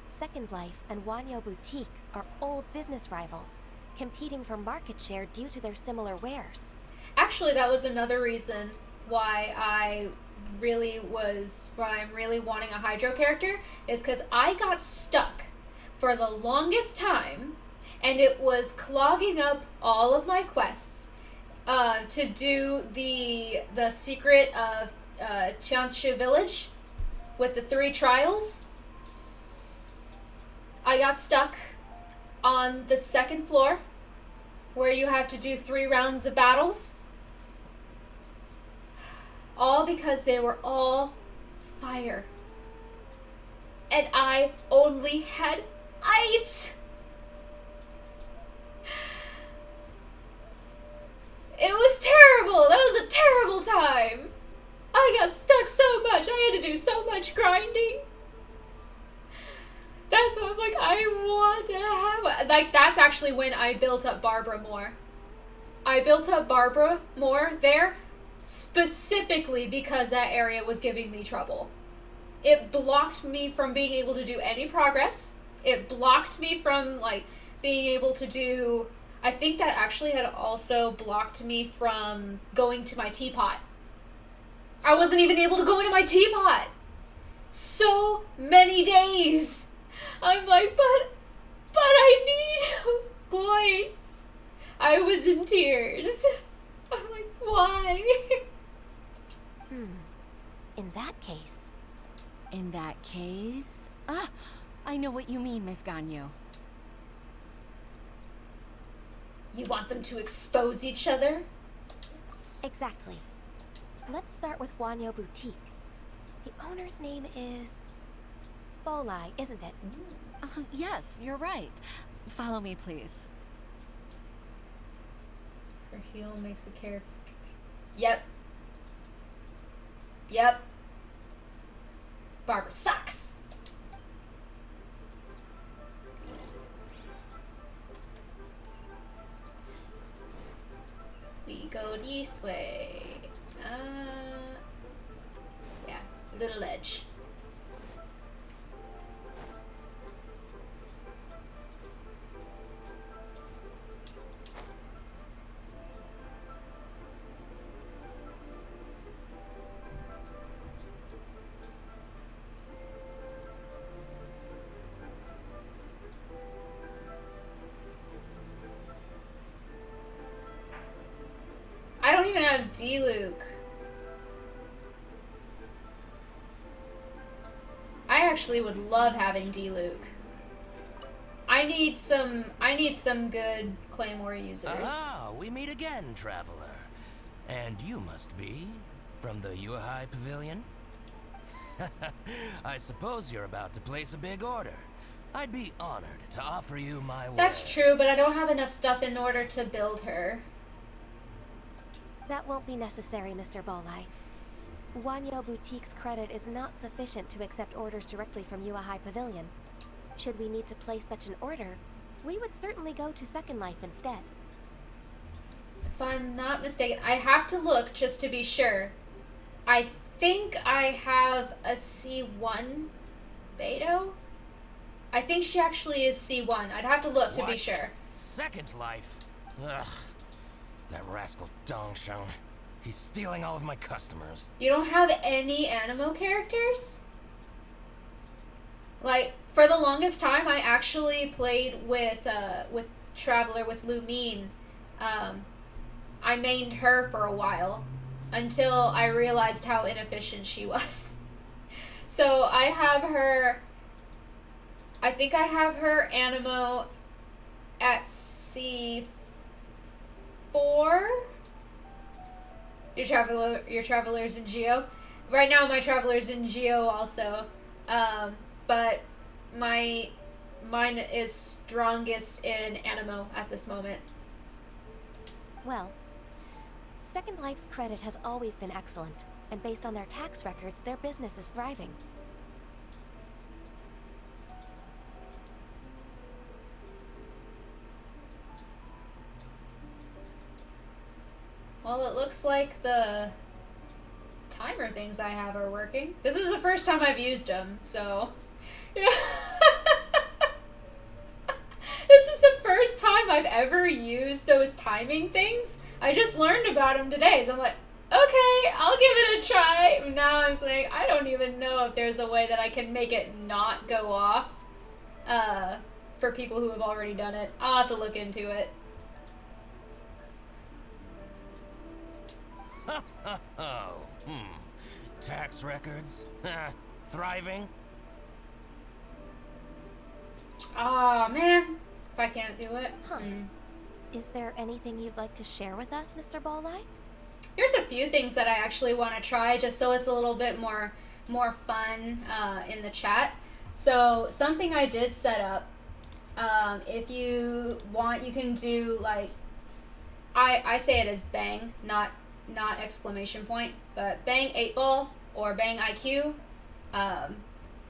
Second Life and Wanyo Boutique are old business rivals, competing for market share due to their similar wares. Actually, that was another reason why I'm really wanting a Hydro character, is because I got stuck for the longest time, and it was clogging up all of my quests to do the secret of Qianxi Village with the 3 trials. I got stuck on the 2nd floor where you have to do 3 rounds of battles. All because they were all fire. And I only had ice. It was terrible. That was a terrible time. I got stuck so much. I had to do so much grinding. That's why I'm like, I want to have... Like, that's actually when I built up Barbara more. I built up Barbara more there specifically because that area was giving me trouble. It blocked me from being able to do any progress. It blocked me from, like, being able to do... I think that actually had also blocked me from going to my teapot. I wasn't even able to go into my teapot. So many days. I'm like, but I need those points. I was in tears. I'm like, why? In that case... In that case... Ah! I know what you mean, Miss Ganyu. You want them to expose each other? Yes. Exactly. Let's start with Wanyo Boutique. The owner's name is... Bolai, isn't it? Yes, you're right. Follow me, please. Her heel makes a character. Yep. Yep. Barbara sucks. We go this way. Yeah, little ledge. I don't even have D-Luke. I actually would love having D-Luke. I need some good Claymore users. Ah, we meet again, traveler. And you must be from the Yuhai Pavilion? I suppose you're about to place a big order. I'd be honored to offer you my wares. That's true, but I don't have enough stuff in order to build her. That won't be necessary, Mr. Bolai. Wanyo Boutique's credit is not sufficient to accept orders directly from Yuhai Pavilion. Should we need to place such an order, we would certainly go to Second Life instead. If I'm not mistaken, I have to look just to be sure. I think I have a C1 Beto? I think she actually is C1. I'd have to look to be sure. Second Life? Ugh. That rascal Dongsheng. He's stealing all of my customers. You don't have any Animo characters? Like, for the longest time, I actually played with Traveler, with Lumine. I mained her for a while, until I realized how inefficient she was. So I have her... I think I have her Animo at C4? Your Traveler's in Geo? Right now my Traveler's in Geo also. But mine is strongest in Animo at this moment. Well, Second Life's credit has always been excellent. And based on their tax records, their business is thriving. Well, it looks like the timer things I have are working. This is the first time I've used them, so... Yeah. This is the first time I've ever used those timing things. I just learned about them today, so I'm like, okay, I'll give it a try. Now I'm saying, I don't even know if there's a way that I can make it not go off for people who have already done it. I'll have to look into it. Oh, tax records? Thriving? Aw, man. If I can't do it. Huh. Is there anything you'd like to share with us, Mr. Bolai? There's a few things that I actually want to try, just so it's a little bit more fun in the chat. So something I did set up, if you want, you can do like, I say it as bang, not exclamation point, but bang 8-ball or bang IQ.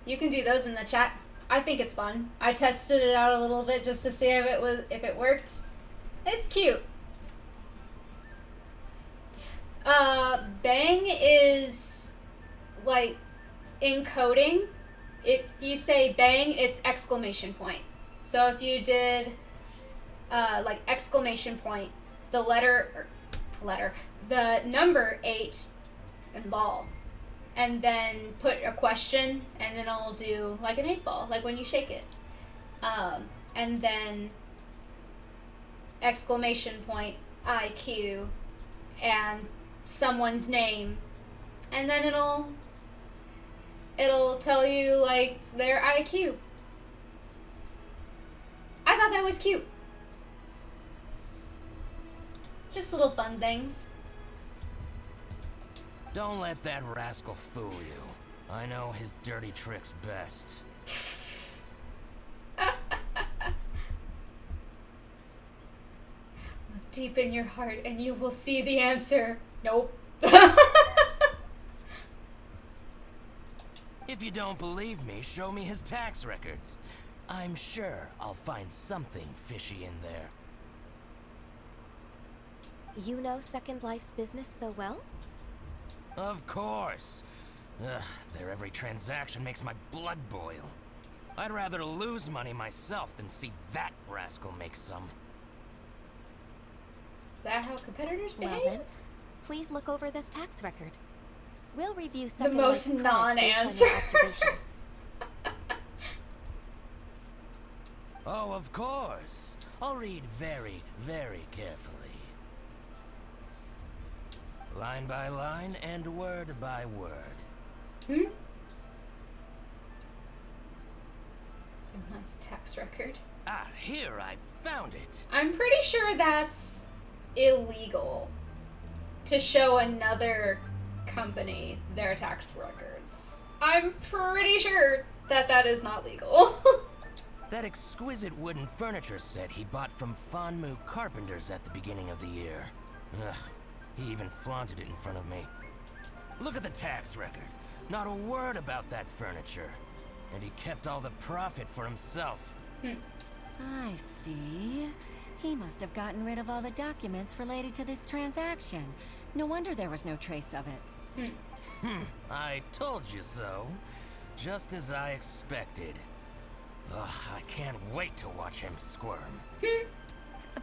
You can do those in the chat. I think it's fun. I tested it out a little bit just to see if it worked. It's cute. Bang is like encoding. If you say bang, it's exclamation point. So if you did like exclamation point, the the number 8 and ball, and then put a question, and then I'll do like an 8-ball, like when you shake it, and then exclamation point IQ and someone's name, and then it'll tell you like their IQ. I thought that was cute. Just little fun things. Don't let that rascal fool you. I know his dirty tricks best. Look deep in your heart and you will see the answer. Nope. If you don't believe me, show me his tax records. I'm sure I'll find something fishy in there. You know Second Life's business so well? Of course. Ugh, their every transaction makes my blood boil. I'd rather lose money myself than see that rascal make some. Is that how competitors behave? Well then, please look over this tax record. We'll review The Second most Life's credit based non-answer. on your observations. Oh, of course. I'll read very, very carefully. Line by line and word by word. It's a nice tax record. Ah, here, I found it. I'm pretty sure that's illegal to show another company their tax records. I'm pretty sure that is not legal. That exquisite wooden furniture set he bought from Fanmu Carpenters at the beginning of the year. Ugh, he even flaunted it in front of me. Look at the tax record. Not a word about that furniture. And he kept all the profit for himself. I see. He must have gotten rid of all the documents related to this transaction. No wonder there was no trace of it. I told you so. Just as I expected. Ugh, I can't wait to watch him squirm.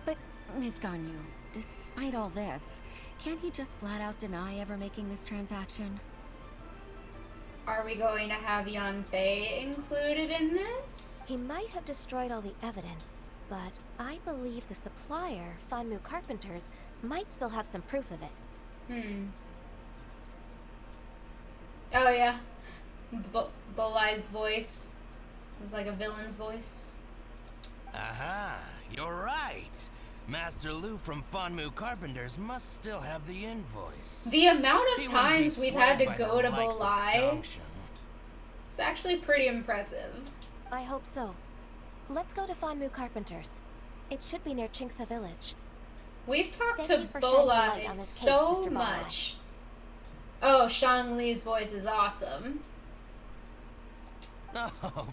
But, Ms. Ganyu, despite all this, can't he just flat out deny ever making this transaction? Are we going to have Yanfei included in this? He might have destroyed all the evidence, but I believe the supplier, Fanmu Carpenters, might still have some proof of it. Oh yeah. Bolai's voice is like a villain's voice. Aha, you're right. Master Lu from Fanmu Carpenters must still have the invoice. The amount He of wouldn't be times we've had to swayed by go the to likes of Bolai, Dongshan. it's actually pretty impressive. I hope so. Let's go to Fanmu Carpenters. It should be near Chinksa Village. We've talked Thank to you for shedding light Bolai on this so case, Mr. Bolai. much. Oh, Shang-Li's voice is awesome. Oh,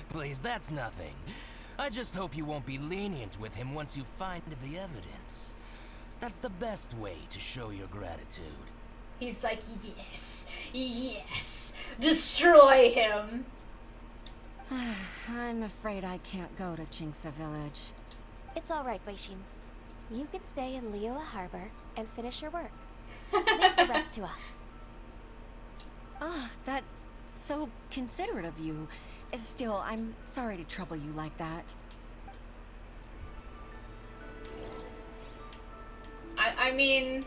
please, that's nothing. I just hope you won't be lenient with him once you find the evidence. That's the best way to show your gratitude. He's like, yes, yes, destroy him. I'm afraid I can't go to Jinxa Village. It's all right, Weishin. You can stay in Liyue Harbor and finish your work. Leave the rest to us. Ah, that's so considerate of you. Still, I'm sorry to trouble you like that. I mean,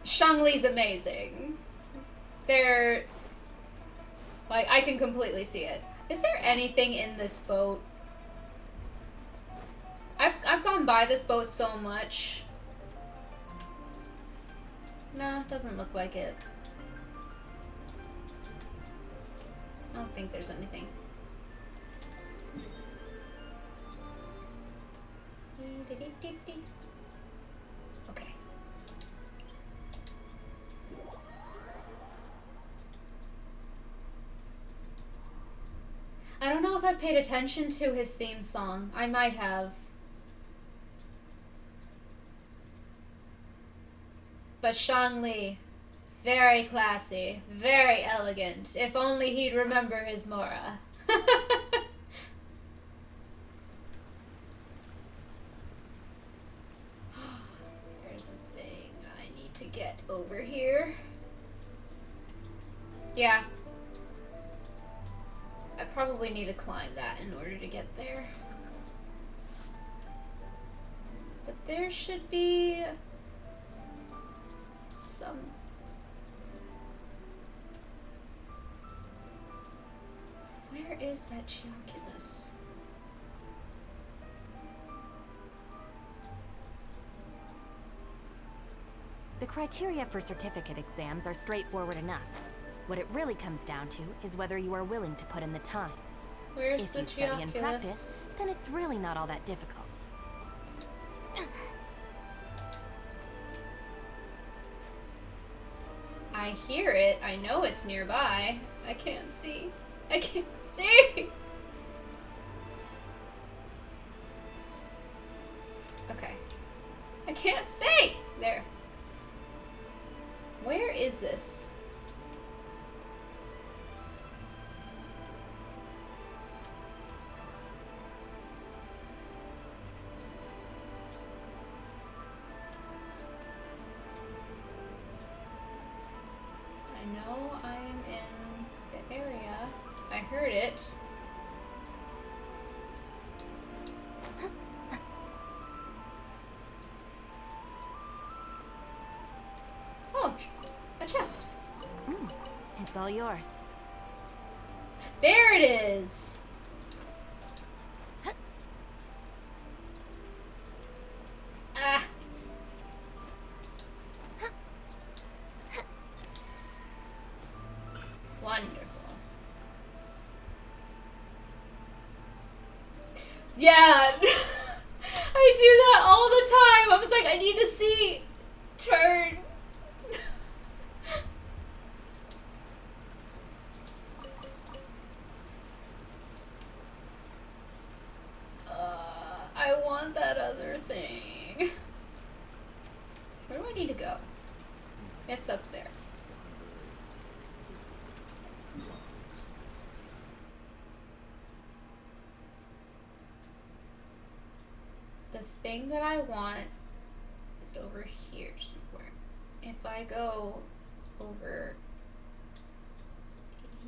Shang-Li's amazing. They're like, I can completely see it. Is there anything in this boat? I've gone by this boat so much. Nah, doesn't look like it. I don't think there's anything. Okay. I don't know if I've paid attention to his theme song. I might have. But Shang-Li, very classy, very elegant. If only he'd remember his Mora. There's a thing I need to get over here. Yeah. I probably need to climb that in order to get there. But there should be some... Where is that Geoculus? The criteria for certificate exams are straightforward enough. What it really comes down to is whether you are willing to put in the time. Where's if the you study and Geoculus? practice, then it's really not all that difficult. I hear it. I know it's nearby. I can't see. I can't see! Okay. I can't see! There. Where is this? I know I'm in the area. I heard it. Oh, a chest. It's all yours. There it is. Ah. Wonderful. Yeah. I do that all the time. I was like, I need to see. Turn. I want that other thing. Where do I need to go? It's up there. The thing that I want is over here somewhere. If I go over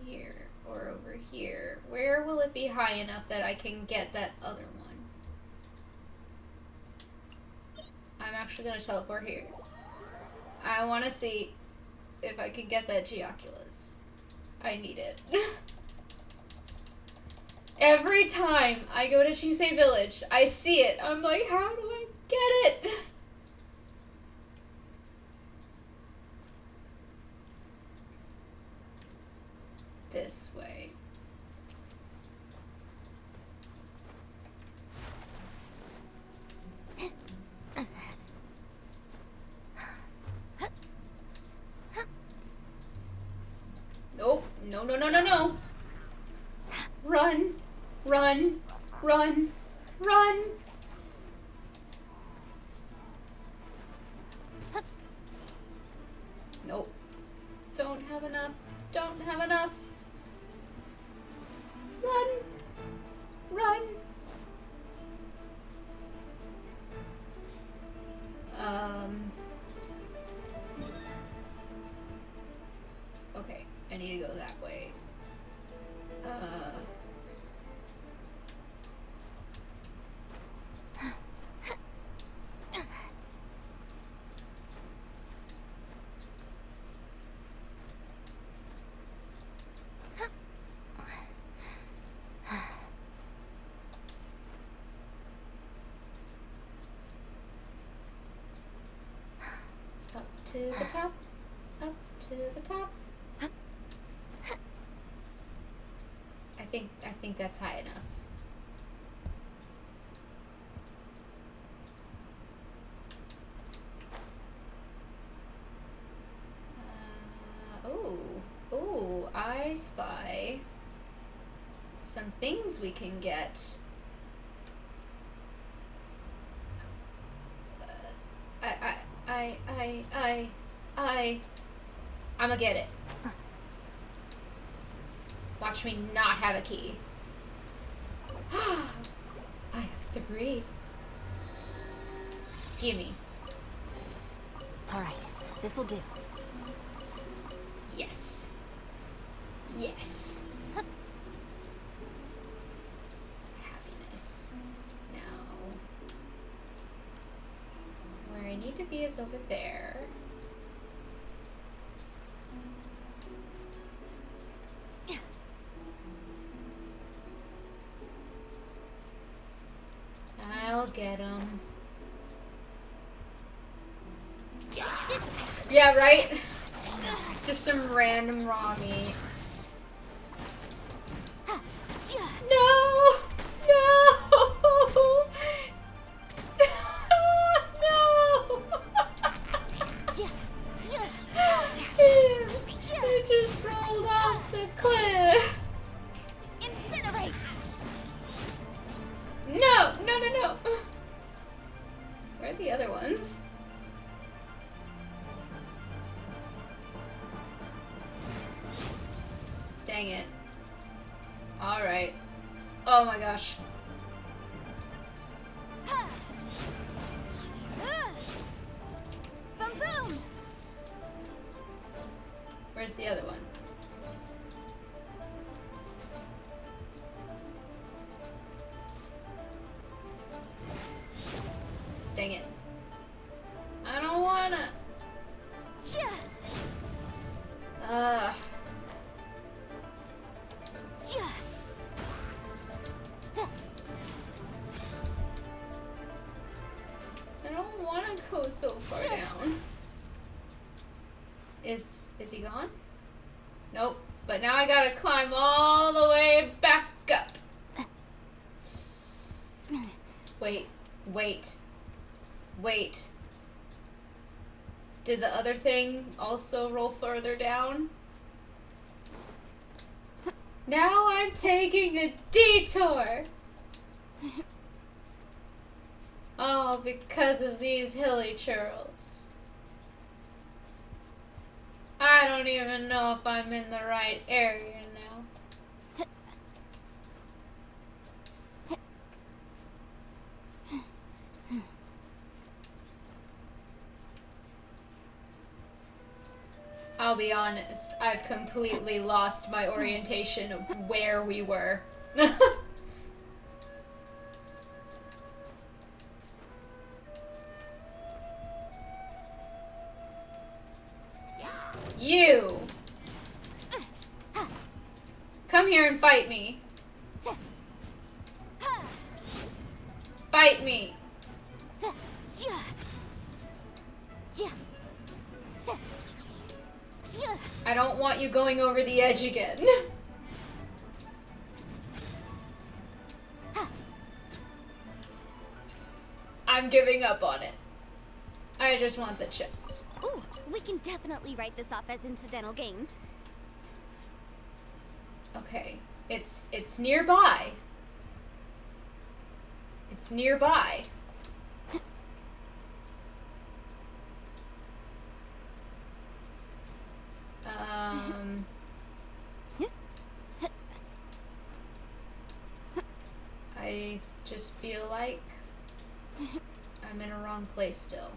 here or over here, where will it be high enough that I can get that other one? I'm actually gonna teleport here. I want to see if I can get that Geoculus. I need it. Every time I go to Chisei Village, I see it. I'm like, how do I get it? This way. No, no, no, no, no. Run. Run. Run. Run. Nope. Don't have enough. Don't have enough. Run. Run. Okay, I need to go that way. Up to the top. Up to the top. I think that's high enough. Oh, I spy some things we can get. I'ma get it. Watch me not have a key. I have 3. Gimme. Alright, this'll do. Yes. Yes. Happiness. Now, where I need to be is over there. I'll get him. Yeah, right? Just some random raw meat. No! No! No! It just rolled off the cliff. Incinerate! No! No, no, no! Where are the other ones? Dang it. Alright. Oh my gosh. Boom boom! Where's the other one? Dang it. I don't wanna. I don't wanna go so far down. Is he gone? Nope. But now I gotta climb all the way back up. Wait. Wait. Wait. Did the other thing also roll further down? Now I'm taking a detour! Oh, because of these hilly churls. I don't even know if I'm in the right area now. I'll be honest, I've completely lost my orientation of where we were. You! Come here and fight me. Fight me. I don't want you going over the edge again. I'm giving up on it. I just want the chest. Ooh, we can definitely write this off as incidental gains. Okay. It's nearby. It's nearby. I just feel like I'm in a wrong place still.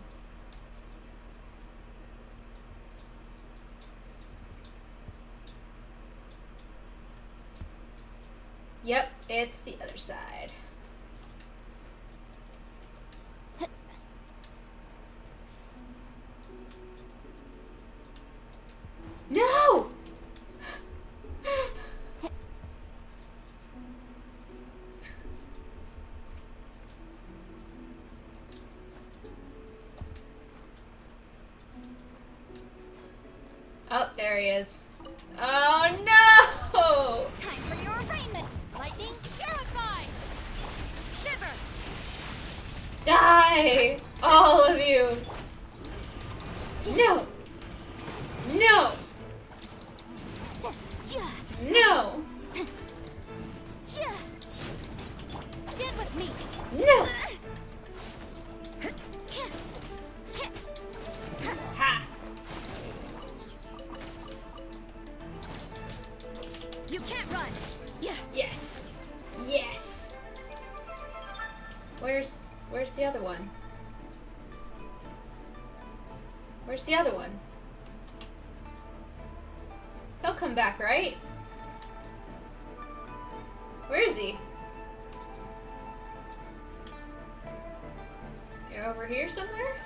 Yep, it's the other side. No! Oh, there he is. Oh no! Time for your arraignment! Lightning, purify! Shiver! Die! All of you! No! No! No! Stand with me! No! Ha! You can't run! Yeah. Yes! Yes! Where's the other one? Where's the other one? He'll come back, right? Where is he? You're over here somewhere?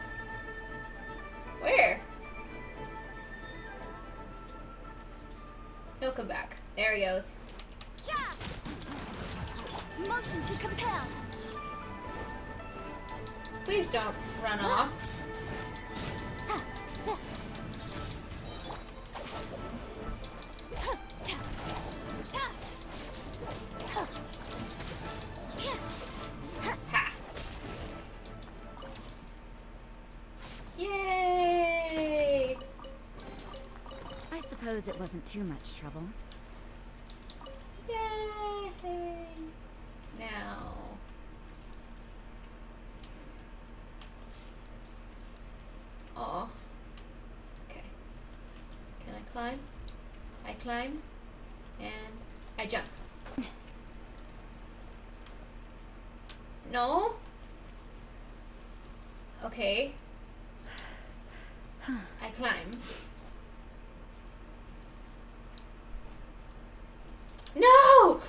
Where? He'll come back. There he goes. Yeah! Motion to compel! Please don't run off. Ha! Yay! I suppose it wasn't too much trouble. Yay! Now. Oh. Okay. Can I climb? I climb. And I jump. No? Okay. I climb. No!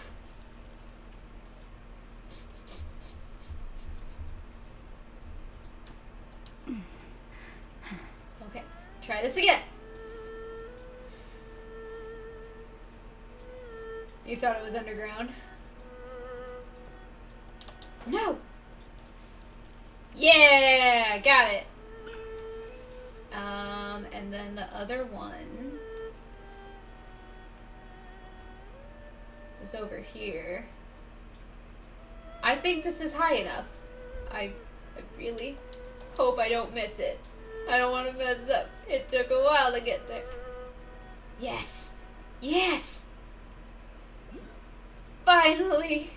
Okay, try this again. You thought it was underground? No! Yeah, got it. And then the other one is over here. I think this is high enough. I really hope I don't miss it. I don't want to mess up. It took a while to get there. Yes! Yes! Finally!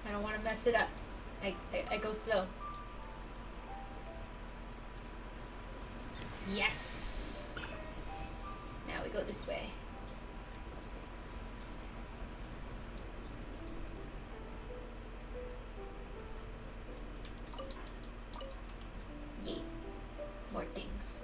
I don't want to mess it up. I go slow. Yes! Now we go this way. Yay. More things.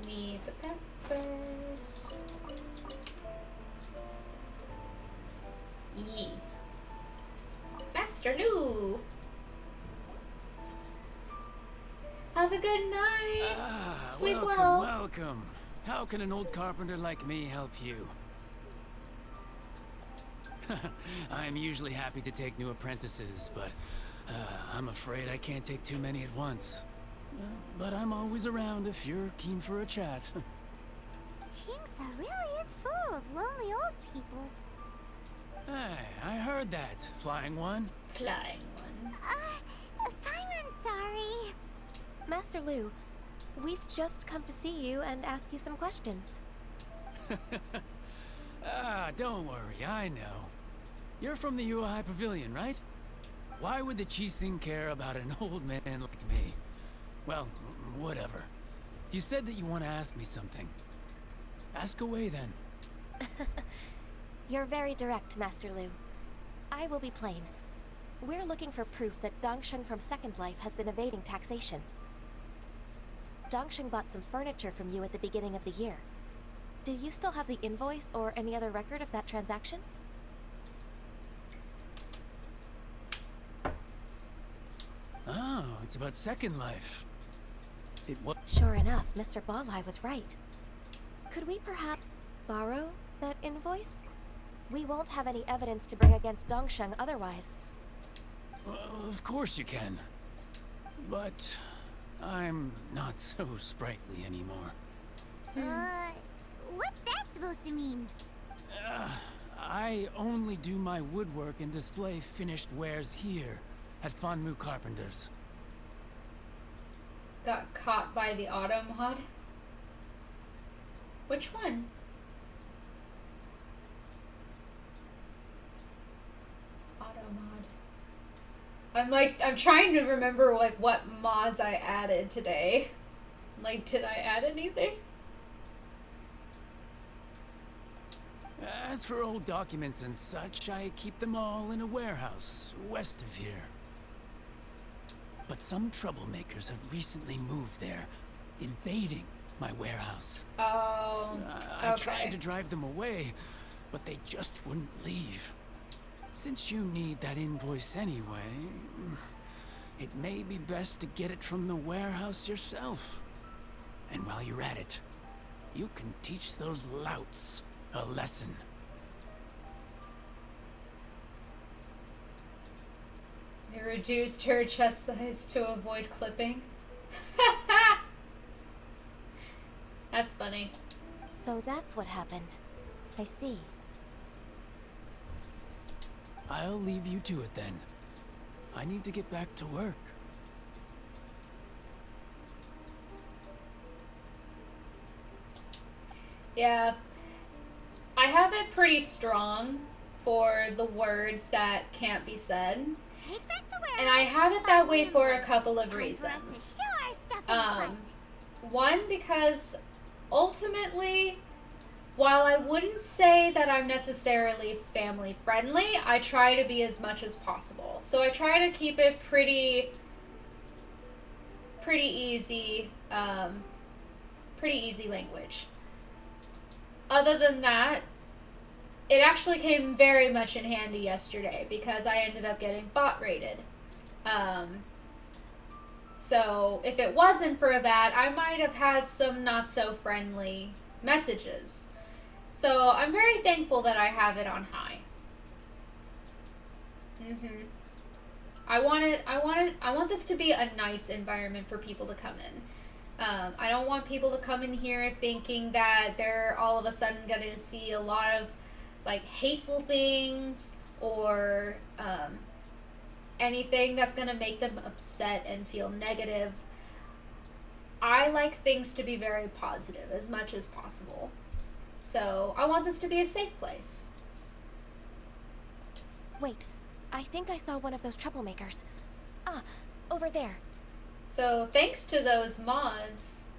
Need the peppers. Yee. Master Lou! Have a good night! Sleep welcome, well! welcome. How can an old carpenter like me help you? I'm usually happy to take new apprentices, but I'm afraid I can't take too many at once. But I'm always around if you're keen for a chat. Kingsa really is full of lonely old people. Hey, I heard that, Flying One. Flying One. Paimon's sorry. Master Lu, we've just come to see you and ask you some questions. Don't worry, I know. You're from the UI Pavilion, right? Why would the Qixing care about an old man like me? Well, whatever. You said that you want to ask me something. Ask away, then. You're very direct, Master Lu. I will be plain. We're looking for proof that Dongsheng from Second Life has been evading taxation. Dongsheng bought some furniture from you at the beginning of the year. Do you still have the invoice or any other record of that transaction? Oh, it's about Second Life. It was. Sure enough, Mr. Balai was right. Could we perhaps borrow that invoice? We won't have any evidence to bring against Dongsheng otherwise. Of course you can. But I'm not so sprightly anymore. What's that supposed to mean? I only do my woodwork and display finished wares here at Fanmu Carpenters. Got caught by the auto mod? Which one? Auto mod. I'm trying to remember like what mods I added today. Like, did I add anything? As for old documents and such, I keep them all in a warehouse west of here. But some troublemakers have recently moved there, invading my warehouse. Oh, I tried to drive them away, but they just wouldn't leave. Since you need that invoice anyway, it may be best to get it from the warehouse yourself. And while you're at it, you can teach those louts a lesson. They reduced her chest size to avoid clipping. That's funny. So that's what happened. I see. I'll leave you to it then. I need to get back to work. Yeah. I have it pretty strong for the words that can't be said. And I have it that way for a couple of reasons. One, because ultimately, while I wouldn't say that I'm necessarily family friendly, I try to be as much as possible. So I try to keep it pretty easy, pretty easy language. Other than that, it actually came very much in handy yesterday because I ended up getting bot rated. So if it wasn't for that, I might have had some not so friendly messages. So I'm very thankful that I have it on high. I want this to be a nice environment for people to come in. I don't want people to come in here thinking that they're all of a sudden gonna see a lot of like hateful things or anything that's gonna make them upset and feel negative. I like things to be very positive as much as possible. So I want this to be a safe place. Wait, I think I saw one of those troublemakers. Ah, over there. So thanks to those mods,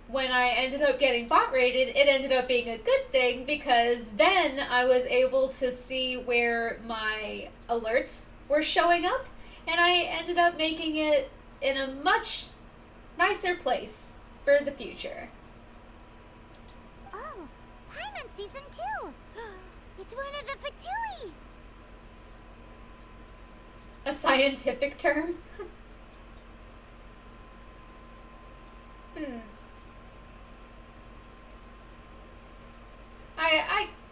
when I ended up getting bot rated, it ended up being a good thing because then I was able to see where my alerts were showing up, and I ended up making it in a much nicer place for the future. Oh, Paimon Season 2! It's one of the Fatui! A scientific term?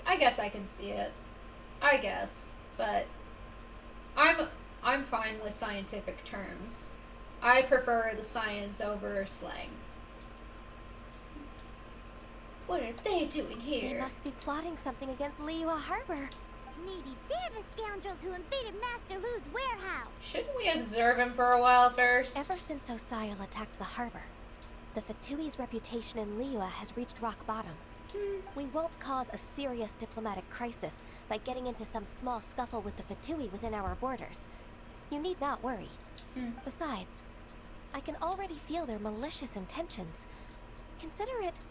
I guess I can see it. I guess, but I'm fine with scientific terms. I prefer the science over slang. What are they doing here? They must be plotting something against Liyue Harbor. Maybe they're the scoundrels who invaded Master Lu's warehouse. Shouldn't we observe him for a while first? Ever since Osial attacked the harbor, the Fatui's reputation in Liyue has reached rock bottom. We won't cause a serious diplomatic crisis by getting into some small scuffle with the Fatui within our borders. You need not worry. Besides, I can already feel their malicious intentions. Consider it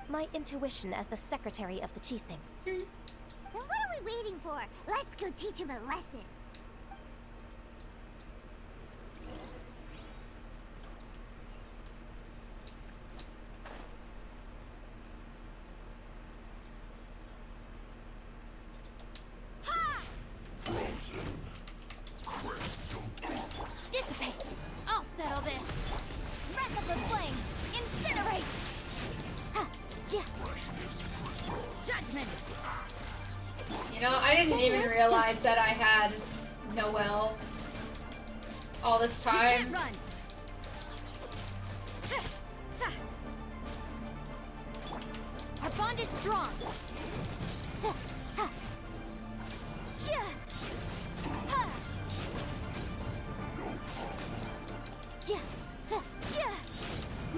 my intuition as the secretary of the Qixing. Then what are we waiting for? Let's go teach him a lesson. Dissipate! I'll settle this! Wrath of the flame! Incinerate! Ha! Judgment! You know, I didn't even realize that I had Noelle all this time. You can't run! Our bond is strong!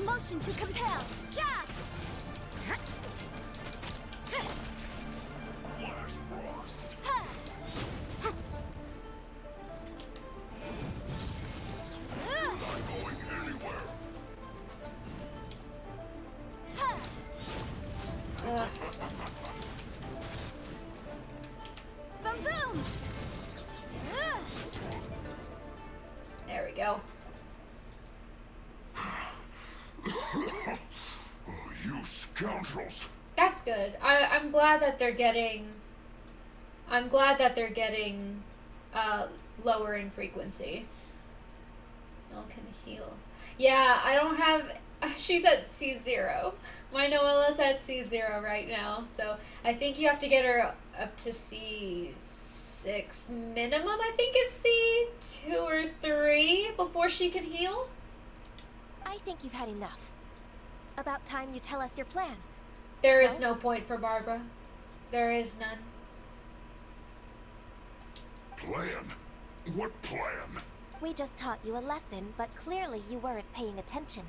Motion to compel! Boom boom! There we go. You scoundrels! That's good. I'm glad that they're getting. I'm glad that they're getting lower in frequency. Noelle can heal. Yeah, I don't have. She's at C0. My Noella's at C0 right now, so I think you have to get her up to C6 minimum. I think is C2 or 3 before she can heal. I think you've had enough. About time you tell us your plan. There is no point for Barbara. There is none. Plan? What plan? We just taught you a lesson, but clearly you weren't paying attention.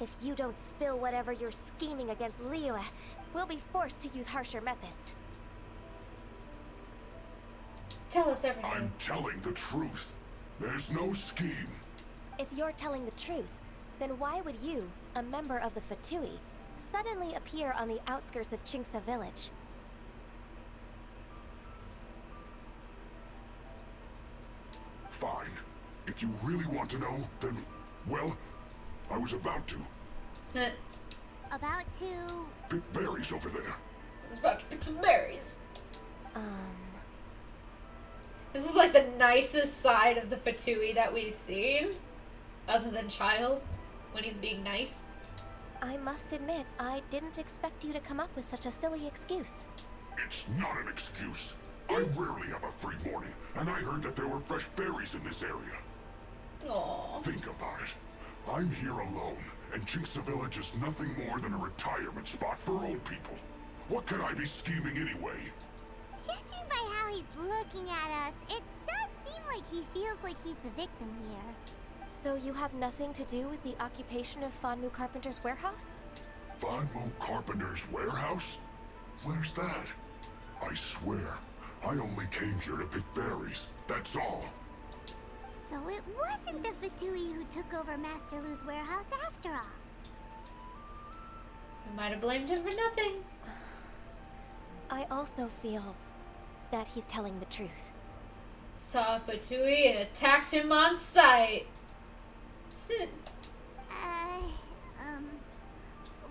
If you don't spill whatever you're scheming against Liyue, we'll be forced to use harsher methods. Tell us everything. I'm telling the truth. There's no scheme. If you're telling the truth, then why would you, a member of the Fatui, suddenly appear on the outskirts of Qingce village? Fine. If you really want to know, then, well, I was about to. About to... Pick berries over there. I was about to pick some berries. This is like the nicest side of the Fatui that we've seen. Other than Child, when he's being nice. I must admit, I didn't expect you to come up with such a silly excuse. It's not an excuse. I rarely have a free morning, and I heard that there were fresh berries in this area. Aww. Think about it. I'm here alone, and Qingce Village is nothing more than a retirement spot for old people. What could I be scheming anyway? Judging by how he's looking at us, it does seem like he feels like he's the victim here. So you have nothing to do with the occupation of Fanmu Carpenter's warehouse? Fanmu Carpenter's warehouse? Where's that? I swear, I only came here to pick berries, that's all. So it wasn't the Fatui who took over Master Lu's warehouse after all. We might have blamed him for nothing. I also feel that he's telling the truth. Saw Fatui and attacked him on sight.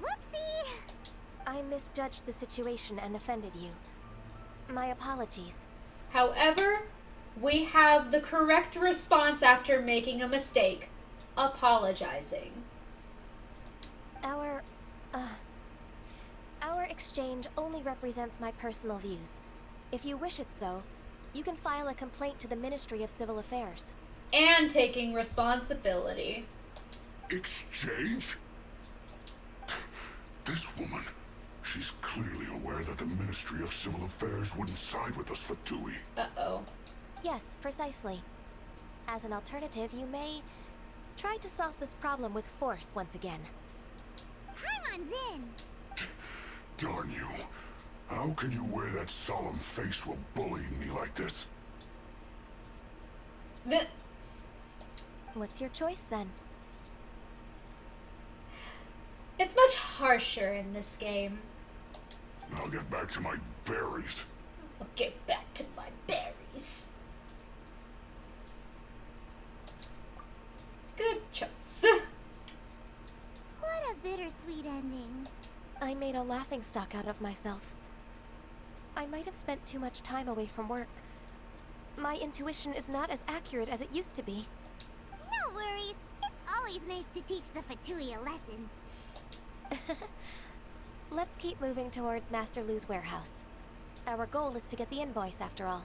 Whoopsie! I misjudged the situation and offended you. My apologies. However, we have the correct response after making a mistake. Apologizing. Our exchange only represents my personal views. If you wish it so, you can file a complaint to the Ministry of Civil Affairs. and taking responsibility. Exchange? This woman, she's clearly aware that the Ministry of Civil Affairs wouldn't side with us for Tui. Uh-oh. Yes, precisely. As an alternative, you may try to solve this problem with force once again. Paimon's in! Darn you. How can you wear that solemn face while bullying me like this? What's your choice then? It's much harsher in this game. I'll get back to my berries. I'll get back to my berries. Good choice. What a bittersweet ending. I made a laughingstock out of myself. I might have spent too much time away from work. My intuition is not as accurate as it used to be. No worries. It's always nice to teach the Fatui a lesson. Let's keep moving towards Master Lu's warehouse. Our goal is to get the invoice, after all.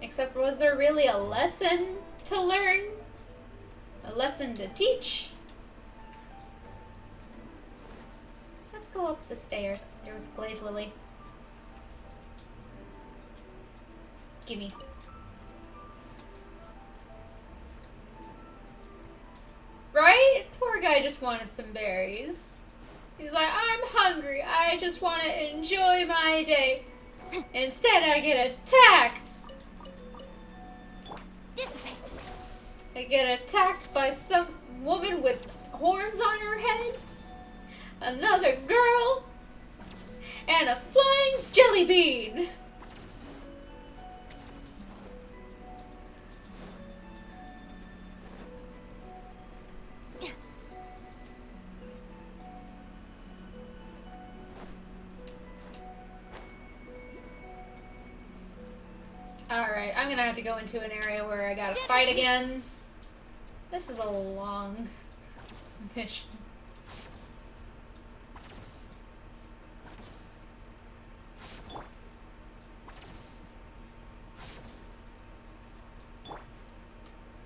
Except, was there really a lesson to learn? A lesson to teach? Let's go up the stairs. There was a glazed lily. Gimme. Right? Poor guy just wanted some berries. He's like, I'm hungry. I just want to enjoy my day. Instead, I get attacked. Dissipate. I get attacked by some woman with horns on her head. Another girl. And a flying jelly bean. Alright, I'm gonna have to go into an area where I gotta fight again. This is a long mission.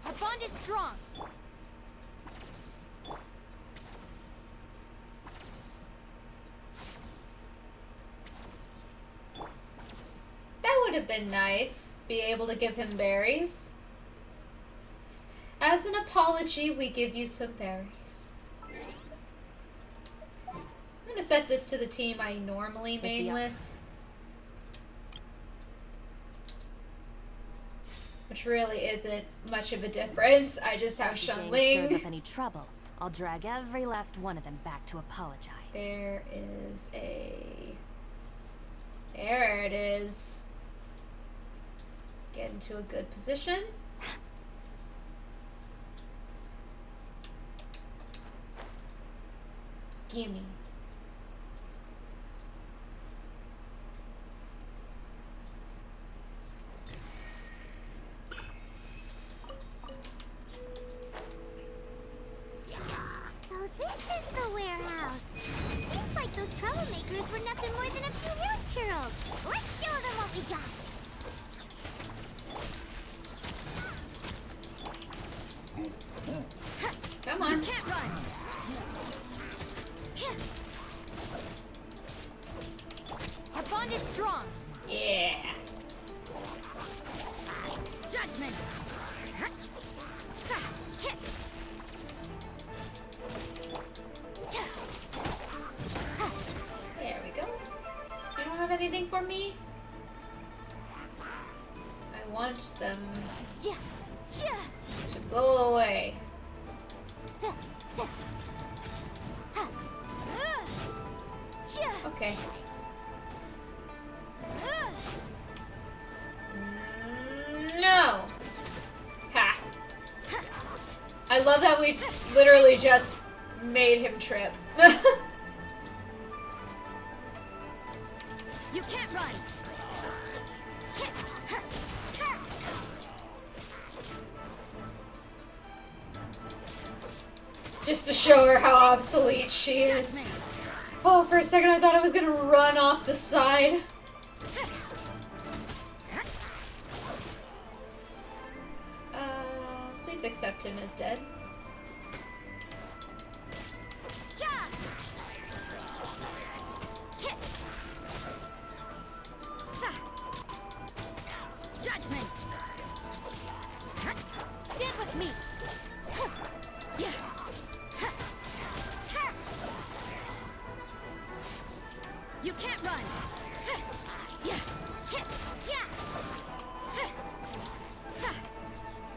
Our bond is strong. That would have been nice. Be able to give him berries. As an apology, we give you some berries. I'm gonna set this to the team I normally main with. Which really isn't much of a difference. I just have If the gang Shunling. stirs up any trouble, I'll drag every last one of them back to apologize. There is a... There it is. Get into a good position. Gimme. So this is the warehouse. Seems like those troublemakers were nothing more than a few road churros. Let's show them what we got. Come on. You can't run. Our bond is strong. Yeah. Judgment. Kick. There we go. You don't have anything for me? I want them to go away. Okay. No! Ha! I love that we literally just made him trip. You can't run. Just to show her how obsolete she is. Oh, for a second I thought I was gonna run off the side. just accept him as dead. Judgment! Stand with me! You can't run!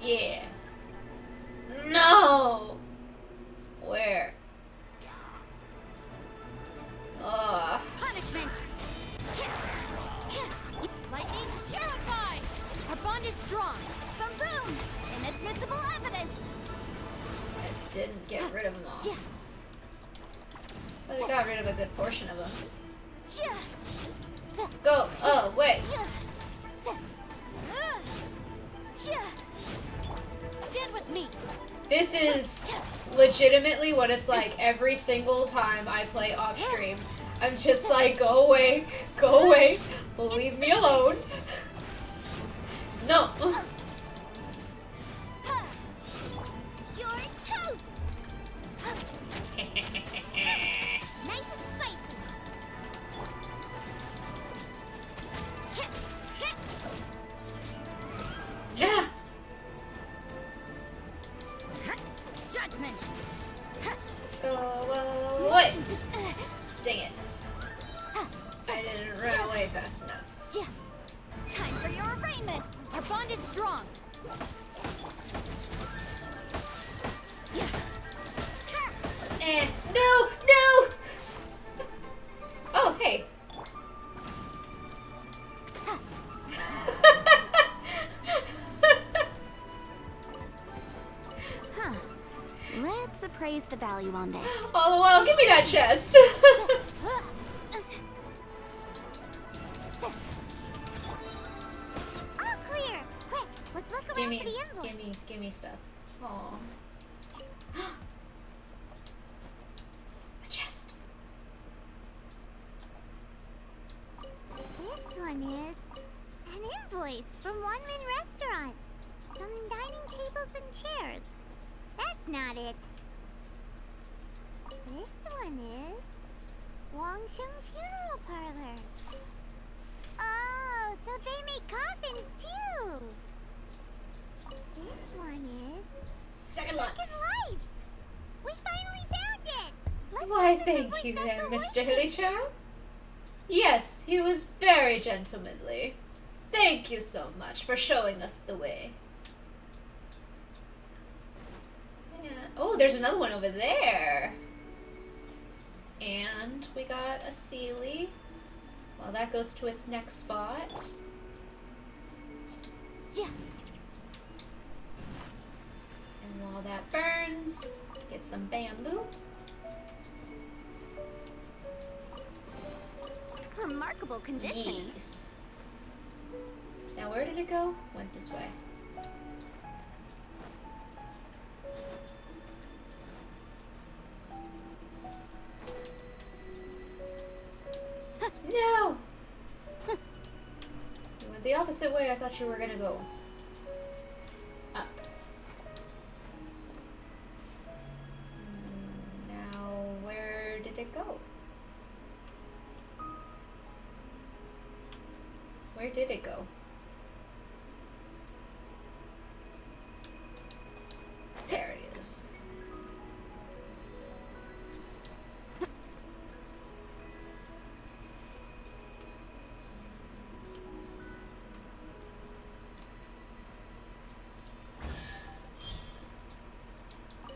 Yeah. No! Where? Ugh. Punishment! Lightning purified! Our bond is strong! Boom! Inadmissible evidence! I didn't get rid of them all. But I got rid of a good portion of them. Go! Oh, wait! Stand with me! This is legitimately what it's like every single time I play off stream. I'm just like, go away, leave me alone. No. You're toast! Nice and spicy. Yeah. Judgment! Go away. Dang it. I didn't run away fast enough. Time for your arraignment! Our bond is strong! No! Oh, hey. Let's appraise the value on this. All the while, give me that chest. All clear! Quick, let's look around for the invoice. Give me stuff. Aw. A chest. This one is an invoice from One Min Restaurant. Some dining tables and chairs. That's not it. This one is Wangsheng Funeral Parlors. Oh, so they make coffins too. This one is Second Life. Lives. We finally found it. Let's Why, go to the thank voice you that's there, a Mr. worship. Hillychow. Yes, he was very gentlemanly. Thank you so much for showing us the way. Yeah. Oh, there's another one over there. And we got a Sealy. Well, that goes to its next spot. Yeah. And while that burns, get some bamboo. Remarkable condition. Yes. Now where did it go? Went this way. No! You went the opposite way I thought you were gonna go. Up. Now, where did it go? Where did it go? There it is.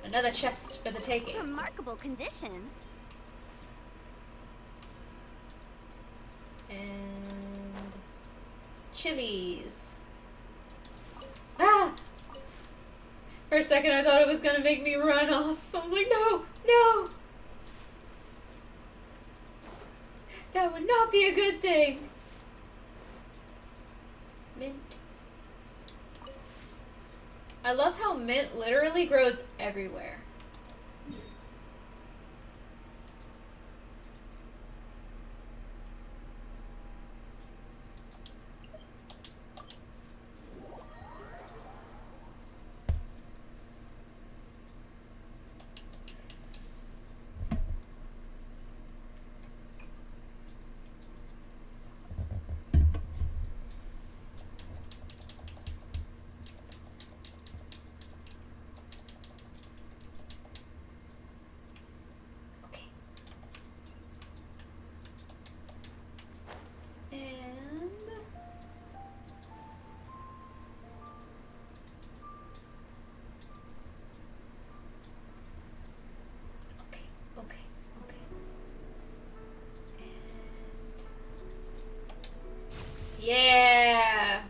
Another chest for the taking. Remarkable condition. And chilies. Ah! For a second I thought it was gonna make me run off. I was like, no, no! That would not be a good thing. Mint. I love how mint literally grows everywhere.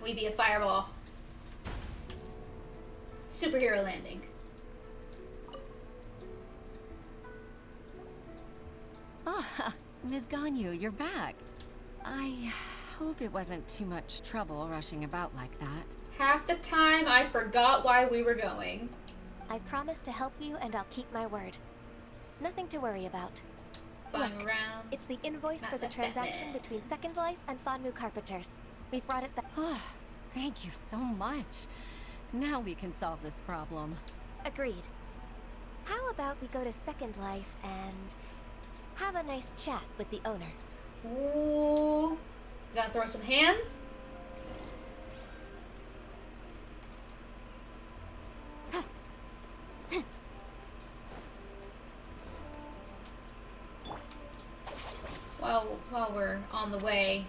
we be a fireball. Superhero landing. Ah, Ms. Ganyu, you're back. I hope it wasn't too much trouble rushing about like that. Half the time, I forgot why we were going. I promise to help you, and I'll keep my word. Nothing to worry about. Flying Look, around. it's the invoice for the transaction between Second Life and Fanmu Carpenters. We've brought it back. Oh, thank you so much. Now we can solve this problem. Agreed. How about we go to Second Life and have a nice chat with the owner? Ooh. Gotta throw some hands. While we're on the way.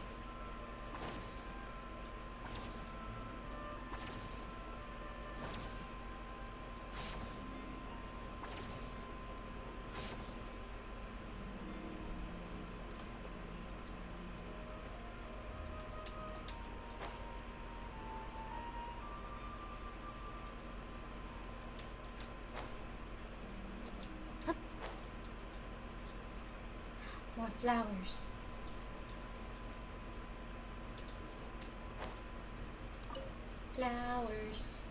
More flowers. Flowers.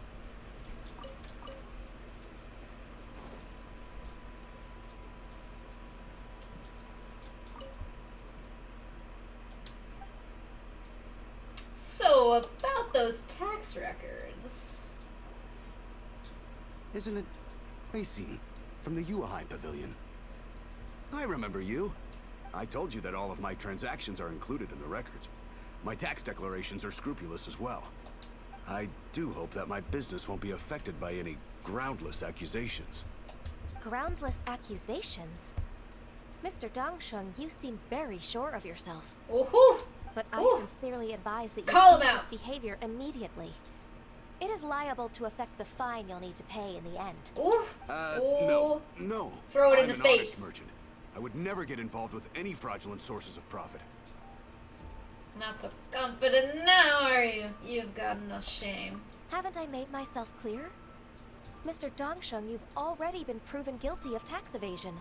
So, about those tax records. Isn't it Racine from the Yuahai Pavilion? I remember you. I told you that all of my transactions are included in the records. My tax declarations are scrupulous as well. I do hope that my business won't be affected by any groundless accusations. Groundless accusations? Mr. Dongsheng, you seem very sure of yourself. Woohoo! But I sincerely advise that you Call him cease out. this behavior immediately. It is liable to affect the fine you'll need to pay in the end. No. Throw it in I'm his an honest face. merchant. I would never get involved with any fraudulent sources of profit. Not so confident now, are you? You've got no shame. Haven't I made myself clear? Mr. Dongsheng, you've already been proven guilty of tax evasion.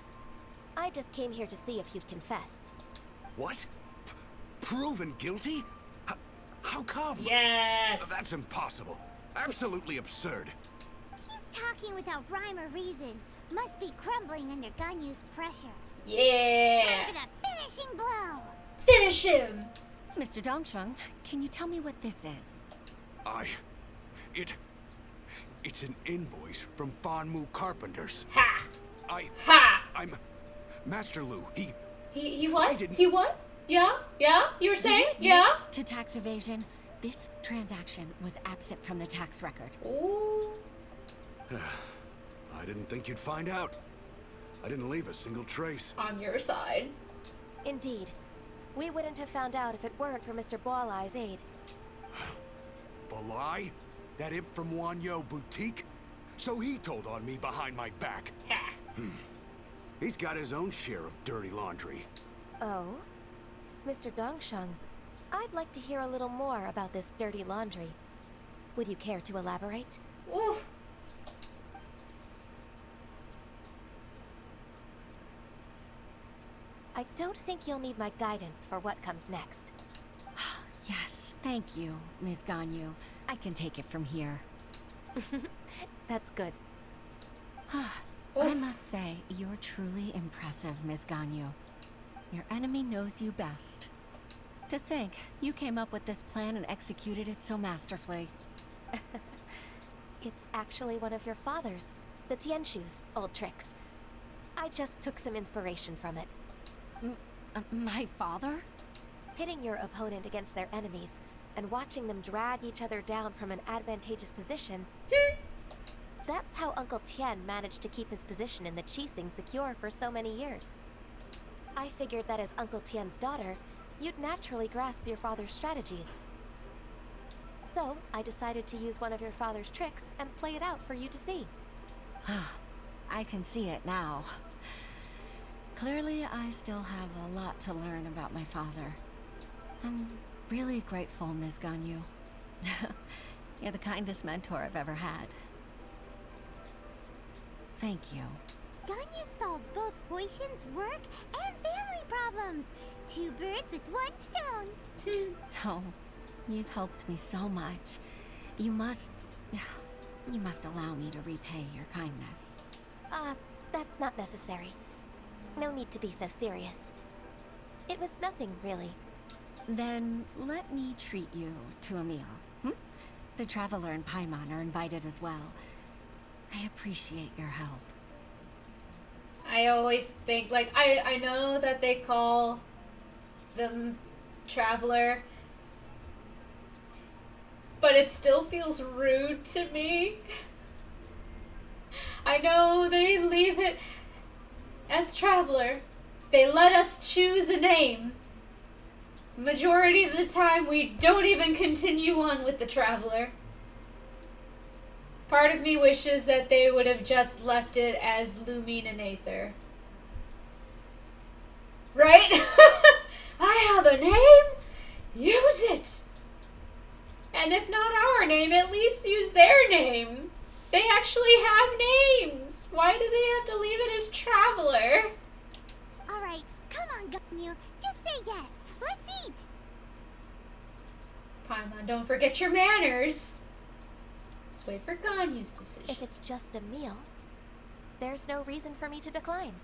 I just came here to see if you'd confess. What? Proven guilty? How come? Yes! That's impossible. Absolutely absurd. He's talking without rhyme or reason. Must be crumbling under Ganyu's pressure. Yeah! Time for the finishing blow! Finish him! Mr. Dongsheng, can you tell me what this is? It's an invoice from Fanmu Carpenters. Ha! I'm Master Lu. He what? He what? Yeah? You were saying? Yeah? To tax evasion, this transaction was absent from the tax record. Ooh. I didn't think you'd find out. I didn't leave a single trace. On your side. Indeed. We wouldn't have found out if it weren't for Mr. Boalai's aid. Balai? That imp from Wanyo Boutique? So he told on me behind my back. He's got his own share of dirty laundry. Oh? Mr. Dongsheng, I'd like to hear a little more about this dirty laundry. Would you care to elaborate? Ooh. I don't think you'll need my guidance for what comes next. Yes, thank you, Ms. Ganyu. I can take it from here. That's good. I must say, you're truly impressive, Ms. Ganyu. Your enemy knows you best. To think, you came up with this plan and executed it so masterfully. It's actually one of your father's, the Tianshu's, old tricks. I just took some inspiration from it. My father? Pitting your opponent against their enemies and watching them drag each other down from an advantageous position. That's how Uncle Tian managed to keep his position in the Qixing secure for so many years. I figured that as Uncle Tian's daughter, you'd naturally grasp your father's strategies. So, I decided to use one of your father's tricks and play it out for you to see. I can see it now. Clearly, I still have a lot to learn about my father. I'm really grateful, Ms. Ganyu. You're the kindest mentor I've ever had. Thank you. Ganyu solved both Huishin's work and family problems. 2 birds with 1 stone. Oh, you've helped me so much. You must allow me to repay your kindness. That's not necessary. No need to be so serious. It was nothing, really. Then let me treat you to a meal. The Traveler and Paimon are invited as well. I appreciate your help. I always think, like, I know that they call them Traveler, but it still feels rude to me. I know they leave it as Traveler. They let us choose a name. Majority of the time, we don't even continue on with the Traveler. Part of me wishes that they would have just left it as Lumine and Aether. Right? I have a name? Use it! And if not our name, at least use their name. They actually have names. Why do they have to leave it as Traveler? Alright, come on, Ganyu. Just say yes. Let's eat. Paimon, don't forget your manners. Let's wait for Ganyu's decision. If it's just a meal, there's no reason for me to decline.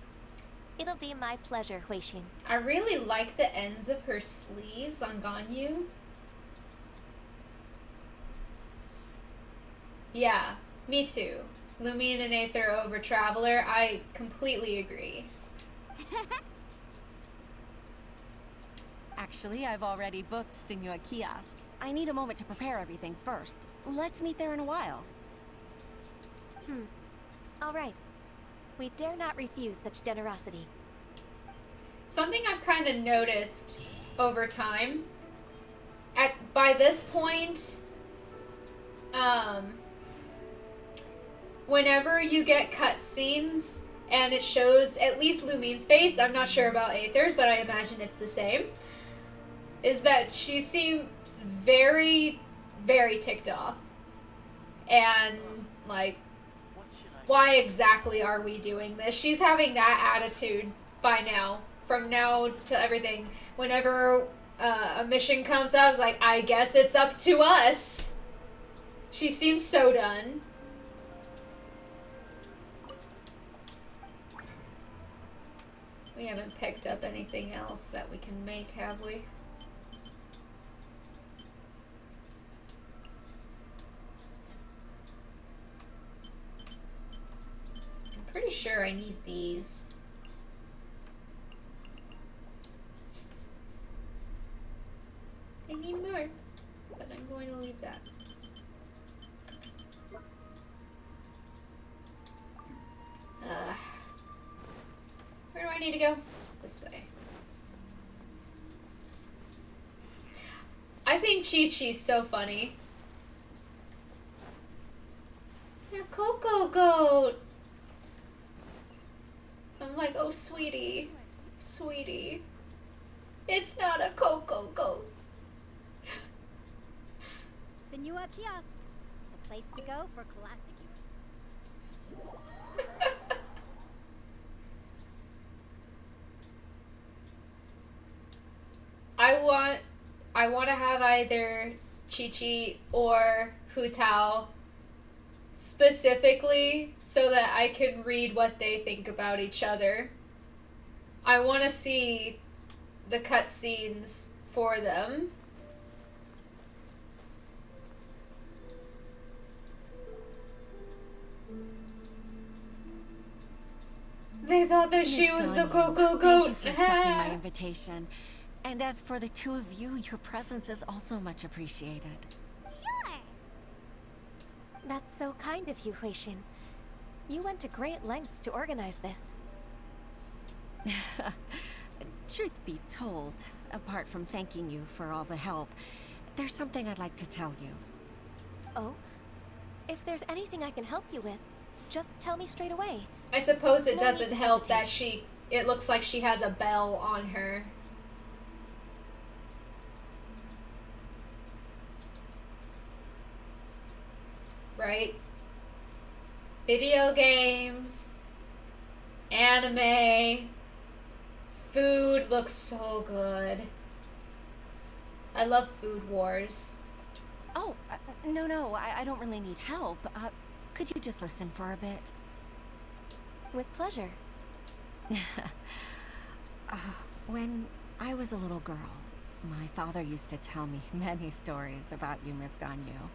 It'll be my pleasure, Huishin. I really like the ends of her sleeves on Ganyu. Yeah, me too. Lumine and Aether over Traveler, I completely agree. Actually, I've already booked Sinua Kiosk. I need a moment to prepare everything first. Let's meet there in a while. All right. We dare not refuse such generosity. Something I've kind of noticed over time, by this point, whenever you get cutscenes and it shows at least Lumine's face, I'm not sure about Aether's, but I imagine it's the same, is that she seems very, very ticked off. And, like, why exactly are we doing this? She's having that attitude by now. From now to everything. Whenever a mission comes up, it's like, I guess it's up to us. She seems so done. We haven't picked up anything else that we can make, have we? I'm pretty sure I need these. I need more, but I'm going to leave that. Where do I need to go? This way. I think Chi-Chi's so funny. The Coco Goat! I'm like, oh sweetie, sweetie. It's not a Coco Goat. Sinua Kiosk, the place to go for classic. I want to have either Chi-Chi or Hu Tao specifically so that I can read what they think about each other. I want to see the cutscenes for them. They thought that she was the Coco Goat. Thank you for accepting my invitation. And as for the two of you, your presence is also much appreciated. Sure. That's so kind of you, Huishin. You went to great lengths to organize this. Truth be told, apart from thanking you for all the help, there's something I'd like to tell you. Oh? If there's anything I can help you with, just tell me straight away. I suppose it doesn't help that it looks like she has a bell on her. right? Video games, anime, food looks so good. I love Food Wars. Oh, no, I don't really need help. Could you just listen for a bit? With pleasure. When I was a little girl, my father used to tell me many stories about you, Miss Ganyu.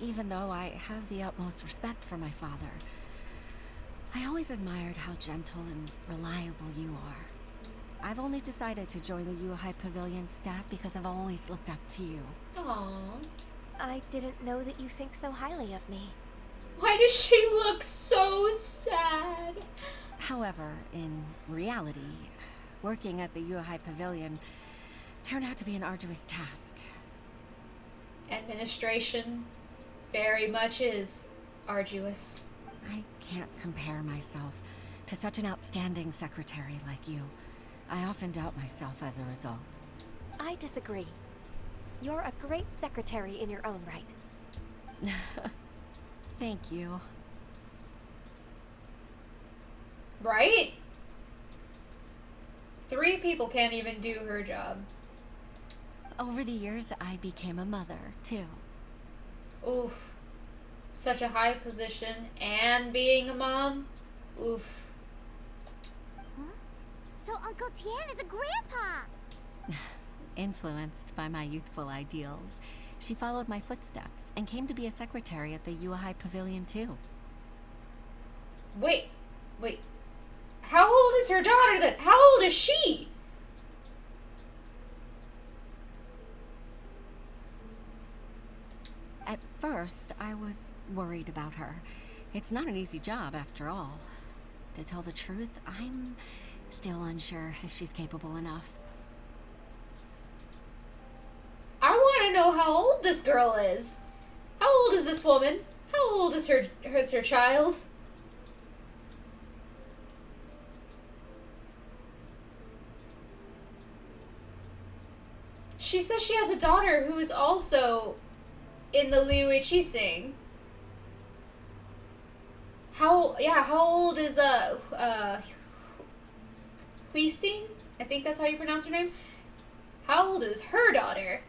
Even though I have the utmost respect for my father, I always admired how gentle and reliable you are. I've only decided to join the Yuhai Pavilion staff because I've always looked up to you. Aww. I didn't know that you think so highly of me. Why does she look so sad? However, in reality, working at the Yuhai Pavilion turned out to be an arduous task. Administration very much is arduous. I can't compare myself to such an outstanding secretary like you. I often doubt myself as a result. I disagree. You're a great secretary in your own right. Thank you. Right? 3 people can't even do her job. Over the years, I became a mother, too. Oof. Such a high position and being a mom? Oof. Huh? So Uncle Tian is a grandpa! Influenced by my youthful ideals, she followed my footsteps and came to be a secretary at the Yuhai Pavilion, too. Wait. How old is her daughter then? How old is she? At first, I was worried about her. It's not an easy job, after all. To tell the truth, I'm still unsure if she's capable enough. I want to know how old this girl is. How old is this woman? How old is her child? She says she has a daughter who is also in the Liu Qixing. How old is Huixing? I think that's how you pronounce her name. How old is her daughter?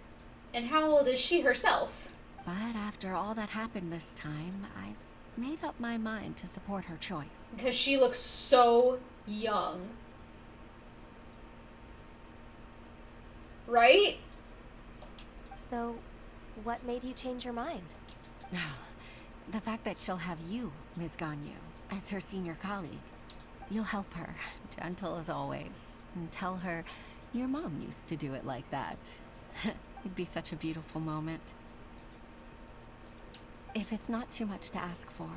And how old is she herself? But after all that happened this time, I've made up my mind to support her choice. Because she looks so young. Right? So, what made you change your mind? The fact that she'll have you, Ms. Ganyu, as her senior colleague. You'll help her, gentle as always, and tell her your mom used to do it like that. It'd be such a beautiful moment. If it's not too much to ask for,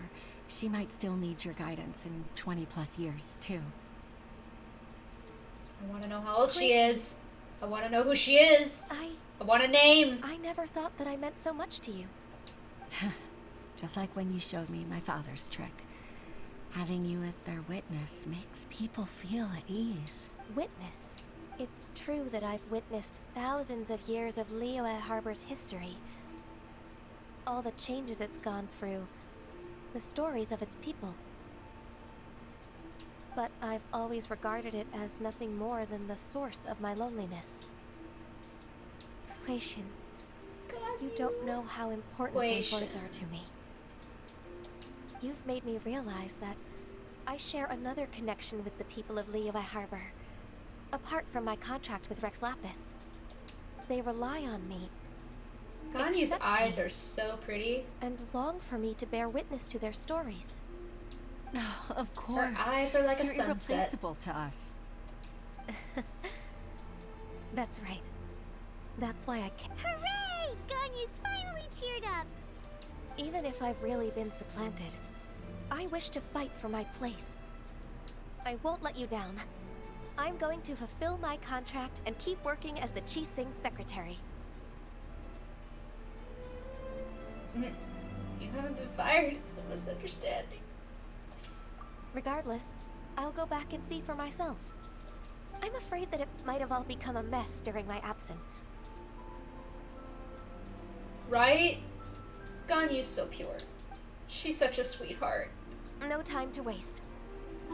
she might still need your guidance in 20+ years, too. I want to know how old she is. I want to know who she is. I want a name. I never thought that I meant so much to you. Just like when you showed me my father's trick. Having you as their witness makes people feel at ease. Witness? It's true that I've witnessed thousands of years of Liyue Harbor's history. All the changes it's gone through. The stories of its people. But I've always regarded it as nothing more than the source of my loneliness. Huixin, you don't know how important these words are to me. You've made me realize that I share another connection with the people of Liyue Harbor, apart from my contract with Rex Lapis. They rely on me. Ganyu's eyes are so pretty. And long for me to bear witness to their stories. No, of course. Her eyes are like a You're sunset. Irreplaceable to us. That's right. That's why I can't. Hooray! Ganyu's finally cheered up. Even if I've really been supplanted, I wish to fight for my place. I won't let you down. I'm going to fulfill my contract and keep working as the Qixing secretary. You haven't been fired. It's a misunderstanding. Regardless, I'll go back and see for myself. I'm afraid that it might have all become a mess during my absence. Right? Ganyu's so pure. She's such a sweetheart. No time to waste.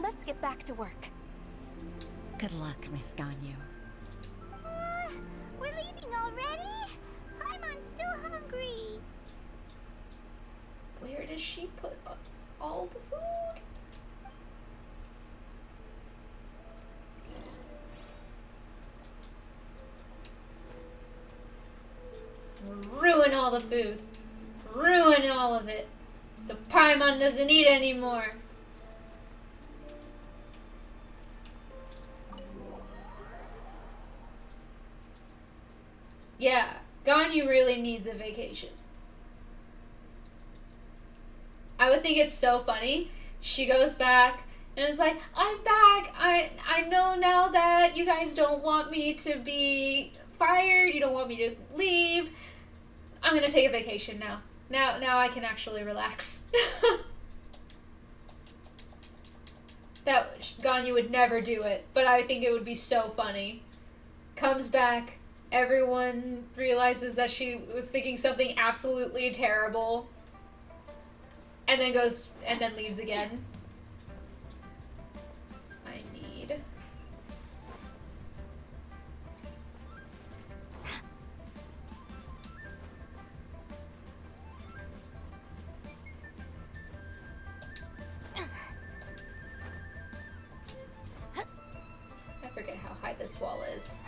Let's get back to work. Good luck, Miss Ganyu. We're leaving already? I'm still hungry. Where does she put all the food? Ruin all the food. Ruin all of it. So Paimon doesn't eat anymore. Yeah, Ganyu really needs a vacation. I would think it's so funny. She goes back and is like, I'm back. I know now that you guys don't want me to be fired. You don't want me to leave. I'm gonna take a vacation now. Now I can actually relax. That Ganyu would never do it, but I think it would be so funny. Comes back, everyone realizes that she was thinking something absolutely terrible, and then goes and then leaves again. I need. I forget how high this wall is.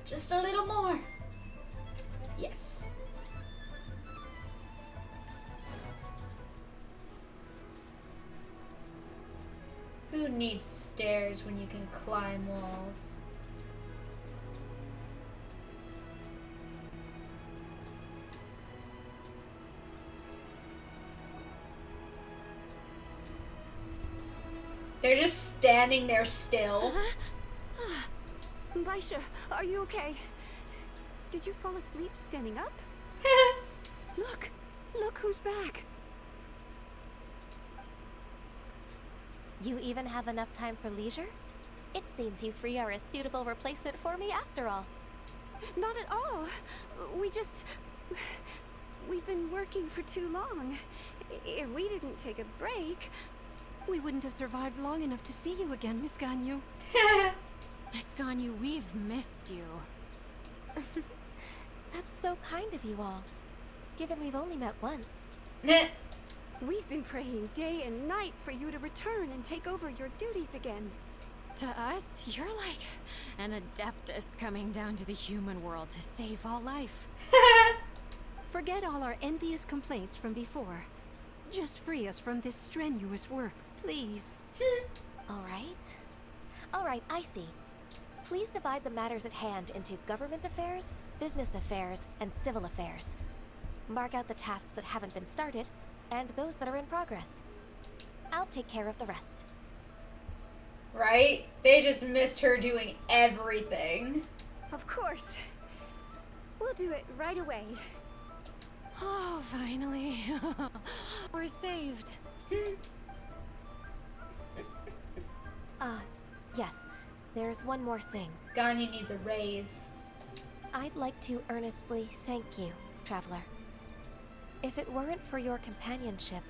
Just a little more. Yes. Who needs stairs when you can climb walls? They're just standing there still. Baisha, are you okay? Did you fall asleep standing up? Look who's back. You even have enough time for leisure? It seems you three are a suitable replacement for me after all. Not at all. We've been working for too long. If we didn't take a break... We wouldn't have survived long enough to see you again, Miss Ganyu. Miss Ganyu, we've missed you. That's so kind of you all, given we've only met once. We've been praying day and night for you to return and take over your duties again. To us, you're like an adeptus coming down to the human world to save all life. Forget all our envious complaints from before. Just free us from this strenuous work, please. All right, I see. Please divide the matters at hand into government affairs, business affairs, and civil affairs. Mark out the tasks that haven't been started, and those that are in progress. I'll take care of the rest. Right? They just missed her doing everything. Of course. We'll do it right away. Oh, finally. We're saved. Yes. There's one more thing. Ganyu needs a raise. I'd like to earnestly thank you, Traveler. If it weren't for your companionship,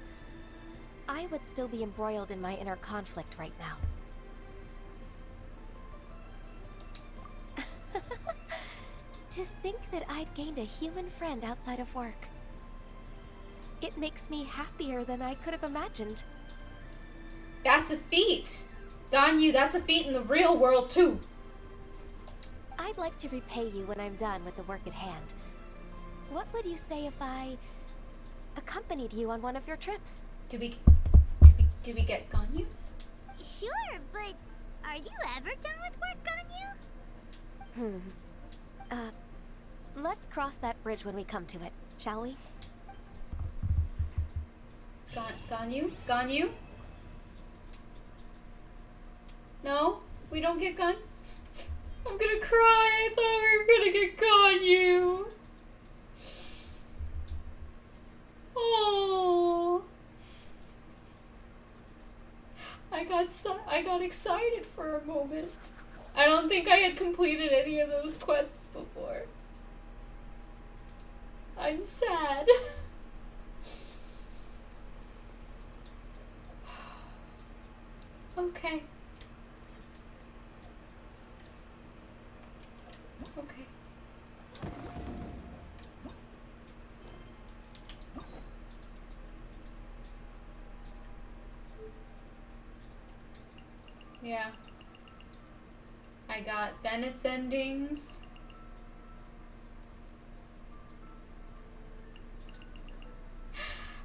I would still be embroiled in my inner conflict right now. To think that I'd gained a human friend outside of work. It makes me happier than I could have imagined. That's a feat. Ganyu, that's a feat in the real world too. I'd like to repay you when I'm done with the work at hand. What would you say if I accompanied you on one of your trips? Do we get Ganyu? Sure, but are you ever done with work, Ganyu? Let's cross that bridge when we come to it, shall we? Ganyu? Ganyu? No? We don't get Ganyu? I'm gonna cry. I thought we were gonna get Ganyu. Oh. I got excited for a moment. I don't think I had completed any of those quests before. I'm sad. Okay. Okay. Yeah. I got Bennett's endings.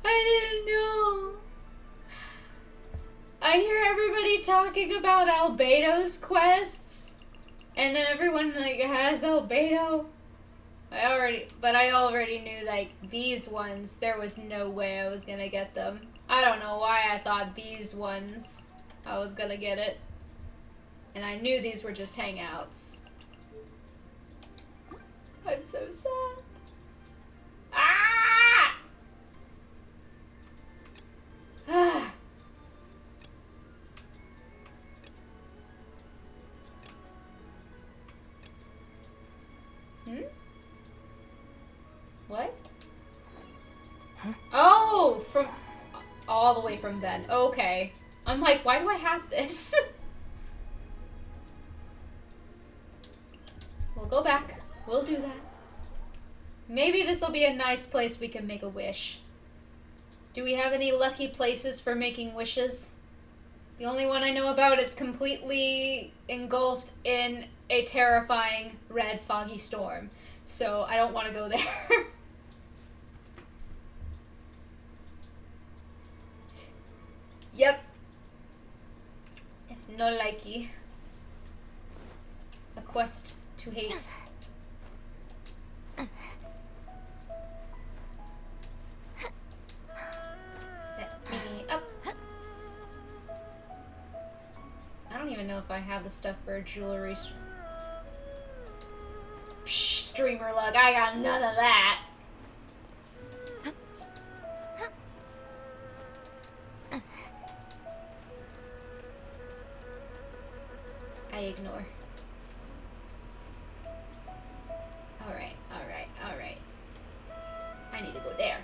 I didn't know. I hear everybody talking about Albedo's quests, and everyone like has Albedo. I already knew like these ones. There was no way I was gonna get them. I don't know why I thought these ones I was gonna get it, and I knew these were just hangouts. I'm so sad. Ah! Hmm? What? Huh? Oh, from all the way from Ben. Okay. I'm like, why do I have this? We'll go back. We'll do that. Maybe this will be a nice place we can make a wish. Do we have any lucky places for making wishes? The only one I know about is completely engulfed in a terrifying red foggy storm. So I don't want to go there. Yep. No likey. A quest to hate. Let me up. I don't even know if I have the stuff for a jewelry. Psh, streamer luck. I got none of that. I ignore. Alright, alright, alright. I need to go there.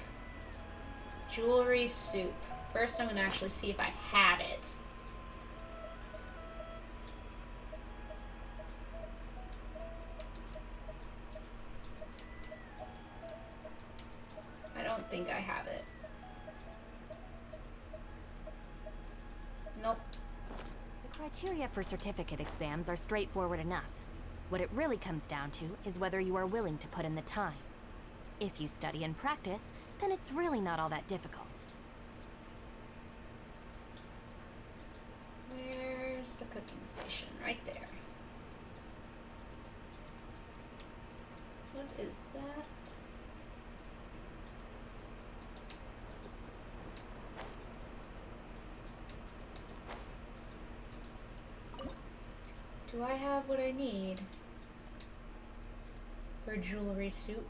Jewelry soup. First I'm gonna actually see if I have it. I don't think I have it. Nope. The criteria for certificate exams are straightforward enough. What it really comes down to is whether you are willing to put in the time. If you study and practice, then it's really not all that difficult. Where's the cooking station? Right there. What is that? Do I have what I need for jewelry soup?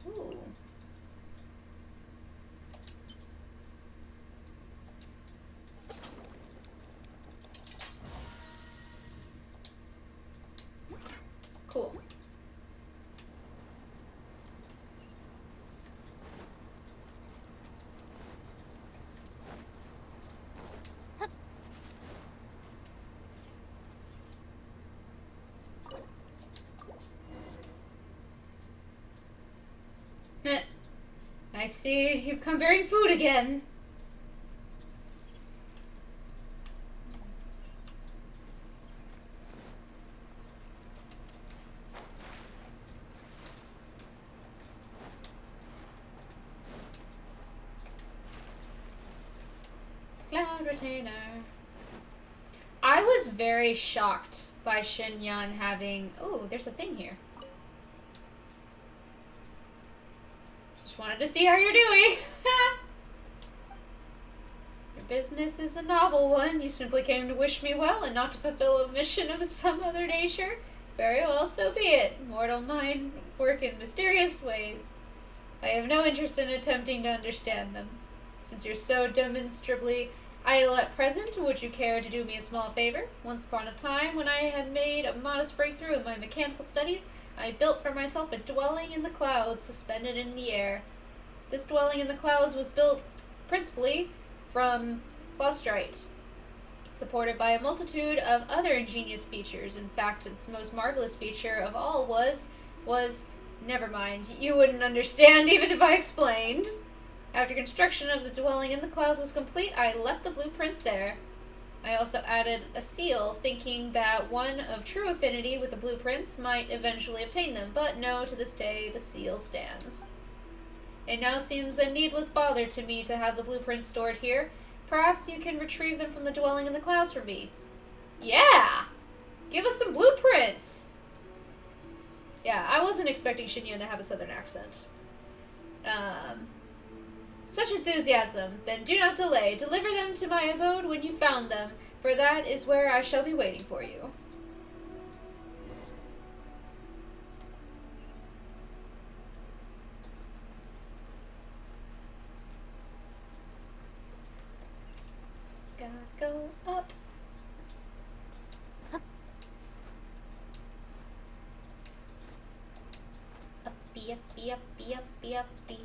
Ooh. Cool. I see you've come bearing food again. Cloud Retainer. I was very shocked by Shinyan having... Oh, there's a thing here. Just wanted to see how you're doing. You're business is a novel one. You simply came to wish me well and not to fulfill a mission of some other nature. Very well, so be it. Mortal mind work in mysterious ways. I have no interest in attempting to understand them. Since you're so demonstrably idle at present, would you care to do me a small favor? Once upon a time, when I had made a modest breakthrough in my mechanical studies, I built for myself a dwelling in the clouds, suspended in the air. This dwelling in the clouds was built principally from claustrite, supported by a multitude of other ingenious features. In fact, its most marvelous feature of all was... Never mind, you wouldn't understand even if I explained. After construction of the dwelling in the clouds was complete, I left the blueprints there. I also added a seal, thinking that one of true affinity with the blueprints might eventually obtain them, but no, to this day, the seal stands. It now seems a needless bother to me to have the blueprints stored here. Perhaps you can retrieve them from the dwelling in the clouds for me. Yeah! Give us some blueprints! Yeah, I wasn't expecting Xinyan to have a southern accent. Such enthusiasm. Then do not delay. Deliver them to my abode when you found them, for that is where I shall be waiting for you. Gotta go up. Uppy, uppy, uppy, uppy, uppy.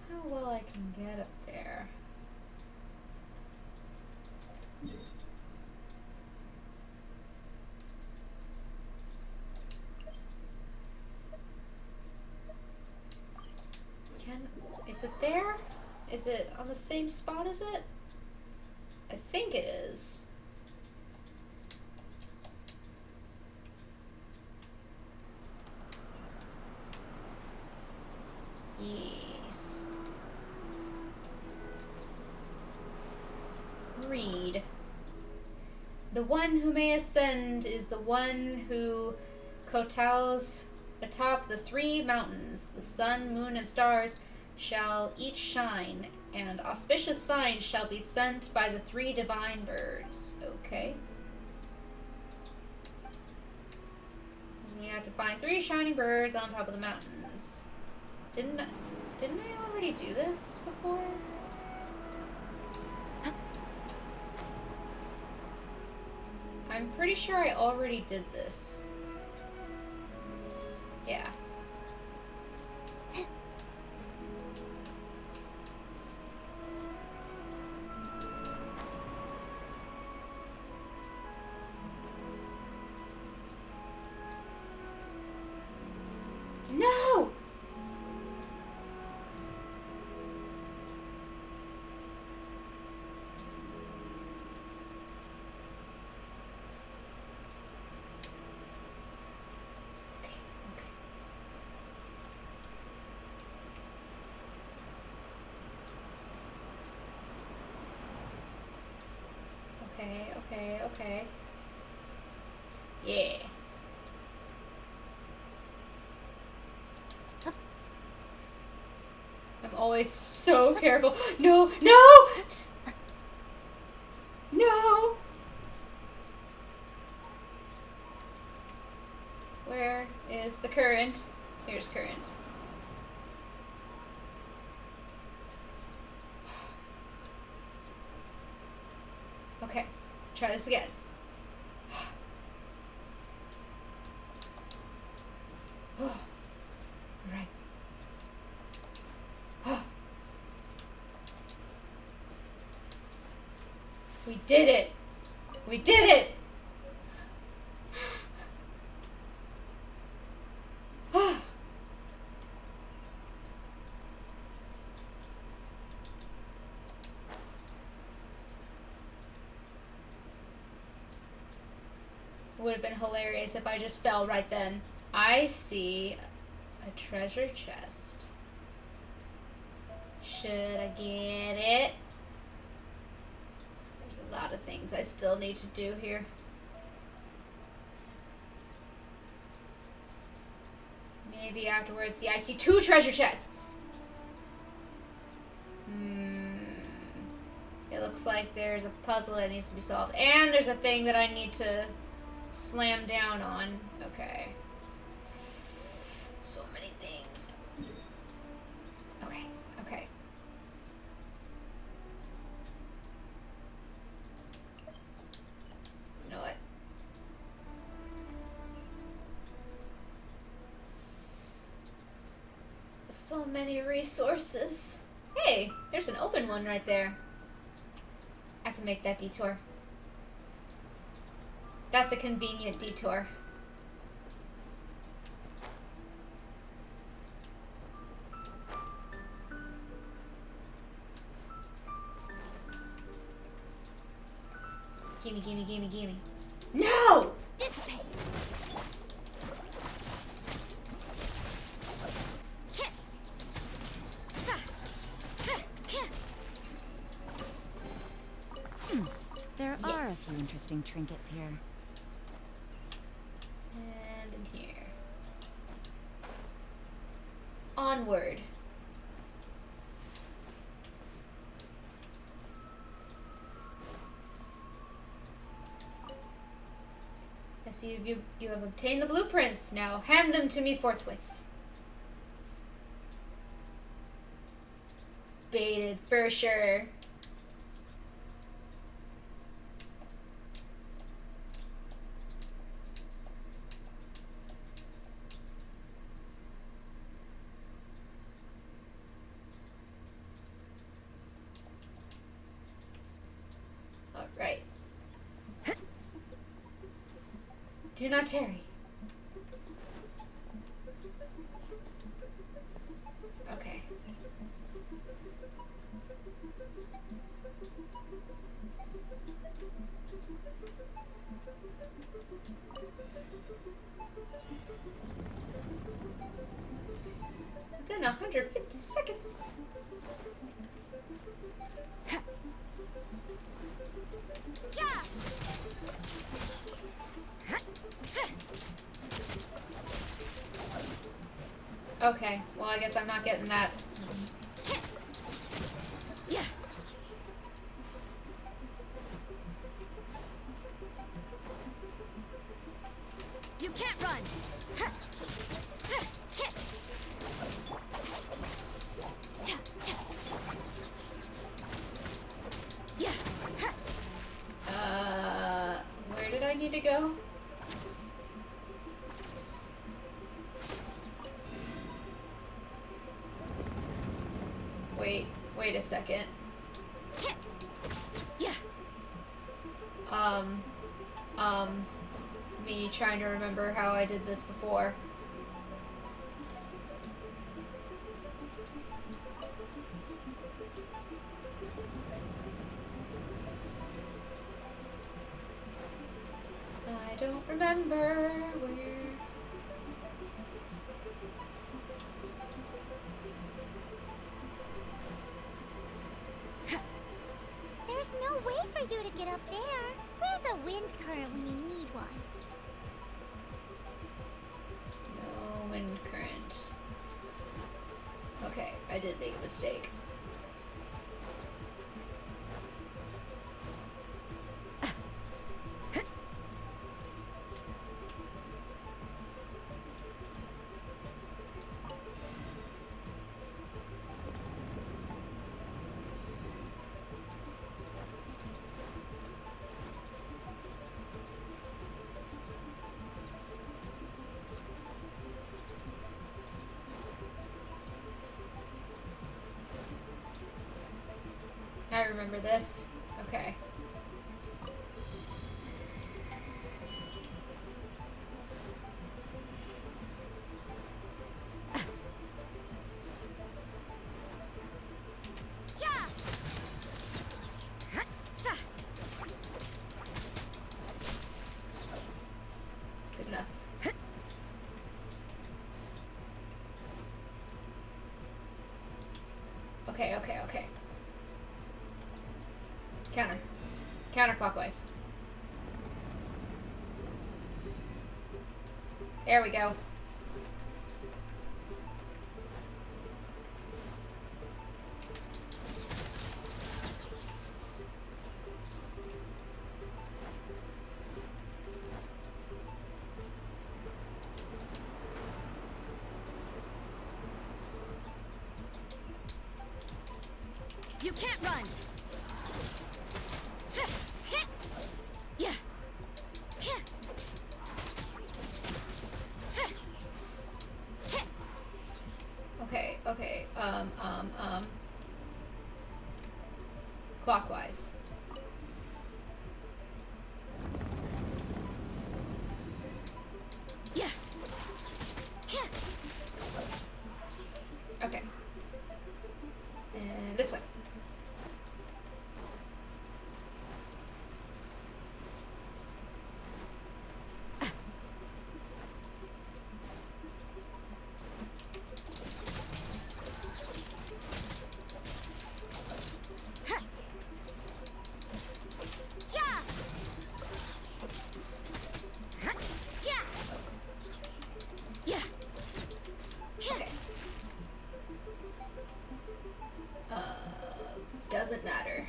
How well I can get up there. Is it there? Is it on the same spot as it? I think it is. Yes. Read. The one who may ascend is the one who kowtows atop the 3 mountains. The sun, moon, and stars shall each shine, and auspicious signs shall be sent by the 3 divine birds. Okay. We have to find 3 shining birds on top of the mountains. Didn't I already do this before? I'm pretty sure I already did this. Yeah. No! Okay. Yeah. I'm always so careful. No! No! No! Where is the current? Here's current. Okay, try this again. Right. We did it! We did it! It would have been hilarious if I just fell right then. I see a treasure chest. Should I get it? There's a lot of things I still need to do here. Maybe afterwards. See, I see 2 treasure chests. It looks like there's a puzzle that needs to be solved. And there's a thing that I need to slam down on. Okay. So many things. Okay, okay. You know what? So many resources. Hey, there's an open one right there. I can make that detour. That's a convenient detour. Gimme, gimme, gimme, gimme. No! Dissipate. There are a few interesting trinkets here. And in here. Onward. I see you have obtained the blueprints. Now hand them to me forthwith. Baited for sure. Alright. Do not tarry. Okay. Within 150 seconds. Okay, well I guess I'm not getting that. You can't run! Where did I need to go? Wait a second. Me trying to remember how I did this before. I don't remember where. There's no way for you to get up there. Where's a wind current when you need one? No wind current. Okay, I did make a mistake. I remember this. Okay. Okay, okay, okay. Counter. Counterclockwise. There we go. You can't run! Yeah. Okay, okay, clockwise. Yeah. Okay. And this way. Okay. Doesn't matter.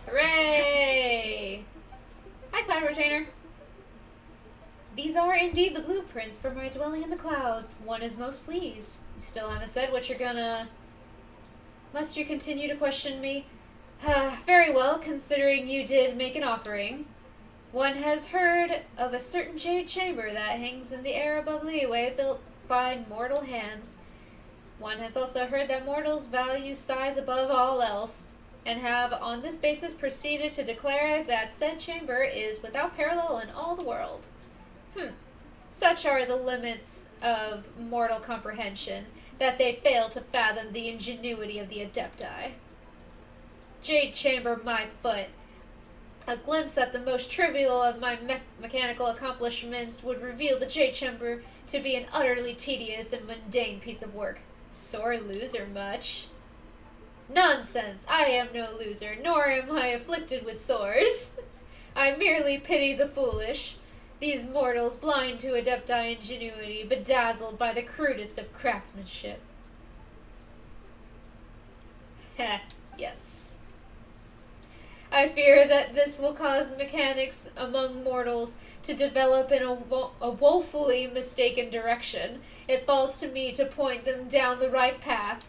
Hooray! Hi, Cloud Retainer. These are indeed the blueprints for my dwelling in the clouds. One is most pleased. You still haven't said what you're gonna... Must you continue to question me? Very well, considering you did make an offering. One has heard of a certain jade chamber that hangs in the air above Liyue, built by mortal hands. One has also heard that mortals value size above all else, and have on this basis proceeded to declare that said chamber is without parallel in all the world. Such are the limits of mortal comprehension, that they fail to fathom the ingenuity of the Adepti. Jade chamber my foot. A glimpse at the most trivial of my mechanical accomplishments would reveal the jade chamber to be an utterly tedious and mundane piece of work. Sore loser much? Nonsense! I am no loser, nor am I afflicted with sores. I merely pity the foolish. These mortals, blind to Adepti ingenuity, bedazzled by the crudest of craftsmanship. Heh, yes. I fear that this will cause mechanics among mortals to develop in a woefully mistaken direction. It falls to me to point them down the right path.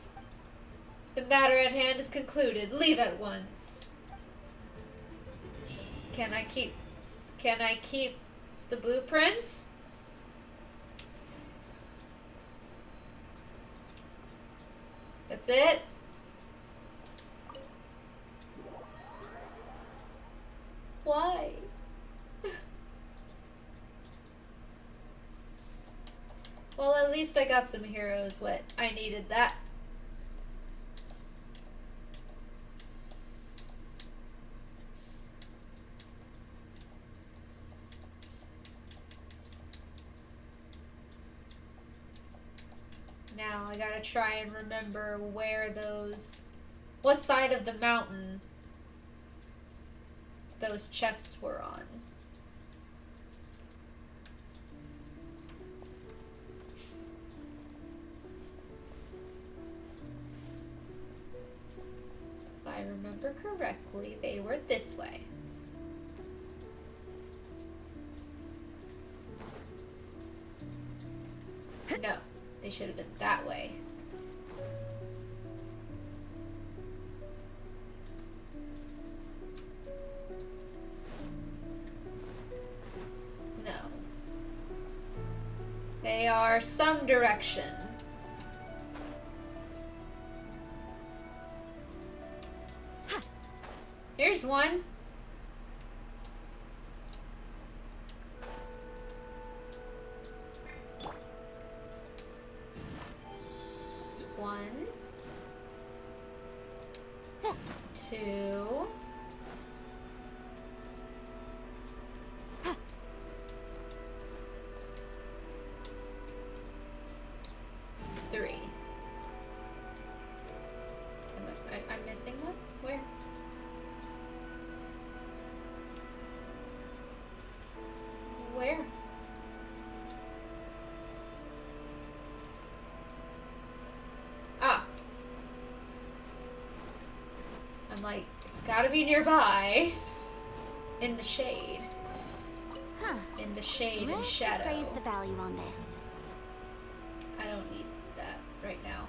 The matter at hand is concluded. Leave at once. Can I keep the blueprints? That's it? Why? Well, at least I got some heroes. What? I needed that. Now I gotta try and remember where those... what side of the mountain those chests were on. If I remember correctly, they were this way. No, they should have been that way. No. They are some direction. Here's one. 3. I'm missing one? Where? Where? Ah. I'm like, it's gotta be nearby. In the shade. Huh. In the shade and Let's shadow. appraise the value on this. I don't need that right now.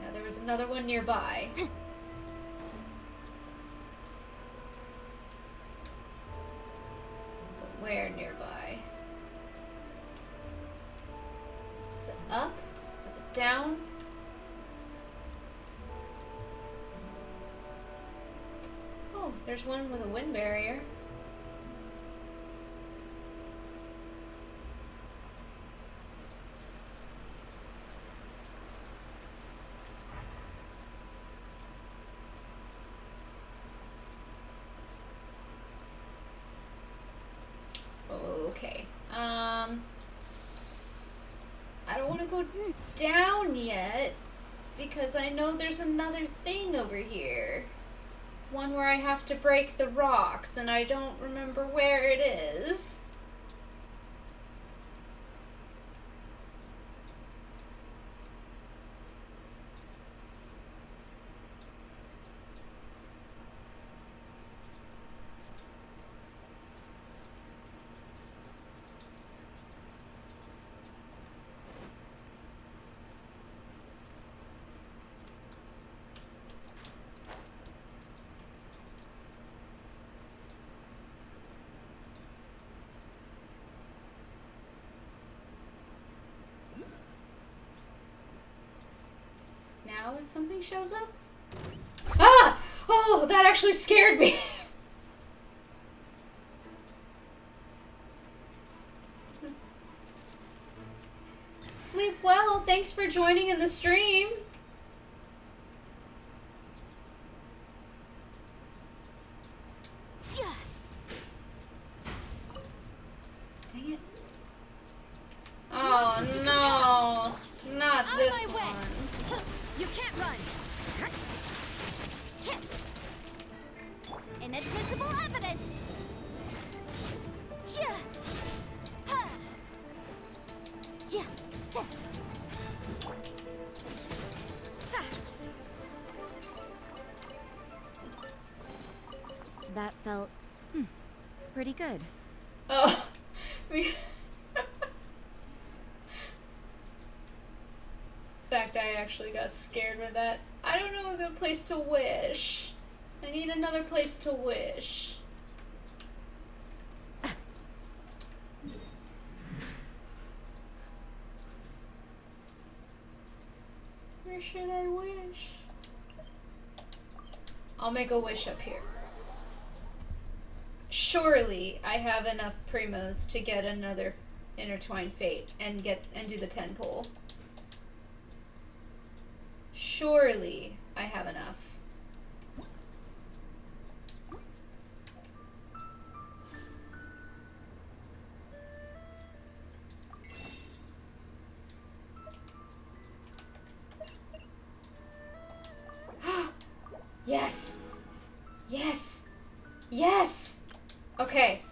Now there was another one nearby. But where nearby? Is it up? Is it down? Oh, there's one with a wind barrier. Okay. I don't want to go down yet because I know there's another thing over here. One where I have to break the rocks and I don't remember where it is. Now when something shows up? Ah! Oh, that actually scared me. Sleep well. Thanks for joining in the stream. Dang it. Oh no. Not this one. You can't run. Inadmissible evidence. That felt pretty good. Oh. Fact, I actually got scared with that. I don't know a good place to wish. I need another place to wish. Where should I wish? I'll make a wish up here. Surely I have enough primos to get another intertwined fate and do the 10 pull. Surely I have enough. Yes! Yes! Yes! Okay.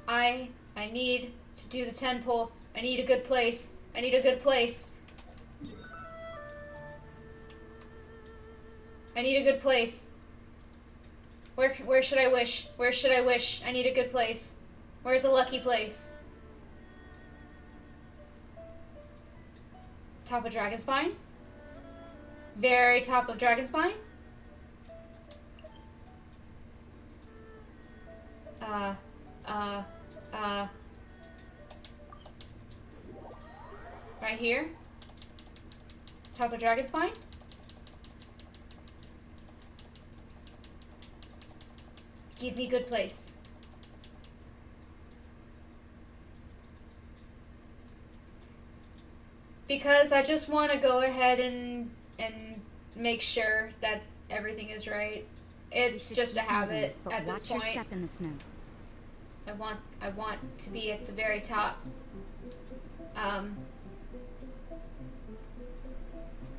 I need to do the 10 pull. I need a good place. I need a good place. I need a good place. Where should I wish? Where should I wish? I need a good place. Where's a lucky place? Top of Dragonspine? Very top of Dragonspine? Right here? Top of Dragonspine? Give me good place. Because I just want to go ahead and make sure that everything is right. It's just a habit at this point. Watch your step in the snow. I want to be at the very top. Um,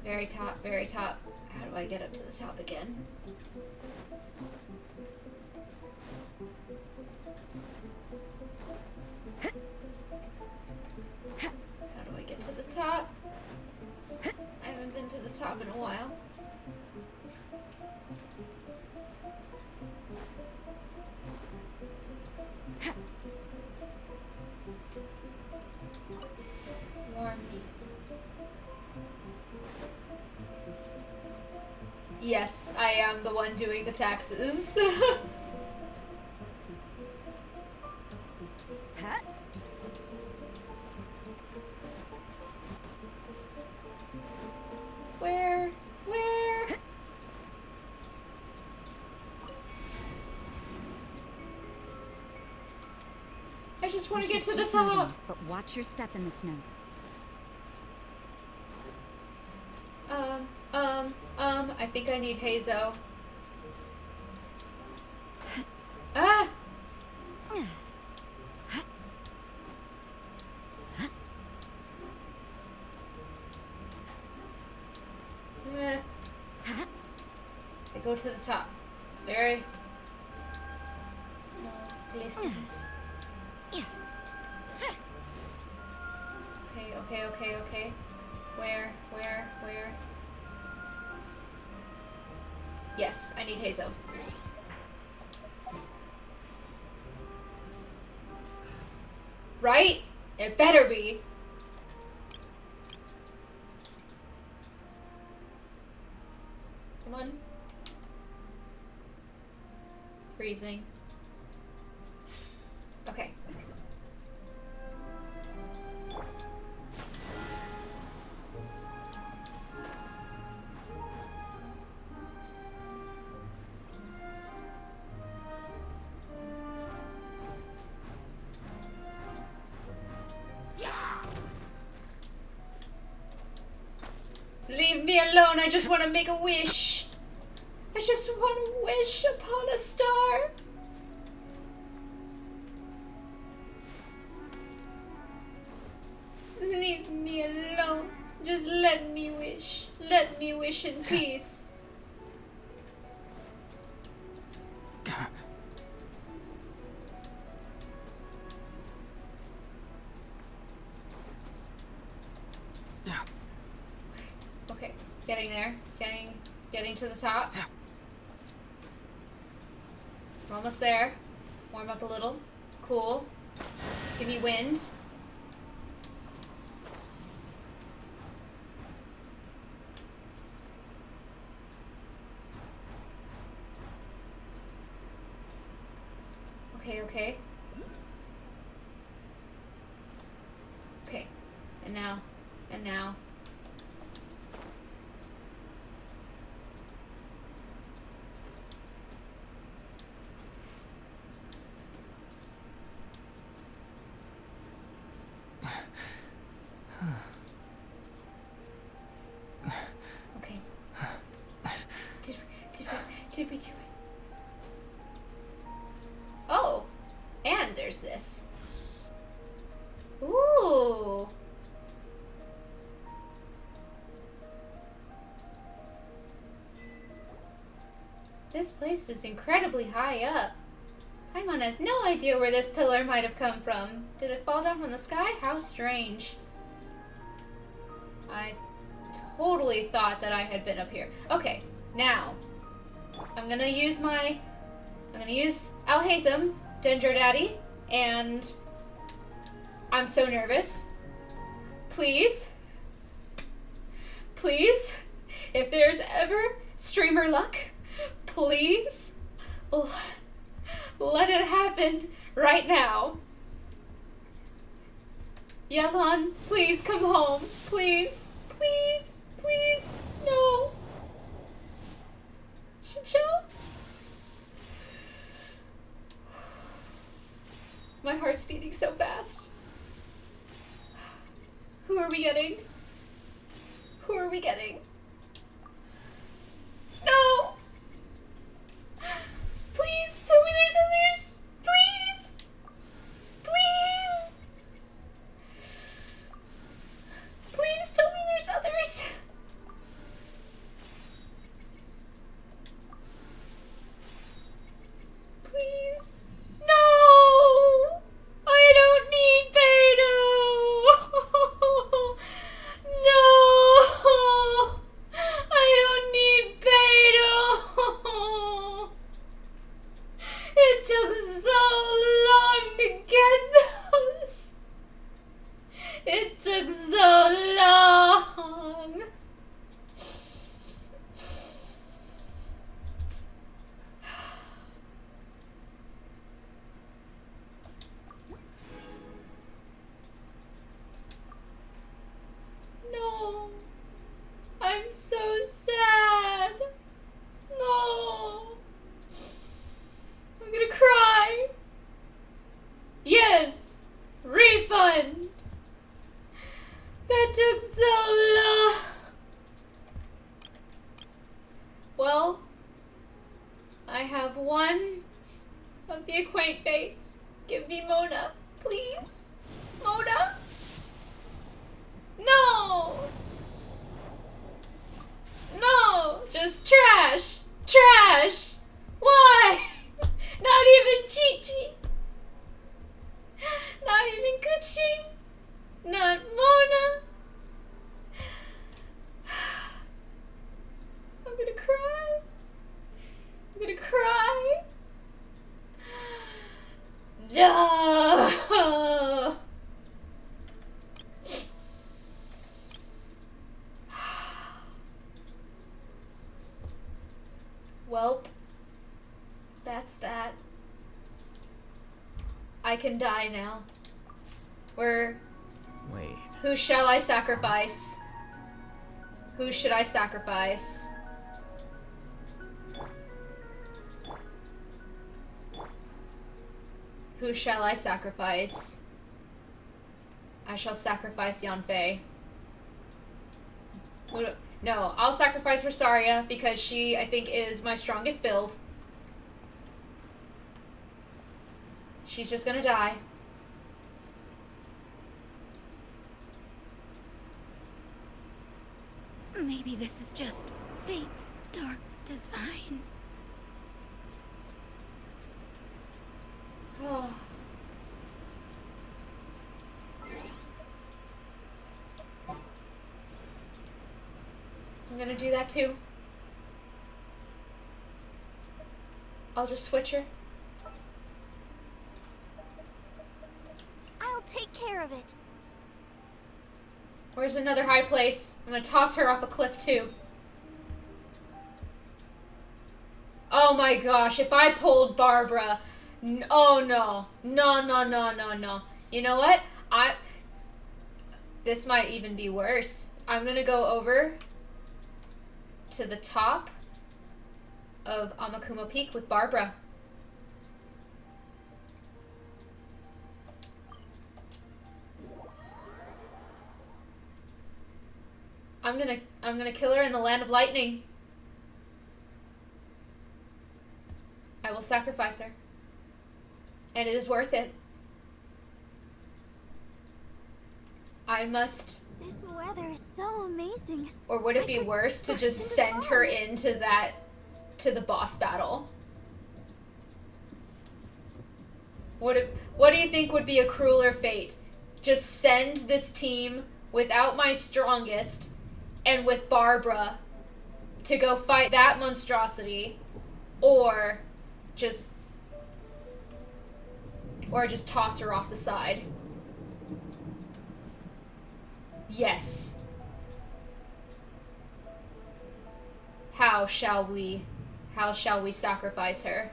very top, very top. How do I get up to the top again? How do I get to the top? I haven't been to the top in a while. Warm meat. Yes, I am the one doing the taxes. Where? Where? I just want to get to the top. But watch your step in the snow. I think I need Hazo. Ah! I go to the top. Very. Snow glistens. Okay. Where? Yes, I need Hazo. Right? It better be. Come on. Freezing. Okay. Leave me alone, I just want to make a wish. I just want to wish upon a star. Leave me alone. Just let me wish. Let me wish in peace. Okay, getting there. Getting to the top. We're almost there. Warm up a little. Cool. Give me wind. Okay. Okay. And now. Okay. Did we do it? Oh! And there's this. Ooh! This place is incredibly high up. Paimon has no idea where this pillar might have come from. Did it fall down from the sky? How strange. I totally thought that I had been up here. Okay, now I'm gonna use Alhaitham, Dendro Daddy, and I'm so nervous. Please, if there's ever streamer luck, please, let it happen right now. Yelan, please come home. Please. No. Chincho? My heart's beating so fast. Who are we getting? No! Please, tell me there's others! Please! so sad. No. I'm gonna cry. Yes. Refund. That took so long. Well, I have one of the Acquaint Fates. Give me Mona, please. Mona? No! No! Just trash! Trash! Why? Not even Chi-Chi! Not even Kuchi! Not Mona! I'm gonna cry. I'm gonna cry. No! Welp. That's that. I can die now. Wait. Who shall I sacrifice? Who should I sacrifice? Who shall I sacrifice? I shall sacrifice Yanfei. No, I'll sacrifice Rosaria because she, I think, is my strongest build. She's just gonna die. Maybe this is just fate's dark design. Oh. I'm gonna do that too. I'll just switch her. I'll take care of it. Where's another high place? I'm gonna toss her off a cliff too. Oh my gosh, if I pulled Barbara... Oh no. No. You know what? This might even be worse. I'm gonna go over to the top of Amakumo Peak with Barbara. I'm gonna kill her in the Land of Lightning. I will sacrifice her. And it is worth it. I must... This weather is so amazing. Or would it be worse to just send her into to the boss battle? What do you think would be a crueler fate? Just send this team without my strongest and with Barbara to go fight that monstrosity, or just toss her off the side? Yes. How shall we sacrifice her?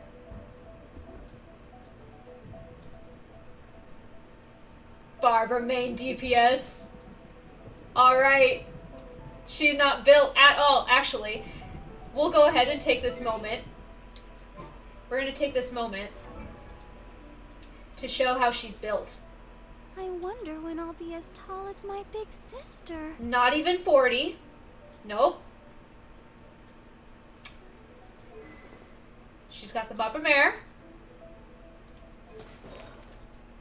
Barbara main DPS. Alright. She's not built at all. Actually, we'll go ahead and take this moment. We're gonna take this moment to show how she's built. I wonder when I'll be as tall as my big sister. Not even 40. Nope. She's got the Baba Mare.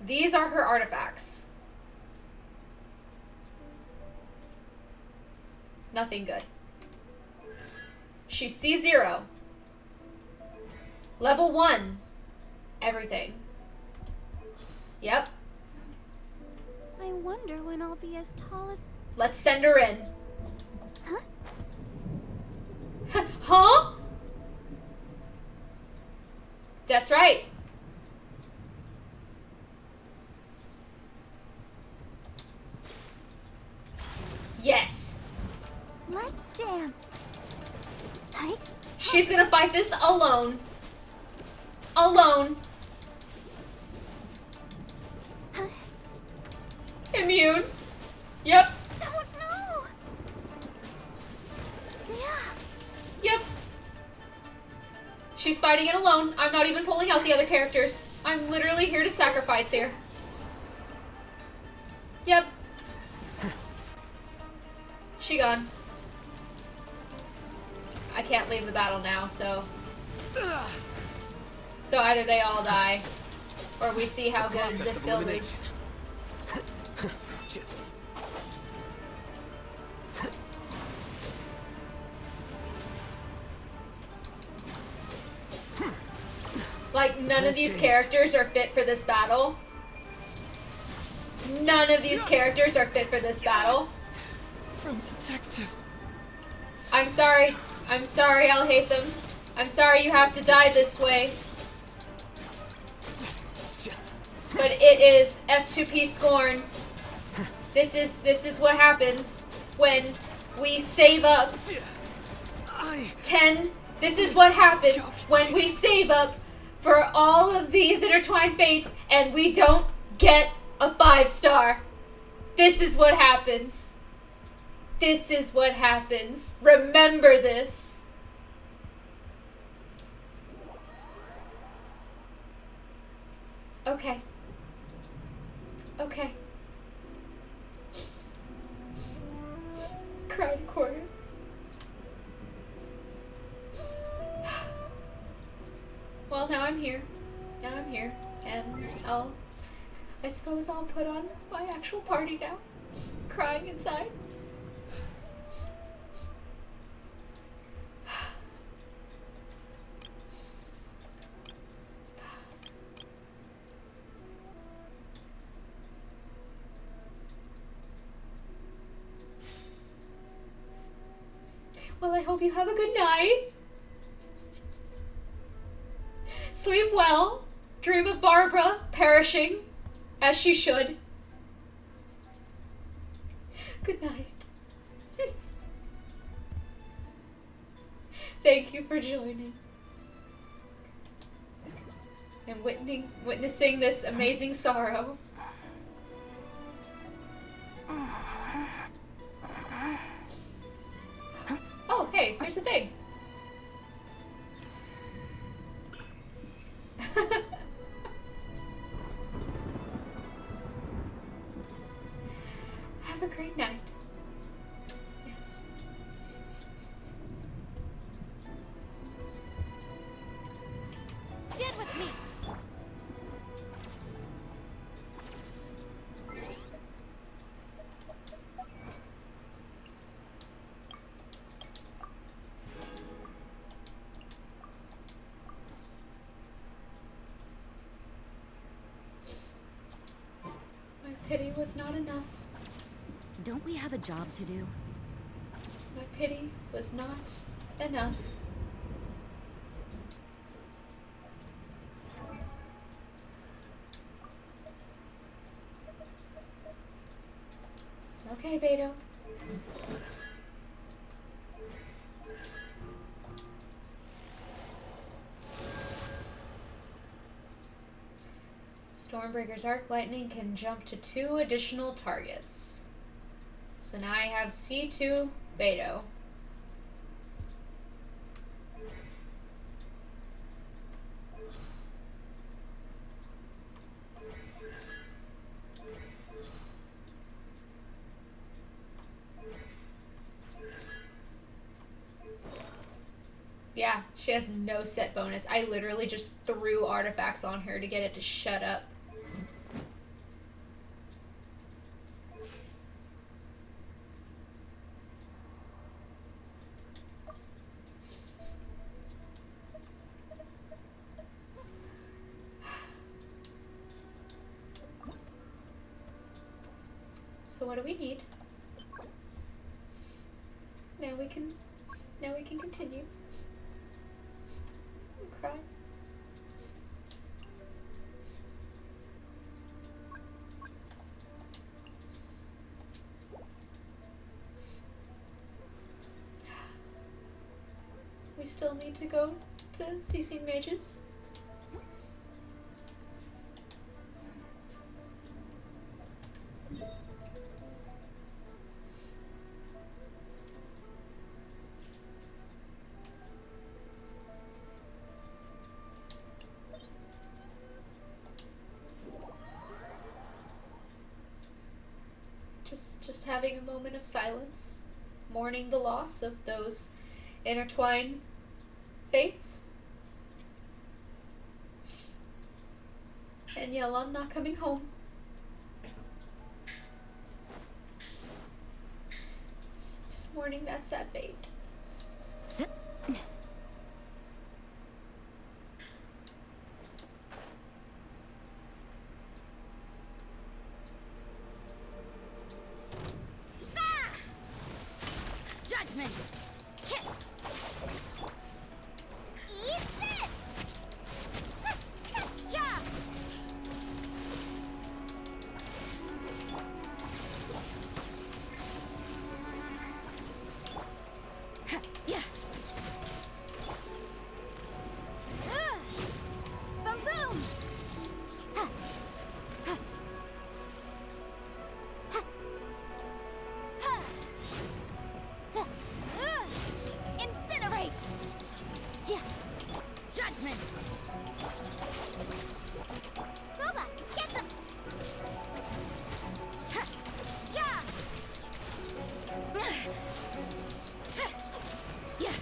These are her artifacts. Nothing good. She's C0. Level 1. Everything. Yep. I wonder when I'll be as tall as... Let's send her in. Huh? Huh? That's right. Yes. Let's dance. Hi. She's gonna fight this alone. Alone. Huh? Immune. Yep. Oh, no. She's fighting it alone. I'm not even pulling out the other characters. I'm literally here to sacrifice here. Yep. She gone. I can't leave the battle now, so... So either they all die, or we see how good this build is. Like, none of these characters are fit for this battle. None of these characters are fit for this battle. From Detective. I'm sorry. I'm sorry I'll hate them. I'm sorry you have to die this way. But it is F2P Scorn. This is what happens when we save up 10. This is what happens when we save up for all of these intertwined fates and we don't get a 5-star. This is what happens. This is what happens. Remember this. Okay. Okay. Cried a quarter. Well, now I'm here. Now I'm here. And I suppose I'll put on my actual party now. Crying inside. Well, I hope you have a good night. Sleep well. Dream of Barbara perishing, as she should. Good night. Thank you for joining. And witnessing this amazing sorrow. Oh, hey, here's the thing. Have a great night. Yes. Stand with me. My pity was not enough. Don't we have a job to do? My pity was not enough. Okay, Beto. Stormbreaker's Arc Lightning can jump to 2 additional targets. So now I have C2 Beto. Yeah, she has no set bonus. I literally just threw artifacts on her to get it to shut up. So what do we need? Now we can continue. Cry. We still need to go to CC Mages. having a moment of silence, mourning the loss of those intertwined fates. And Yelan not coming home. Just mourning that sad fate. Judgment! Eat this! Yeah! Yeah! Boom boom! Incinerate! Judgment! Booba, get the... Yeah! Yeah!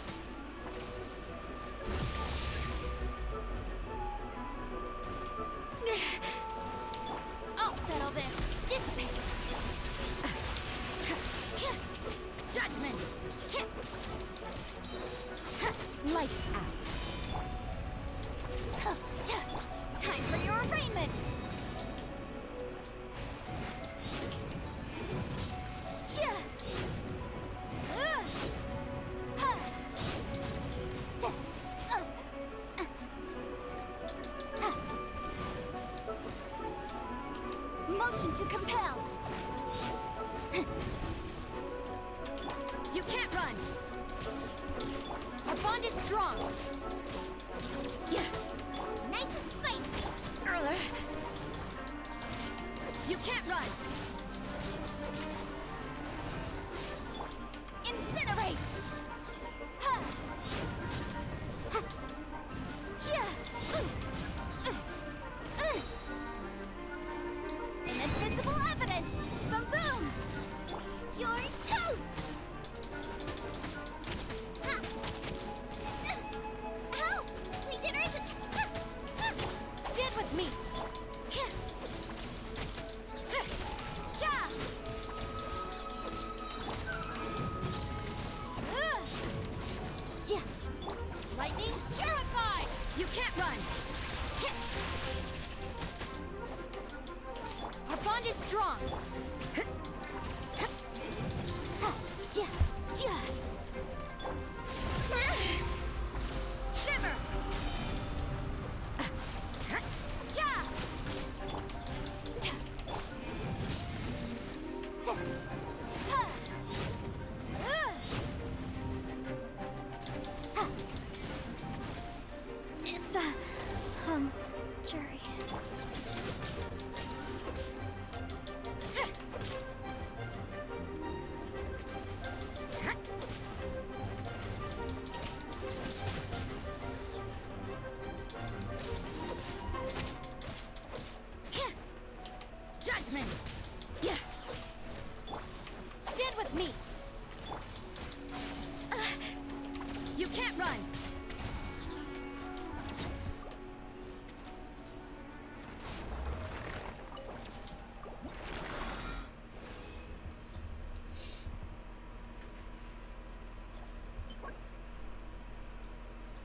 I'll settle this. Dissipate. Judgment. Lights out. Time for your arraignment. Motion to compel. You can't run. Our bond is strong. Yeah. Nice and spicy. You can't run. Incinerate. Inadmissible evidence. Boom boom. You're toast. Help! Retainer isn't... Stand with me! Lightning purified! You can't run! Our bond is strong! Shimmer! It's a jury. Judgment! Yeah. Stand with me! You can't run!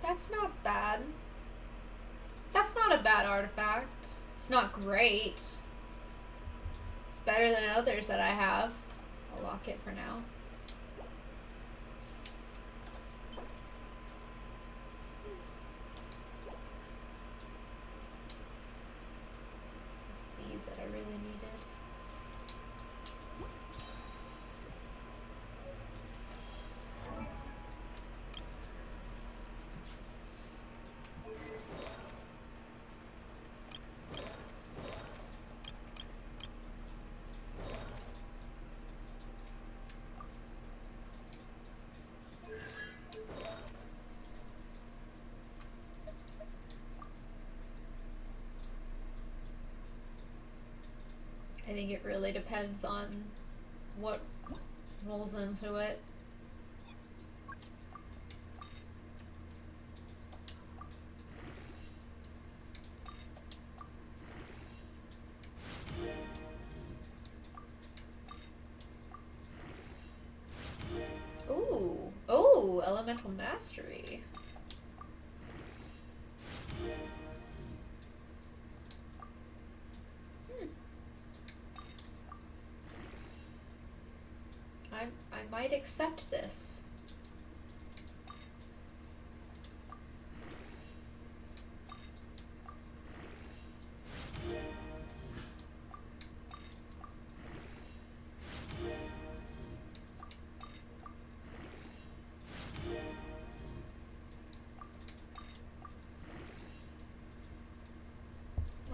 That's not bad. That's not a bad artifact. It's not great. It's better than others that I have. I'll lock it for now. It's these that I really needed. I think it really depends on what rolls into it. Ooh. Oh, elemental mastery. I might accept this.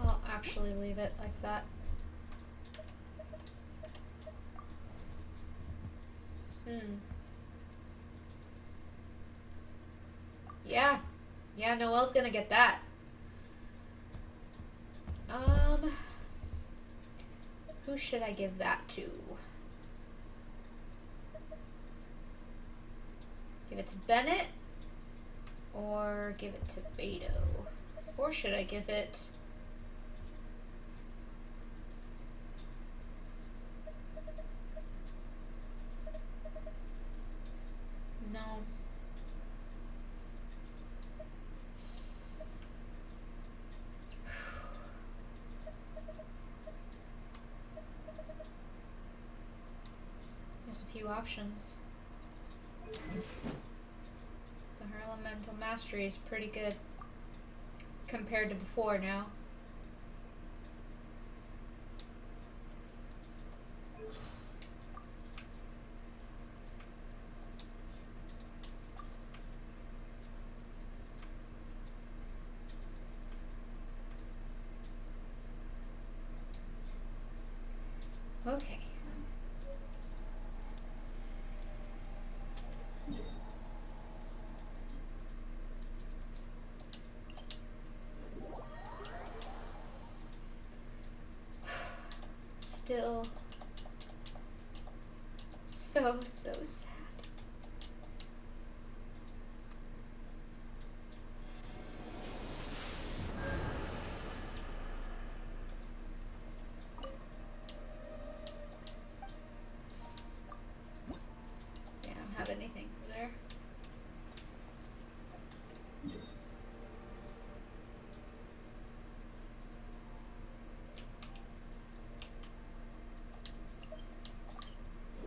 I'll actually leave it like that. Yeah. Yeah, Noelle's gonna get that. Who should I give that to? Give it to Bennett? Or give it to Beto? Or should I give it... No. There's a few options. But her elemental mastery is pretty good compared to before now. Okay. Still so sad. Yeah, I don't have anything for there.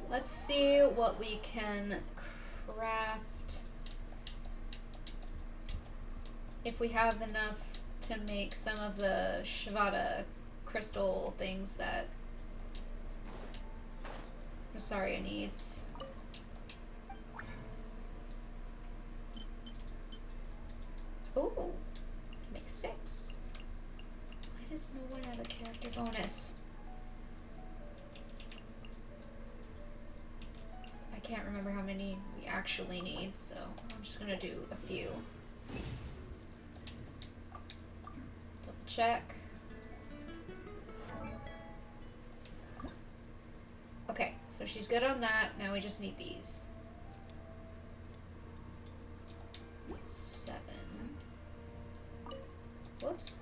Let's see what we can craft. If we have enough to make some of the Shivada crystal things that Rosaria needs. Ooh, can make 6. Why does no one have a character bonus? I can't remember how many we actually need, so I'm just gonna do a few. Double check. Okay, so she's good on that. Now we just need these. 7. Whoops.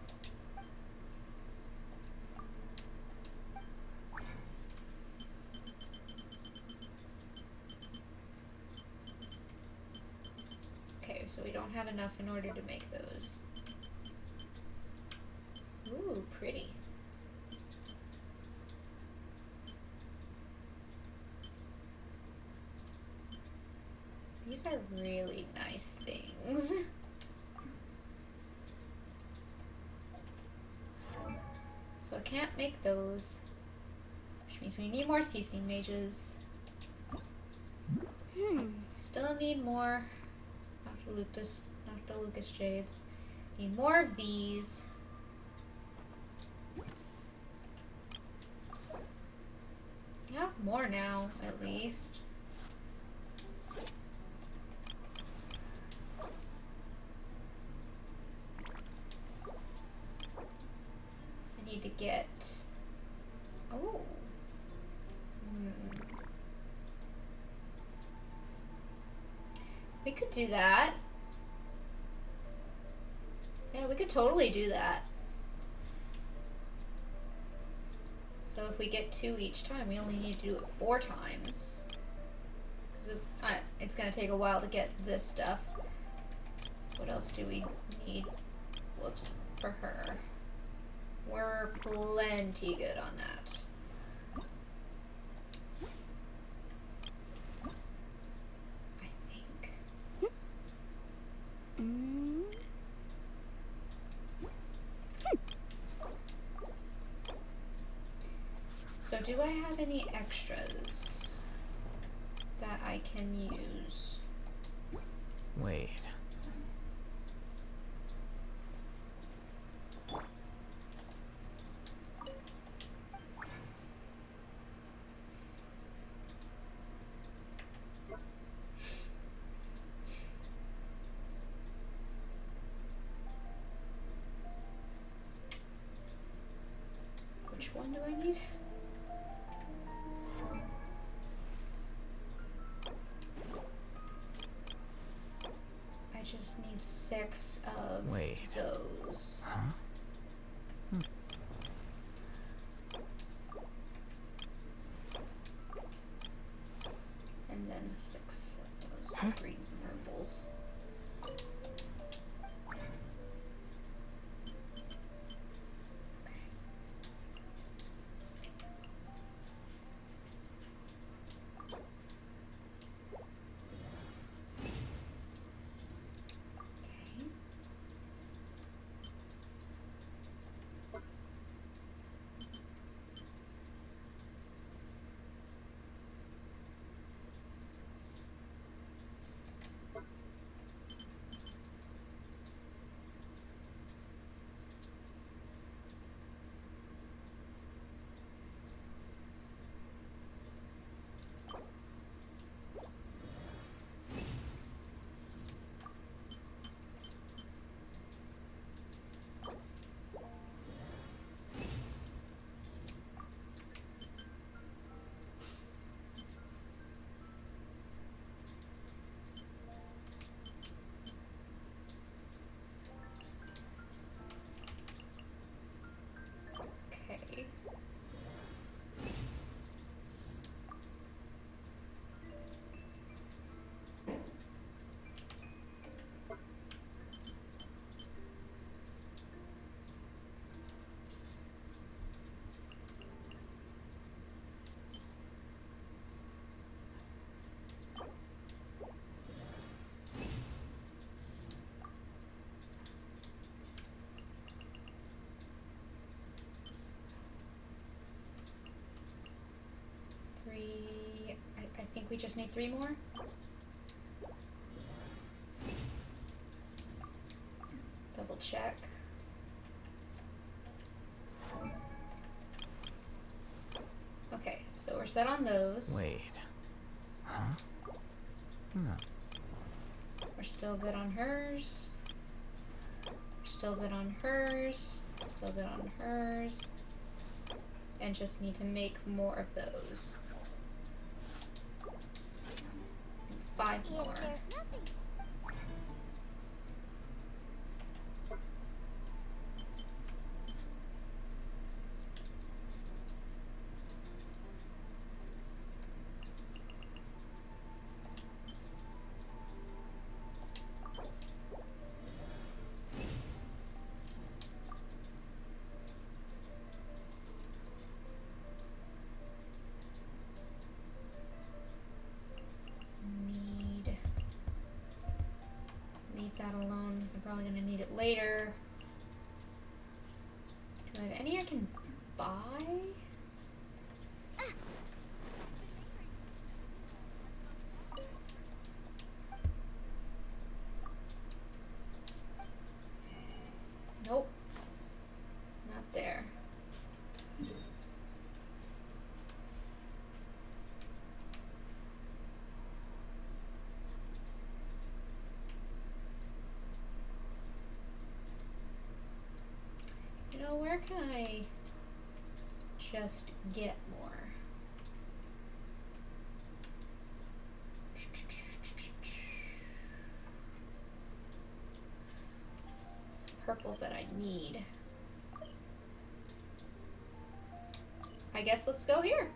Okay, so we don't have enough in order to make those. Ooh, pretty. These are really nice things. So I can't make those, which means we need more ceasing mages. Still need more Dr. Lucas Jades. Need more of these. We have more now, at least. I need to get... Oh. could do that. Yeah, we could totally do that. So if we get 2 each time, we only need to do it 4 times. Because it's going to take a while to get this stuff. What else do we need? Whoops. For her. We're plenty good on that. I think. So do I have any extras that I can use? Wait. Which one do I need? I just need 6 of those. Huh? And then 6 of those greens and purples. Okay. I think we just need 3 more. Double check. Okay, so we're set on those. Wait. Huh? No. We're still good on hers. Still good on hers. Still good on hers. And just need to make more of those. 5 more. There's nothing. Leave that alone because I'm probably gonna need it later. Do I have any I can buy? Nope. Not there. You know, where can I just get more? purples that I need. I guess let's go here.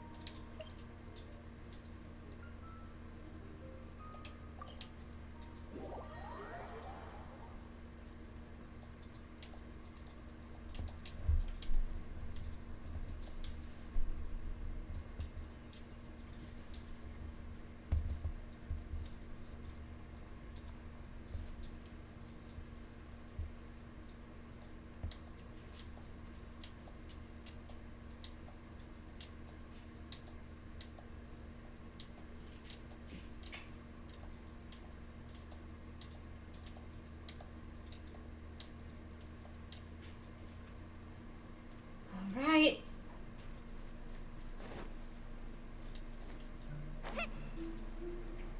Alright.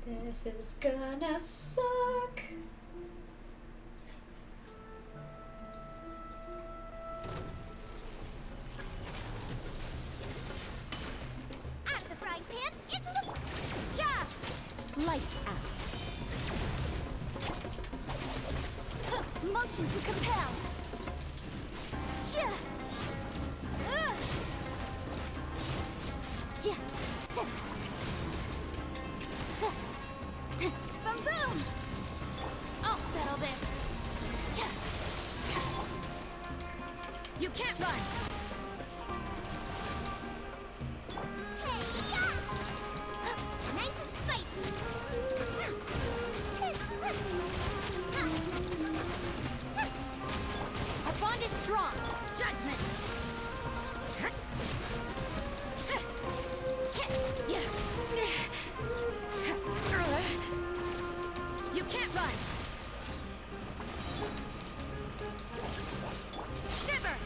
This is gonna suck. Out of the frying pan, into the... Yeah! Lights out. Motion to compel. Yeah. Yeah. Boom boom! I'll settle this. You can't run! Hey, yeah! Nice and spicy. Our bond is strong! Judgment! You can't run! Shiver!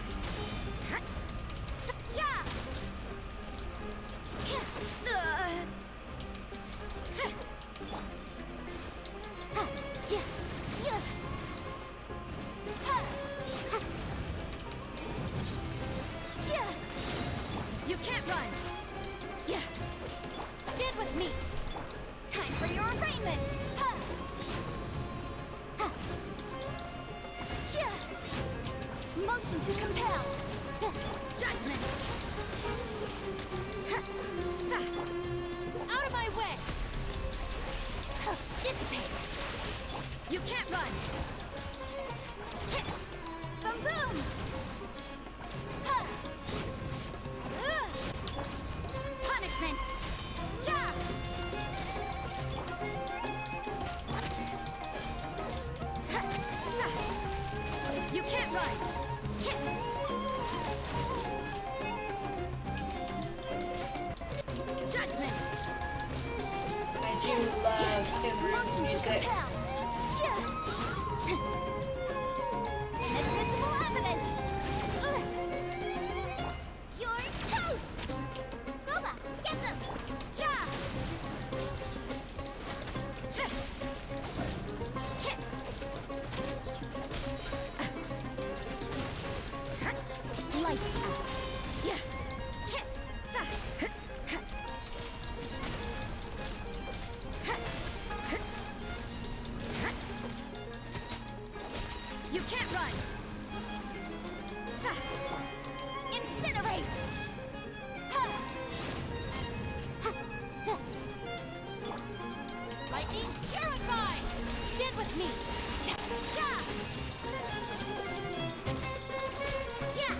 Yeah! You can't run! Yeah! Stand with me! Time for your arraignment! Motion to compel! Judgment! Out of my way! Dissipate! You can't run! Boom boom! Punishment! Yeah! You can't run! Judgment! I do love Subaru's music. Inadmissible evidence! You're toast! Gooba, get them! Yeah! Lights out. Yeah! You can't run! Incinerate! Lightning, purify! Stand with me! Yeah! Yeah!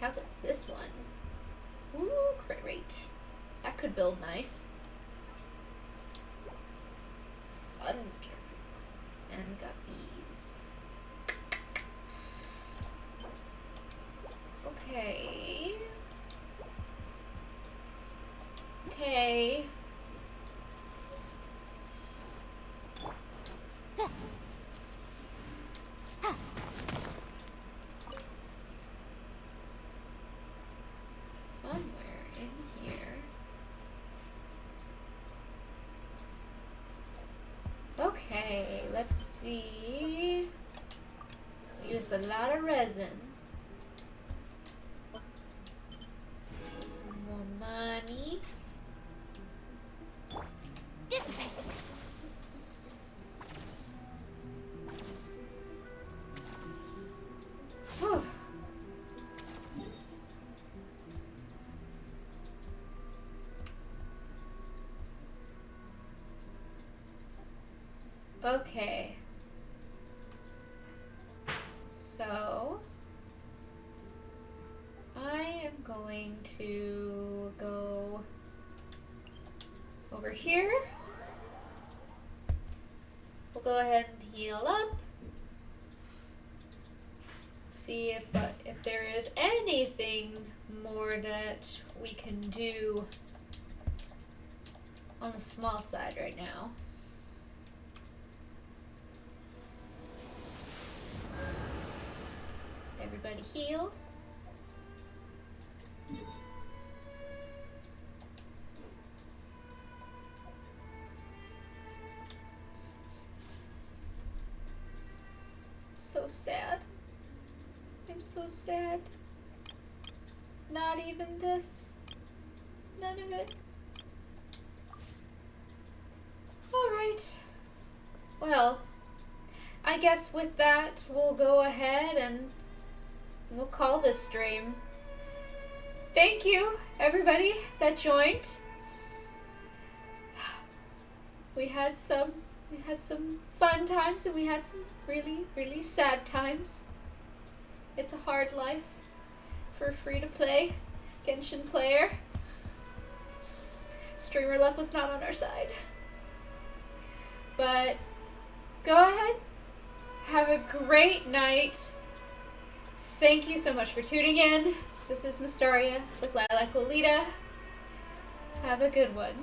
How good's this one? Ooh, great. That could build nice. Thunder. And we got these. Okay. Okay. Somewhere in here. Okay, let's see. Used a lot of resin. Get some more money. Dissipate. Whew. Okay. So I am going to go over here. We'll go ahead and heal up. See if there is anything more that we can do on the small side right now. Everybody healed. So sad. I'm so sad. Not even this. None of it. Alright. Well, I guess with that, we'll go ahead and we'll call this stream. Thank you, everybody that joined. We had some fun times and we had some really sad times. It's a hard life for a free-to-play Genshin player. Streamer luck was not on our side. But go ahead, have a great night. Thank you so much for tuning in. This is Mystaria with Lilac Lolita. Have a good one.